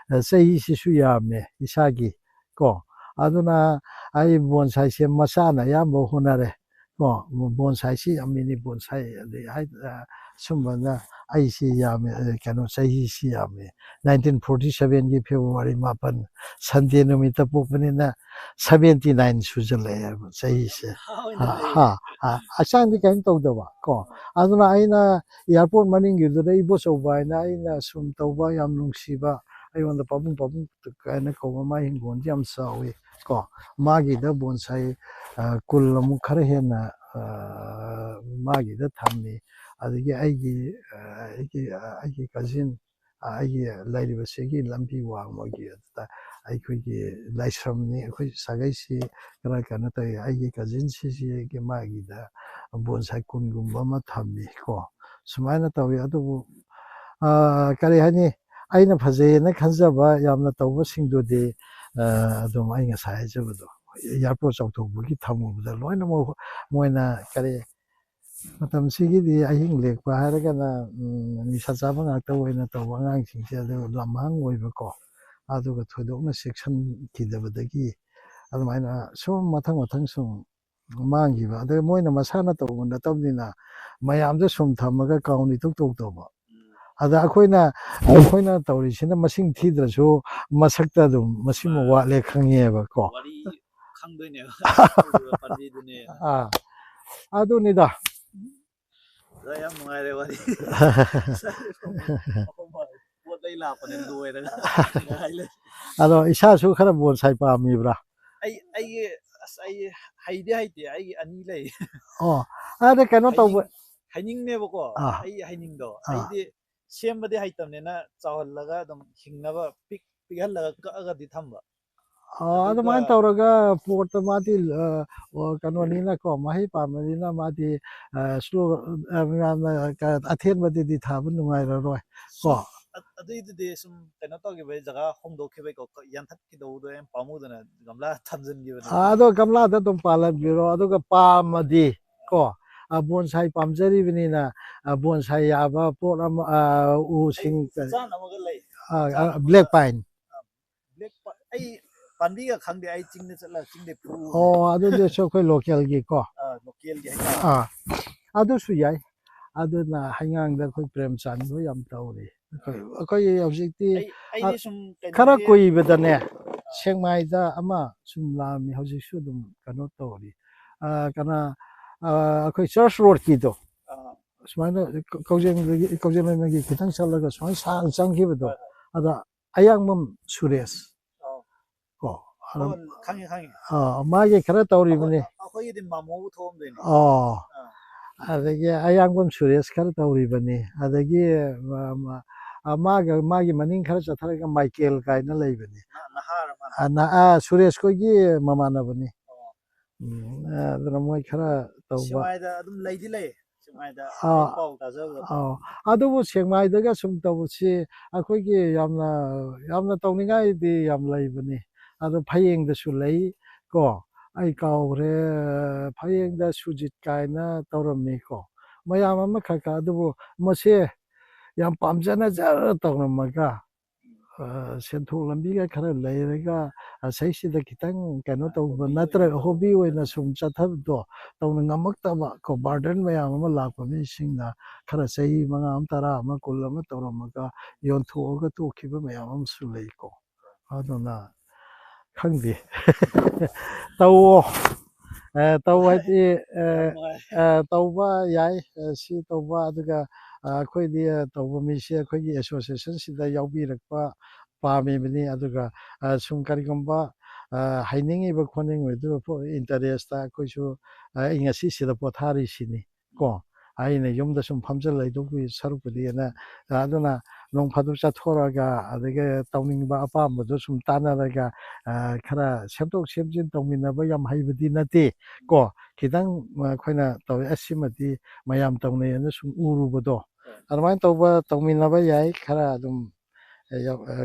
ꯆꯍꯤꯁꯤꯁꯨ ꯌꯥꯝꯃꯦ ꯏꯁꯥꯒꯤ ꯀꯣ ꯑꯗꯨꯅ ꯑꯩ ꯕꯣꯟꯁꯥꯏꯁꯦ ꯃꯆꯥꯅ ꯑꯌꯥꯝꯕ ꯍꯣꯠꯅꯔꯦ ꯀꯣ ꯕꯣꯟꯁꯥꯏꯁꯤ ꯌꯥꯝ ꯃꯤꯅꯤ ꯕꯣꯟꯁꯥꯏ ꯑꯗꯩ ꯁꯨꯝꯕꯅ ꯑꯩꯁꯤ ꯌꯥꯝꯃꯦ ꯀꯩꯅꯣ ꯆꯍꯤꯁꯤ ꯌꯥꯝꯃꯦ 1947ꯒꯤ ꯐꯦꯕ꯭ꯔꯨꯋꯥꯔꯤ 9 ꯁꯟꯗꯦ ꯅꯨꯃꯤꯠꯇ ꯄꯣꯛꯄꯅꯤꯅ 79 ꯁꯨꯖꯜꯂꯛꯑꯦꯕ ꯆꯍꯤꯁꯦ ꯍꯛꯆꯥꯡꯗꯤ ꯀꯔꯤꯝ ꯇꯧꯗꯕ ꯀꯣ ꯑꯗꯨꯅ ꯑꯩꯅ ꯏꯌꯥꯔꯄꯣꯔꯠ ꯃꯅꯤꯡꯒꯤꯗꯨꯗ ꯏꯕꯣꯆꯧꯕ ꯍꯥꯏꯅ ꯑꯩꯅ ꯁꯨꯝ ꯇꯧꯕ ꯌꯥꯝ ꯅꯨꯡꯁꯤꯕ ꯑꯩꯉꯣꯟꯗ ꯄꯥꯕꯨꯡ ꯀꯥꯏꯅ ꯀꯧꯕ ꯃꯥ ꯍꯤꯡꯒꯣꯜꯗꯤ ꯌꯥꯝ ꯆꯥꯎꯏ ꯀꯣ ꯃꯥꯒꯤꯗ ꯕꯣꯟꯁꯥꯏ ꯀꯨꯜꯃꯨꯛ ꯈꯔ ꯍꯦꯟꯅ ꯃꯥꯒꯤꯗ ꯊꯝꯃꯤ ꯑꯗꯒꯤ ꯑꯩꯒꯤ ꯀꯖꯤꯟ ꯑꯩꯒꯤ ꯂꯩꯔꯤꯕꯁꯤꯒꯤ ꯂꯝꯕꯤ ꯋꯥꯡꯃꯒꯤ ꯑꯗꯨꯗ ꯑꯩꯈꯣꯏꯒꯤ ꯂꯥꯏꯁ꯭ꯔꯝꯅꯤ ꯑꯩꯈꯣꯏ ꯁꯥꯒꯩꯁꯤ ꯈꯔ ꯀꯩꯅꯣ ꯇꯧꯏ ꯑꯩꯒꯤ ꯀꯖꯤꯟꯁꯤꯒꯤ ꯃꯥꯒꯤꯗ ꯕꯣꯟꯁꯥꯏ ꯀꯨꯟꯒꯨꯝꯕ ꯑꯃ ꯊꯝꯃꯤ ꯀꯣ ꯁꯨꯃꯥꯏꯅ ꯇꯧꯋꯤ ꯑꯗꯨꯕꯨ ꯀꯔꯤ ꯍꯥꯏꯅꯤ ꯑꯩꯅ ꯐꯖꯩꯌꯦꯅ ꯈꯟꯖꯕ ꯌꯥꯝꯅ ꯇꯧꯕꯁꯤꯡꯗꯨꯗꯤ ꯑꯗꯨꯝ ꯑꯩ ꯉꯁꯥꯏ ꯍꯥꯏꯖꯕꯗꯣ ꯏꯌꯥꯔꯄꯣꯔꯠ ꯆꯥꯎꯊꯣꯛꯄꯒꯤ ꯊꯝꯃꯨꯕꯗ ꯂꯣꯏꯅꯃꯛ ꯃꯣꯏꯅ ꯀꯔꯤ ꯃꯇꯝꯁꯤꯒꯤꯗꯤ ꯑꯍꯤꯡ ꯂꯦꯛꯄ ꯍꯥꯏꯔꯒꯅ ꯅꯤꯁꯥ ꯆꯥꯕ ꯉꯥꯛꯇ ꯑꯣꯏꯅ ꯇꯧꯕ ꯑꯉꯥꯡꯁꯤꯡꯁꯦ ꯑꯗꯨ ꯂꯝꯍꯥꯡ ꯑꯣꯏꯕꯀꯣ ꯑꯗꯨꯒ ꯊꯣꯏꯗꯣꯛꯅ ꯆꯦꯛꯁꯤꯟꯈꯤꯗꯕꯗꯒꯤ ꯑꯗꯨꯃꯥꯏꯅ ꯁꯨꯝ ꯃꯊꯪ ꯁꯨꯝ ꯃꯥꯡꯈꯤꯕ ꯑꯗꯨꯒ ꯃꯣꯏꯅ ꯃꯁꯥꯅ ꯇꯧꯕ ꯅꯠꯇꯕꯅꯤꯅ ꯃꯌꯥꯝꯗ ꯁꯨꯝ ꯊꯝꯃꯒ ꯀꯥꯎꯟ ꯏꯇꯧ ꯇꯧꯗꯕ ꯑꯗ ꯑꯩꯈꯣꯏꯅ ꯇꯧꯔꯤꯁꯤꯅ ꯃꯁꯤꯡ ꯊꯤꯗ꯭ꯔꯁꯨ ꯃꯁꯛꯇ ꯑꯗꯨꯝ ꯃꯁꯤꯃ ꯋꯥꯠꯂꯦ ꯈꯪꯉꯦꯕ ꯀꯣ ꯋꯥꯔꯤ ꯈꯪꯗꯣꯏꯅꯦꯕ ꯄꯥꯝꯕꯤꯗꯨꯅꯦ ꯑꯗꯨꯅꯤꯗ ꯌꯥꯝ ꯅꯨꯡꯉꯥꯏꯔꯦ ꯋꯥꯔꯤ ꯄꯣꯠ ꯂꯩ ꯂꯥꯛꯄꯅꯦ ꯂꯣꯏꯔꯒ ꯑꯗꯣ ꯏꯁꯥꯁꯨ ꯈꯔ ꯕꯣꯟꯁꯥꯏ ꯄꯥꯝꯃꯤꯕ꯭ꯔꯥ ꯑꯩꯒꯤ ꯑꯩ ꯍꯩꯇꯦ ꯑꯩꯒꯤ 2 ꯂꯩ ꯑꯣ ꯑꯗ ꯀꯩꯅꯣ ꯇꯧꯕ ꯍꯩꯅꯤꯡꯅꯦꯕꯀꯣ ꯑꯩ ꯍꯩꯅꯤꯡꯗꯣ ꯑꯩꯗꯤ ꯁꯦꯝꯕꯗꯤ ꯍꯩꯇꯕꯅꯤꯅ ꯆꯥꯎꯍꯜꯂꯒ ꯑꯗꯨꯝ ꯍꯤꯡꯅꯕ ꯄꯤꯛꯍꯜꯂꯒ ꯀꯛꯑꯒꯗꯤ ꯊꯝꯕ ꯑꯗꯨꯃꯥꯏꯅ ꯇꯧꯔꯒ ꯄꯣꯠꯇꯣ ꯃꯥꯗꯤ ꯀꯩꯅꯣꯅꯤꯅꯀꯣ ꯃꯍꯩ ꯄꯥꯟꯕꯅꯤꯅ ꯃꯥꯗꯤ ꯌꯥꯝꯅ ꯑꯊꯦꯟꯕꯗꯗꯤ ꯊꯥꯕ ꯅꯨꯡꯉꯥꯏꯔꯔꯣꯏ ꯀꯣ ꯑꯗꯨꯏꯗꯨꯗꯤ ꯁꯨꯝ ꯀꯩꯅꯣ ꯇꯧꯈꯤꯕꯩ ꯖꯒꯥ ꯍꯣꯡꯗꯣꯛꯈꯤꯕꯩꯀꯣ ꯌꯥꯟꯊꯠꯈꯤꯗꯧꯕꯗꯣ ꯌꯥꯝ ꯄꯥꯝꯃꯨꯗꯅ ꯒꯝꯂꯥ ꯊꯝꯖꯤꯟꯈꯤꯕꯅꯦ ꯑꯗꯣ ꯒꯝꯂꯥꯗ ꯑꯗꯨꯝ ꯄꯥꯜꯍꯟꯕꯤꯔꯣ ꯑꯗꯨꯒ ꯄꯥꯝꯃꯗꯤ ꯀꯣ ꯕꯣꯟꯁꯥꯏ ꯄꯥꯝꯖꯔꯤꯕꯅꯤꯅ ꯕꯣꯟꯁꯥꯏ ꯌꯥꯕ ꯄꯣꯠ ꯑꯃ ꯎꯁꯤꯡ ꯆꯥꯅꯕꯒ ꯂꯩ ꯕ꯭ꯂꯦꯛ ꯄꯥꯏꯟ ꯑꯩ ꯄꯥꯝꯕꯤꯒ ꯈꯪꯗꯦ ꯑꯩ ꯆꯤꯡꯗ ꯆꯠꯂꯒ ꯆꯤꯡꯗ ꯑꯗꯨꯗꯁꯨ ꯑꯩꯈꯣꯏ ꯂꯣꯀꯦꯜꯒꯤꯀꯣ ꯂꯣꯀꯦꯜꯒꯤ ꯑꯗꯨꯁꯨ ꯌꯥꯏ ꯑꯗꯨꯅ ꯍꯩꯉꯥꯡꯗ ꯑꯩꯈꯣꯏ ꯄ꯭ꯔꯦꯝꯆꯥꯟꯗ ꯌꯥꯝ ꯇꯧꯔꯤ ꯑꯩꯈꯣꯏ ꯍꯧꯖꯤꯛꯇꯤ ꯑꯩꯗꯤ ꯁꯨꯝ ꯈꯔ ꯀꯨꯏꯕꯗꯅꯦ ꯁꯦꯛꯃꯥꯏꯗ ꯑꯃ ꯁꯨꯝ ꯂꯥꯛꯑꯝꯃꯤ ꯍꯧꯖꯤꯛꯁꯨ ꯑꯗꯨꯝ ꯀꯩꯅꯣ ꯇꯧꯔꯤ ꯑꯩꯈꯣꯏ ꯆꯔꯆ ꯔꯣꯗꯀꯤꯗꯣ ꯁꯨꯃꯥꯏꯅ ꯀꯧꯖꯦꯡꯂꯩꯃꯒꯤ ꯈꯤꯇꯪ ꯆꯠꯂꯒ ꯁꯨꯃꯥꯏꯅ ꯁꯥꯡꯅ ꯆꯪꯈꯤꯕꯗꯣ ꯑꯗ ꯑꯌꯥꯡꯕꯝ ꯁꯨꯔꯦꯁ ꯀꯣ ꯈꯪꯉꯤ ꯃꯥꯒꯤ ꯈꯔ ꯇꯧꯔꯤꯕꯅꯤ ꯑꯩꯈꯣꯏꯒꯤꯗꯤ ꯃꯥꯃꯣꯕꯨ ꯊꯣꯛꯑꯝꯗꯣꯏꯅꯤ ꯑꯗꯒꯤ ꯑꯌꯥꯡꯕꯝ ꯁꯨꯔꯦꯁ ꯈꯔ ꯇꯧꯔꯤꯕꯅꯤ ꯑꯗꯒꯤ ꯃꯥꯒꯤ ꯃꯅꯤꯡ ꯈꯔ ꯆꯠꯊꯔꯒ ꯃꯥꯏꯀꯦꯜ ꯀꯥꯏꯅ ꯂꯩꯕꯅꯤ ꯁꯨꯔꯦꯁ ꯈꯣꯏꯒꯤ ꯃꯃꯥꯟꯅꯕꯅꯤ ꯑꯗꯨꯅ ꯃꯣꯏ ꯈꯔ ꯇꯧꯕ ꯁꯦꯛꯃꯥꯏꯗ ꯑꯗꯨꯝ ꯂꯩꯗꯤ ꯂꯩ ꯁꯦꯛꯃꯥꯏꯗ ꯄꯥꯎ ꯇꯥꯖꯕꯗ ꯑꯗꯨꯕꯨ ꯁꯦꯛꯃꯥꯏꯗꯒ ꯁꯨꯝ ꯇꯧꯕꯁꯤ ꯑꯩꯈꯣꯏꯒꯤ ꯌꯥꯝꯅ ꯇꯧꯅꯤꯡꯉꯥꯏꯗꯤ ꯌꯥꯝ ꯂꯩꯕꯅꯤ ꯑꯗꯣ ꯐꯌꯦꯡꯗꯁꯨ ꯂꯩ ꯀꯣ ꯑꯩ ꯀꯥꯎꯈ꯭ꯔꯦ ꯐꯌꯦꯡꯗ ꯁꯨꯖꯤꯠ ꯀꯥꯏꯅ ꯇꯧꯔꯝꯃꯤ ꯀꯣ ꯃꯌꯥꯝ ꯑꯃꯈꯛ ꯑꯗꯨꯕꯨ ꯃꯁꯦ ꯌꯥꯝ ꯄꯥꯝꯖꯅ ꯖꯔ ꯇꯧꯔꯝꯃꯒ ꯁꯦꯟꯊꯣꯛ ꯂꯝꯕꯤꯒ ꯈꯔ ꯂꯩꯔꯒ ꯑꯁꯩꯁꯤꯗ ꯈꯤꯇꯪ ꯀꯩꯅꯣ ꯇꯧꯕ ꯅꯠꯇ꯭ꯔꯒ ꯍꯣꯕꯤ ꯑꯣꯏꯅ ꯁꯨꯝ ꯆꯠꯊꯕꯗꯣ ꯇꯧꯅ ꯉꯝꯃꯛꯇꯕ ꯀꯣ ꯕꯥꯔꯗꯟ ꯃꯌꯥꯝ ꯑꯃ ꯂꯥꯛꯄ ꯃꯤꯁꯤꯡꯅꯈꯔ ꯆꯍꯤ 5 ꯑꯃ 10 ꯑꯃ 10 ꯑꯃ ꯇꯧꯔꯝꯃꯒ ꯌꯣꯟꯊꯣꯛꯑꯒ ꯇꯣꯛꯈꯤꯕ ꯃꯌꯥꯝ ꯑꯃꯁꯨ ꯂꯩꯀꯣ ꯑꯗꯨꯅ ꯈꯪꯗꯦ ꯇꯧꯋꯣ ꯇꯧ ꯍꯥꯏꯗꯤ ꯇꯧꯕ ꯌꯥꯏ ꯁꯤ ꯇꯧꯕ ꯑꯗꯨꯒ ꯑꯩꯈꯣꯏꯗꯤ ꯇꯧꯕ ꯃꯤꯁꯦ ꯑꯩꯈꯣꯏꯒꯤ ꯑꯦꯁꯣꯁꯤꯌꯦꯁꯟꯁꯤꯗ ꯌꯥꯎꯕꯤꯔꯛꯄ ꯄꯥꯝꯃꯤꯕꯅꯤ ꯑꯗꯨꯒ ꯁꯨꯝ ꯀꯔꯤꯒꯨꯝꯕ ꯍꯩꯅꯤꯡꯉꯤꯕ ꯈꯣꯠꯅꯤꯡꯉꯤꯕꯗꯨ ꯏꯟꯇꯔꯦꯁꯇ ꯑꯩꯈꯣꯏꯁꯨ ꯑꯩ ꯉꯁꯤꯁꯤꯗ ꯄꯣꯊꯥꯔꯤꯁꯤꯅꯤ ꯀꯣ ꯑꯩꯅ ꯌꯨꯝꯗ ꯁꯨꯝ ꯐꯝꯖꯤꯜ ꯂꯩꯗꯧꯒꯤ ꯁꯔꯨꯛꯄꯨꯗꯤꯅ ꯑꯗꯨꯅ ꯅꯣꯡ ꯐꯥꯗꯣꯛ ꯆꯠꯊꯣꯔꯒ ꯑꯗꯒꯤ ꯇꯧꯅꯤꯡꯕ ꯑꯄꯥꯝꯕꯗꯣ ꯁꯨꯝ ꯇꯥꯟꯅꯔꯒ ꯈꯔ ꯁꯦꯝꯗꯣꯛ ꯁꯦꯝꯖꯤन ꯇꯧꯃꯤꯟꯅꯕ ꯌꯥꯝ ꯍꯩꯕꯗꯤ ꯅꯠꯇꯦ ꯀꯣ ꯈꯤꯇꯪ ꯑꯩꯈꯣꯏꯅ ꯇꯧꯋꯦ ꯑꯁꯤꯃꯗꯤ ꯃꯌꯥꯝ ꯇꯧꯅꯩꯑꯅ ꯁꯨꯝ ꯎꯔꯨꯕꯗꯣ ꯑꯗꯨꯃꯥꯏꯅ ꯇꯧꯃꯤꯟꯅꯕ ꯌꯥꯏ ꯈꯔ ꯑꯗꯨꯝ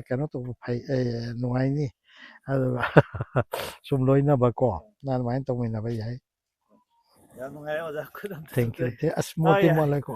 ꯀꯩꯅꯣ ꯇꯧꯕ ꯐꯩ ꯅꯨꯡꯉꯥꯏꯅꯤ ꯑꯗꯨꯒ ꯁꯨꯝ ꯂꯣꯏꯅꯕꯀꯣ ꯑꯗꯨꯃꯥꯏꯅ ꯇꯧꯃꯤꯟꯅꯕ ꯌꯥꯏ ꯌꯥꯝ ꯅꯨꯡꯉꯥꯏꯔꯦ ꯑꯣꯖꯥ ꯈꯨꯗꯝ ꯊꯦꯡꯛ ꯌꯨ ꯑꯁ ꯃꯣꯠꯇꯤ ꯃꯣꯠꯂꯦꯀꯣ